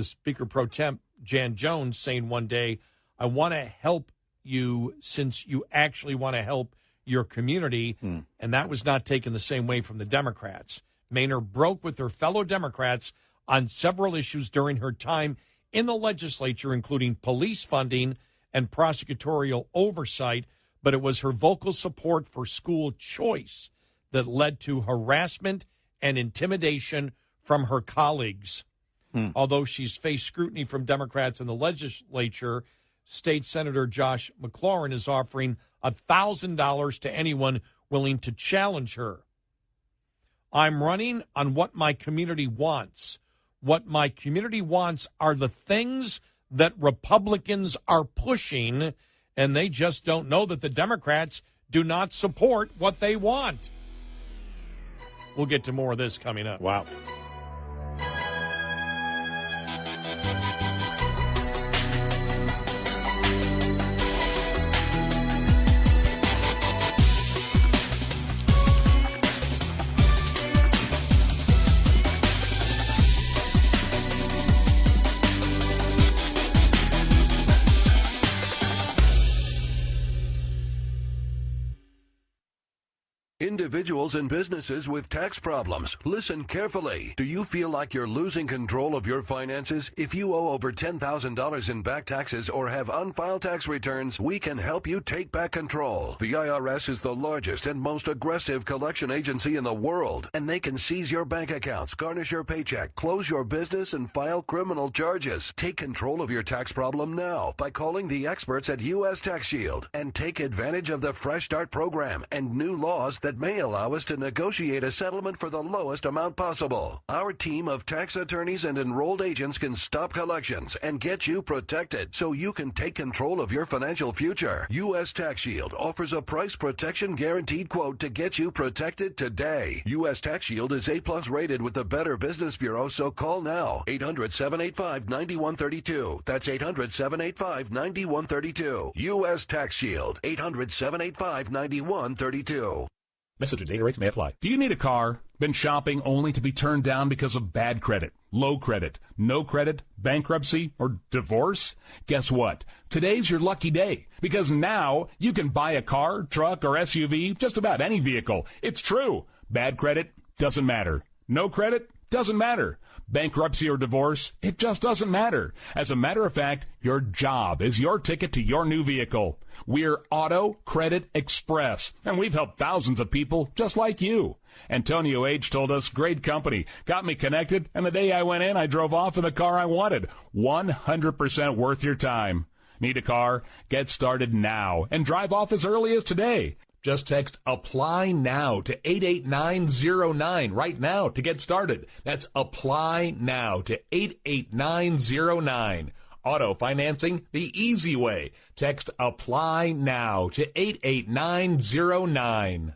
Speaker Pro Temp, Jan Jones, saying one day, I want to help you since you actually want to help your community. And that was not taken the same way from the Democrats. Maynor broke with her fellow Democrats on several issues during her time in the legislature, including police funding and prosecutorial oversight. But it was her vocal support for school choice that led to harassment and intimidation from her colleagues. Although she's faced scrutiny from Democrats in the legislature, State Senator Josh McLaurin is offering $1,000 to anyone willing to challenge her. I'm running on what my community wants. What my community wants are the things that Republicans are pushing, and they just don't know that the Democrats do not support what they want. We'll get to more of this coming up. Wow. Individuals and businesses with tax problems, listen carefully. Do you feel like you're losing control of your finances? If you owe over $10,000 in back taxes or have unfiled tax returns, we can help you take back control. The IRS is the largest and most aggressive collection agency in the world, and they can seize your bank accounts, garnish your paycheck, close your business, and file criminal charges. Take control of your tax problem now by calling the experts at U.S. Tax Shield and take advantage of the Fresh Start program and new laws that may allow us to negotiate a settlement for the lowest amount possible. Our team of tax attorneys and enrolled agents can stop collections and get you protected so you can take control of your financial future. U.S. Tax Shield offers a price protection guaranteed quote to get you protected today. U.S. Tax Shield is A+ rated with the Better Business Bureau, so call now. 800-785-9132. That's 800-785-9132. U.S. Tax Shield. 800-785-9132. Message and data rates may apply. Do you need a car? Been shopping only to be turned down because of bad credit, low credit, no credit, bankruptcy, or divorce? Guess what? Today's your lucky day, because now you can buy a car, truck, or SUV, just about any vehicle. It's true. Bad credit doesn't matter. No credit doesn't matter. Bankruptcy or divorce, it just doesn't matter. As a matter of fact, your job is your ticket to your new vehicle. We're Auto Credit Express, and we've helped thousands of people just like you. Antonio H. told us, great company, got me connected, and the day I went in, I drove off in the car I wanted. 100% worth your time. Need a car? Get started now and drive off as early as today. Just text APPLY NOW to 88909 right now to get started. That's APPLY NOW to 88909. Auto financing the easy way. Text APPLY NOW to 88909.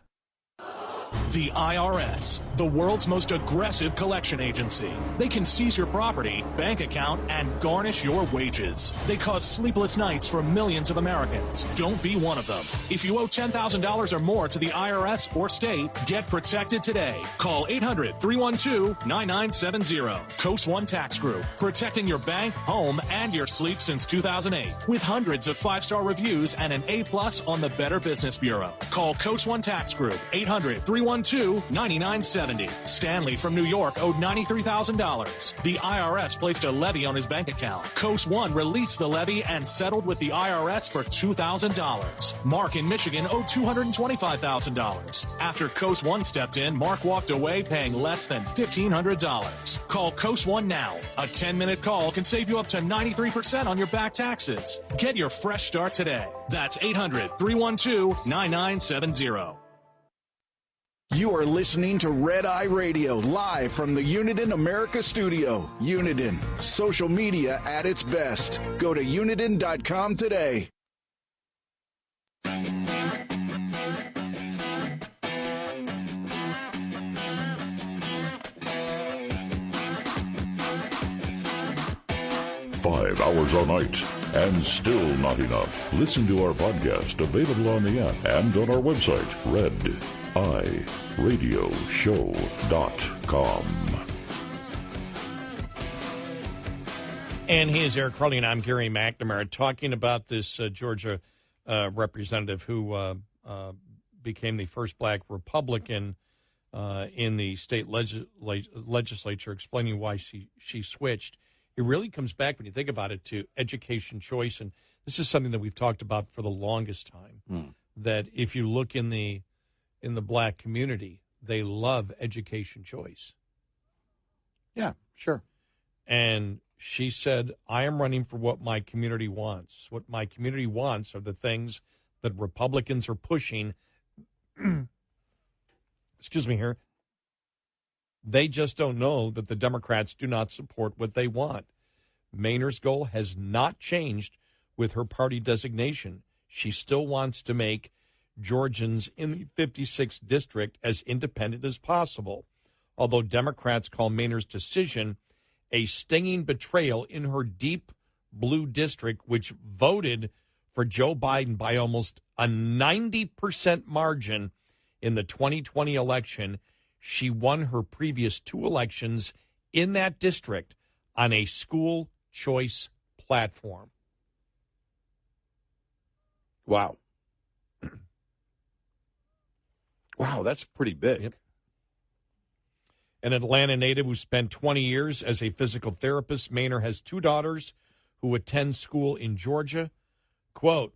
The IRS, the world's most aggressive collection agency. They can seize your property, bank account, and garnish your wages. They cause sleepless nights for millions of Americans. Don't be one of them. If you owe $10,000 or more to the IRS or state, get protected today. Call 800-312-9970. Coast One Tax Group, protecting your bank, home, and your sleep since 2008. With hundreds of 5-star reviews and an A+ on the Better Business Bureau. Call Coast One Tax Group, 800-312-9970. Stanley from New York owed $93,000. The IRS placed a levy on his bank account. Coast One released the levy and settled with the IRS for $2,000. Mark in Michigan owed $225,000. After Coast One stepped in, Mark walked away paying less than $1,500. Call Coast One now. A 10-minute call can save you up to 93% on your back taxes. Get your fresh start today. That's 800-312-9970. You are listening to Red Eye Radio, live from the Uniden America studio. Uniden, social media at its best. Go to uniden.com today. Five hours a night, and still not enough. Listen to our podcast, available on the app and on our website, rediradioshow.com. And he is Eric Carly, and I'm Gary McNamara, talking about this Georgia representative who became the first black Republican in the state legislature, explaining why she switched. It really comes back, when you think about it, to education choice. And this is something that we've talked about for the longest time, that if you look in the black community, they love education choice. Yeah, sure. And she said, I am running for what my community wants. What my community wants are the things that Republicans are pushing. Excuse me here. They just don't know that the Democrats do not support what they want. Mainer's goal has not changed with her party designation. She still wants to make Georgians in the 56th district as independent as possible, although Democrats call Mainer's decision a stinging betrayal in her deep blue district, which voted for Joe Biden by almost a 90% margin in the 2020 election. She won her previous two elections in that district on a school choice platform. Wow. Wow, that's pretty big. Yep. An Atlanta native who spent 20 years as a physical therapist, Mainer has two daughters who attend school in Georgia. Quote,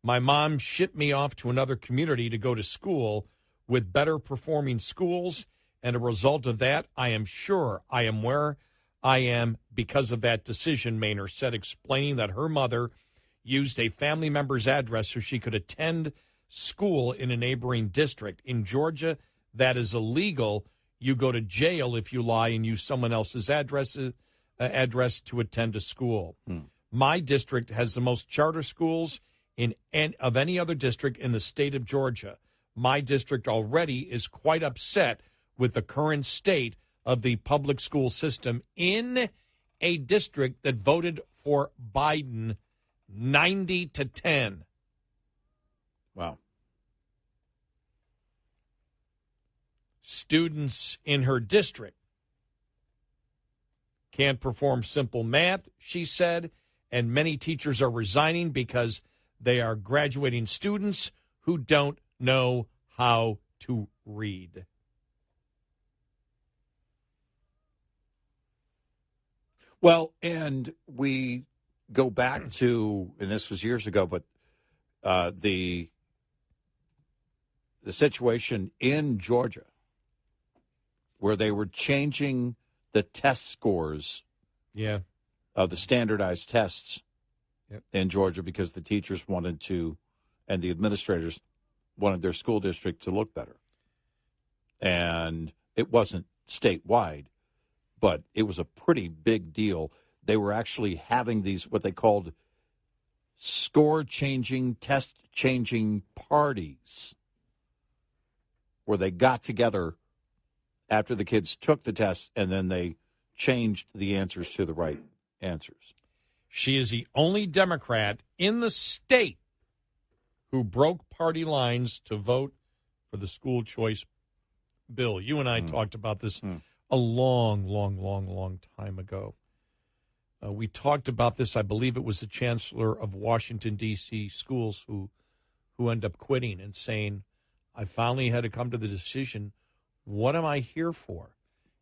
my mom shipped me off to another community to go to school with better performing schools, and a result of that, I am sure I am where I am because of that decision, Mainer said, explaining that her mother used a family member's address so she could attend school in a neighboring district. In Georgia, that is illegal. You go to jail if you lie and use someone else's address to attend a school. My district has the most charter schools of any other district in the state of Georgia. My district already is quite upset with the current state of the public school system in a district that voted for Biden 90-10. Wow. Students in her district can't perform simple math, she said, and many teachers are resigning because they are graduating students who don't know how to read. Well, and we go back to, and this was years ago, but the situation in Georgia where they were changing the test scores of the standardized tests in Georgia because the teachers wanted to, and the administrators wanted their school district to look better. And it wasn't statewide, but it was a pretty big deal. They were actually having these, what they called score-changing, test-changing parties, where they got together after the kids took the test, and then they changed the answers to the right answers. She is the only Democrat in the state who broke party lines to vote for the school choice bill. You and I talked about this a long time ago. We talked about this. I believe it was the chancellor of Washington, D.C. schools who ended up quitting and saying, I finally had to come to the decision, what am I here for?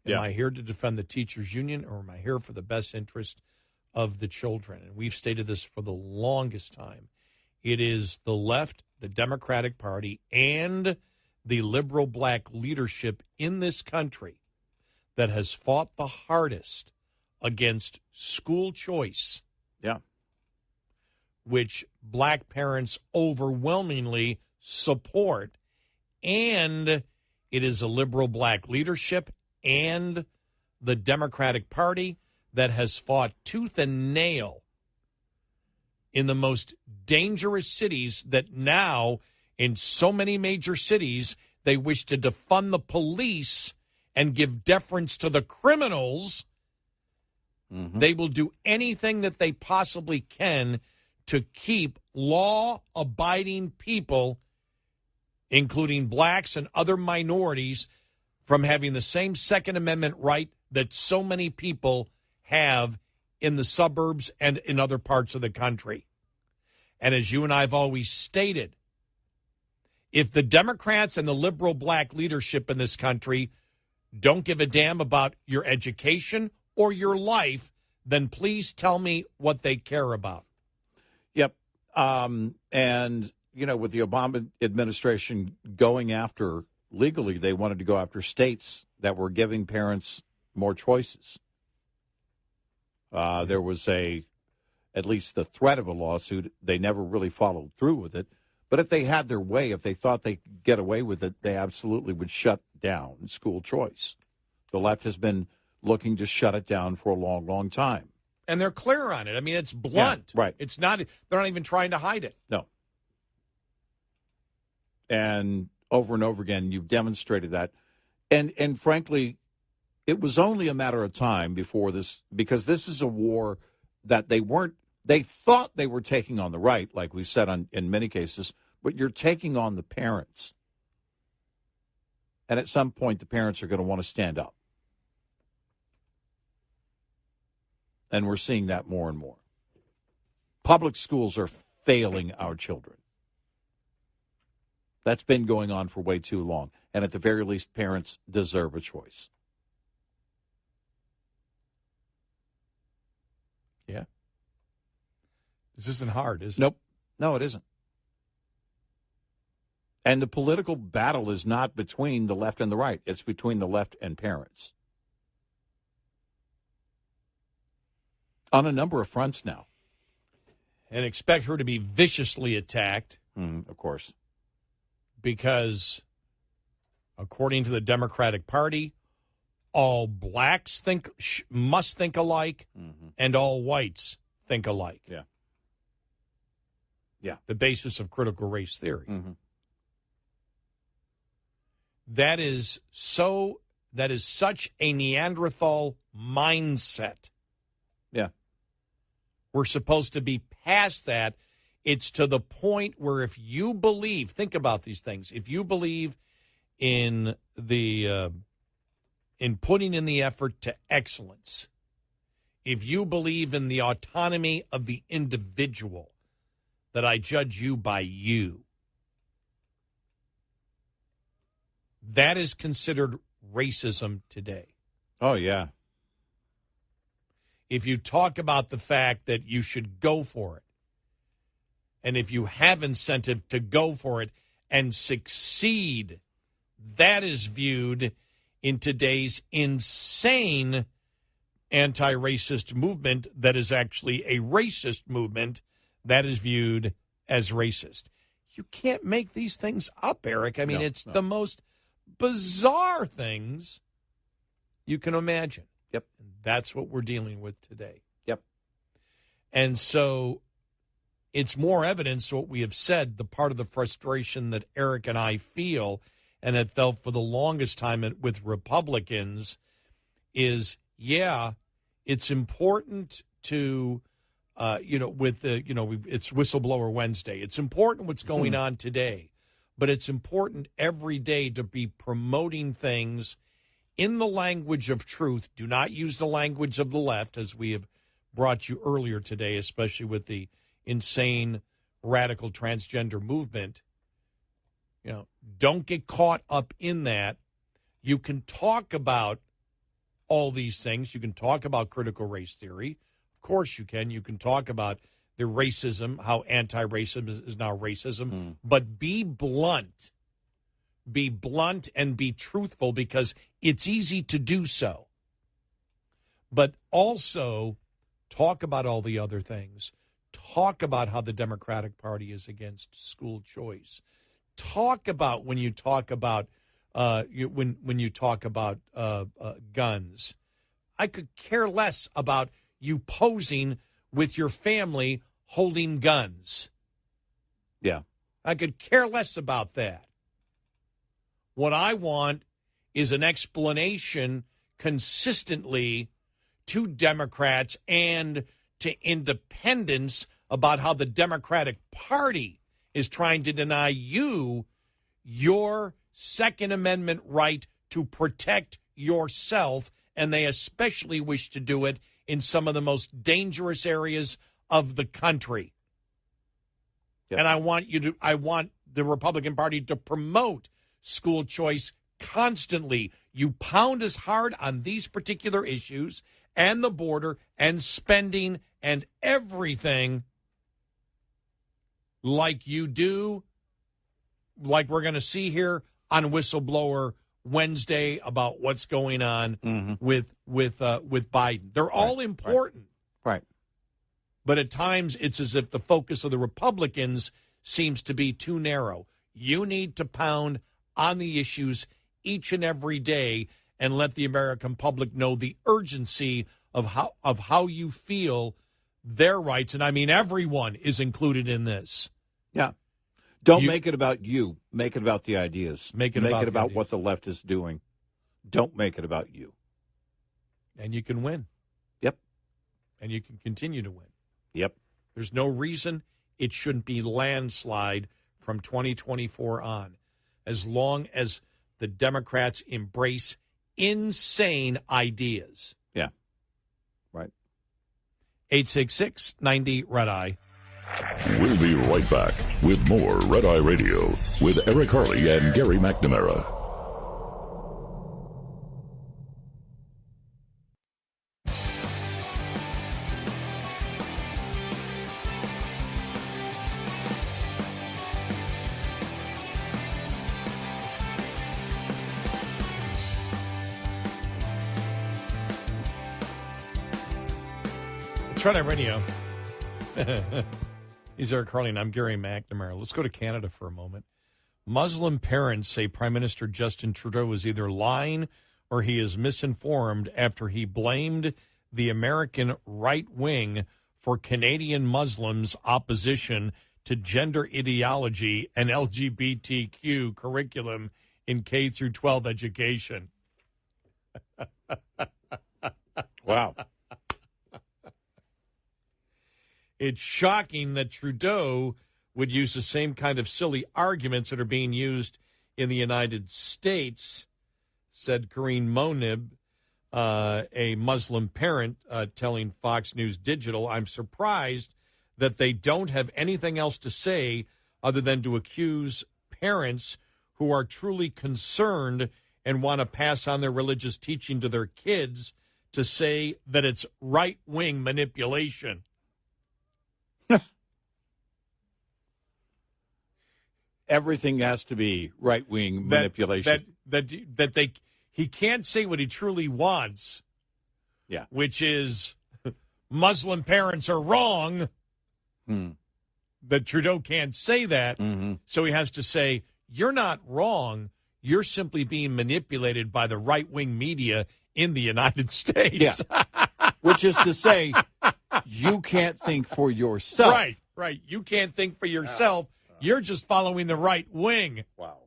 Am I here to defend the teachers' union, or am I here for the best interest of the children? And we've stated this for the longest time. It is the left, the Democratic Party, and the liberal black leadership in this country that has fought the hardest against school choice. Yeah. Which black parents overwhelmingly support. And it is a liberal black leadership and the Democratic Party that has fought tooth and nail in the most dangerous cities that now, in so many major cities, they wish to defund the police and give deference to the criminals. They will do anything that they possibly can to keep law-abiding people, including blacks and other minorities, from having the same Second Amendment right that so many people have in the suburbs and in other parts of the country. And as you and I have always stated, if the Democrats and the liberal black leadership in this country don't give a damn about your education or your life, then please tell me what they care about. Yep. And, you know, with the Obama administration going after, legally, they wanted to go after states that were giving parents more choices. There was at least the threat of a lawsuit. They never really followed through with it. But if they had their way, if they thought they could get away with it, they absolutely would shut down school choice. The left has been looking to shut it down for a long time. And they're clear on it. I mean, it's blunt. Yeah, right. It's not, they're not even trying to hide it. No. And over again, you've demonstrated that. And frankly, it was only a matter of time before this, because this is a war that they thought they were taking on the right, like we've said in many cases, but you're taking on the parents. And at some point, the parents are going to want to stand up. And we're seeing that more and more. Public schools are failing our children. That's been going on for way too long. And at the very least, parents deserve a choice. Yeah. This isn't hard, is it? Nope. No, it isn't. And the political battle is not between the left and the right. It's between the left and parents. On a number of fronts now. And expect her to be viciously attacked. Of course. Because, according to the Democratic Party, all blacks must think alike, and all whites think alike. Yeah. Yeah. The basis of critical race theory. That is such a Neanderthal mindset. Yeah. We're supposed to be past that. It's to the point where if you believe, think about these things, if you believe in in putting in the effort to excellence, if you believe in the autonomy of the individual, that I judge you by you, that is considered racism today. Oh, yeah. If you talk about the fact that you should go for it, and if you have incentive to go for it and succeed, that is viewed in today's insane anti-racist movement that is actually a racist movement, that is viewed as racist. You can't make these things up, Eric. I mean, No, it's the most bizarre things you can imagine. Yep. And that's what we're dealing with today. Yep. And so it's more evidence what we have said, the part of the frustration that Eric and I feel and have felt for the longest time with Republicans is, it's important to, it's Whistleblower Wednesday. It's important what's going on today, but it's important every day to be promoting things in the language of truth. Do not use the language of the left, as we have brought you earlier today, especially with the insane radical transgender movement. Don't get caught up in that. You can talk about all these things. You can talk about critical race theory. Of course you can. You can talk about the racism, how anti-racism is now racism. But be blunt. Be blunt and be truthful, because it's easy to do so. But also talk about all the other things. Talk about how the Democratic Party is against school choice. Talk about when you talk about guns. I could care less about you posing with your family holding guns. Yeah. I could care less about that. What I want is an explanation consistently to Democrats and to independents about how the Democratic Party is trying to deny you your Second Amendment right to protect yourself, and they especially wish to do it in some of the most dangerous areas of the country. Yep. And I want the Republican Party to promote school choice constantly. You pound as hard on these particular issues and the border and spending and everything like you do, like we're going to see here on Whistleblower Wednesday about what's going on with Biden. They're all important. Right. But at times it's as if the focus of the Republicans seems to be too narrow. You need to pound on the issues each and every day and let the American public know the urgency of how you feel their rights. And I mean, everyone is included in this. Yeah. Don't make it about you. Make it about the ideas. Make it about what the left is doing. Don't make it about you. And you can win. Yep. And you can continue to win. Yep. There's no reason it shouldn't be landslide from 2024 on, as long as the Democrats embrace insane ideas. Yeah. Right. 866-90-RED-EYE. We'll be right back with more Red Eye Radio with Eric Harley and Gary McNamara. It's Red Eye Radio. He's Eric Harley, and I'm Gary McNamara. Let's go to Canada for a moment. Muslim parents say Prime Minister Justin Trudeau is either lying or he is misinformed after he blamed the American right wing for Canadian Muslims' opposition to gender ideology and LGBTQ curriculum in K through 12 education. Wow. It's shocking that Trudeau would use the same kind of silly arguments that are being used in the United States, said Karine Monib, a Muslim parent, telling Fox News Digital. I'm surprised that they don't have anything else to say other than to accuse parents who are truly concerned and want to pass on their religious teaching to their kids to say that it's right-wing manipulation. Everything has to be right-wing manipulation. He can't say what he truly wants. Yeah. Which is Muslim parents are wrong. that Trudeau can't say that, so he has to say, you're not wrong. You're simply being manipulated by the right-wing media in the United States. Yeah. Which is to say, you can't think for yourself. Right. You can't think for yourself. You're just following the right wing. Wow.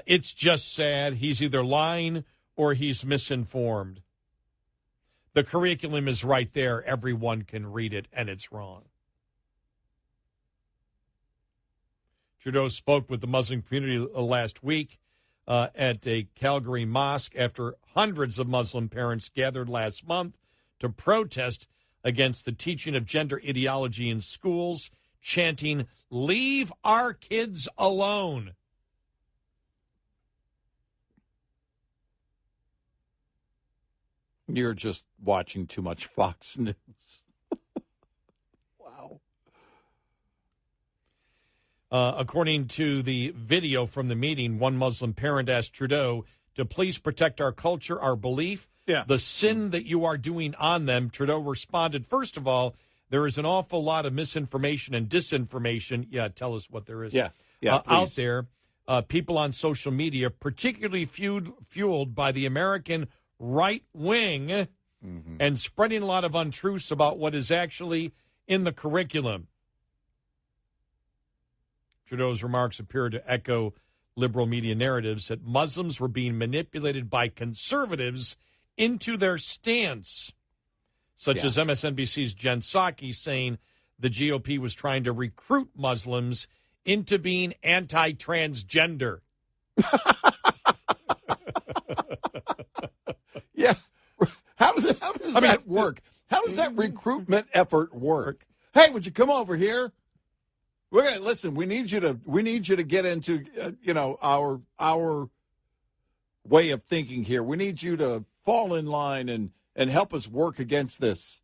It's just sad. He's either lying or he's misinformed. The curriculum is right there. Everyone can read it, and it's wrong. Trudeau spoke with the Muslim community last week at a Calgary mosque after hundreds of Muslim parents gathered last month to protest against the teaching of gender ideology in schools, chanting, "Leave our kids alone." You're just watching too much Fox News. Wow. According to the video from the meeting, one Muslim parent asked Trudeau to please protect our culture, our belief, the sin that you are doing on them. Trudeau responded, first of all, there is an awful lot of misinformation and disinformation. Yeah, tell us what there is. Out there. People on social media, particularly fueled by the American right wing, and spreading a lot of untruths about what is actually in the curriculum. Trudeau's remarks appear to echo liberal media narratives that Muslims were being manipulated by conservatives into their stance, such as MSNBC's Jen Psaki saying the GOP was trying to recruit Muslims into being anti-transgender. Yeah. How does that work? How does that recruitment effort work? Hey, would you come over here? We're gonna listen. We need you to get into our way of thinking here. We need you to fall in line and help us work against this.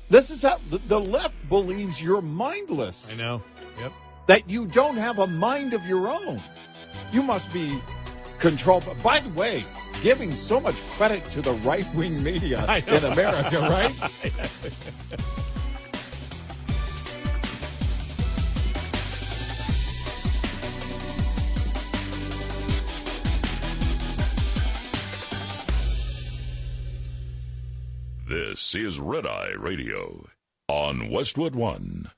This is how the left believes you're mindless. I know. Yep. That you don't have a mind of your own. You must be controlled. By the way, giving so much credit to the right-wing media in America, right? This is Red Eye Radio on Westwood One.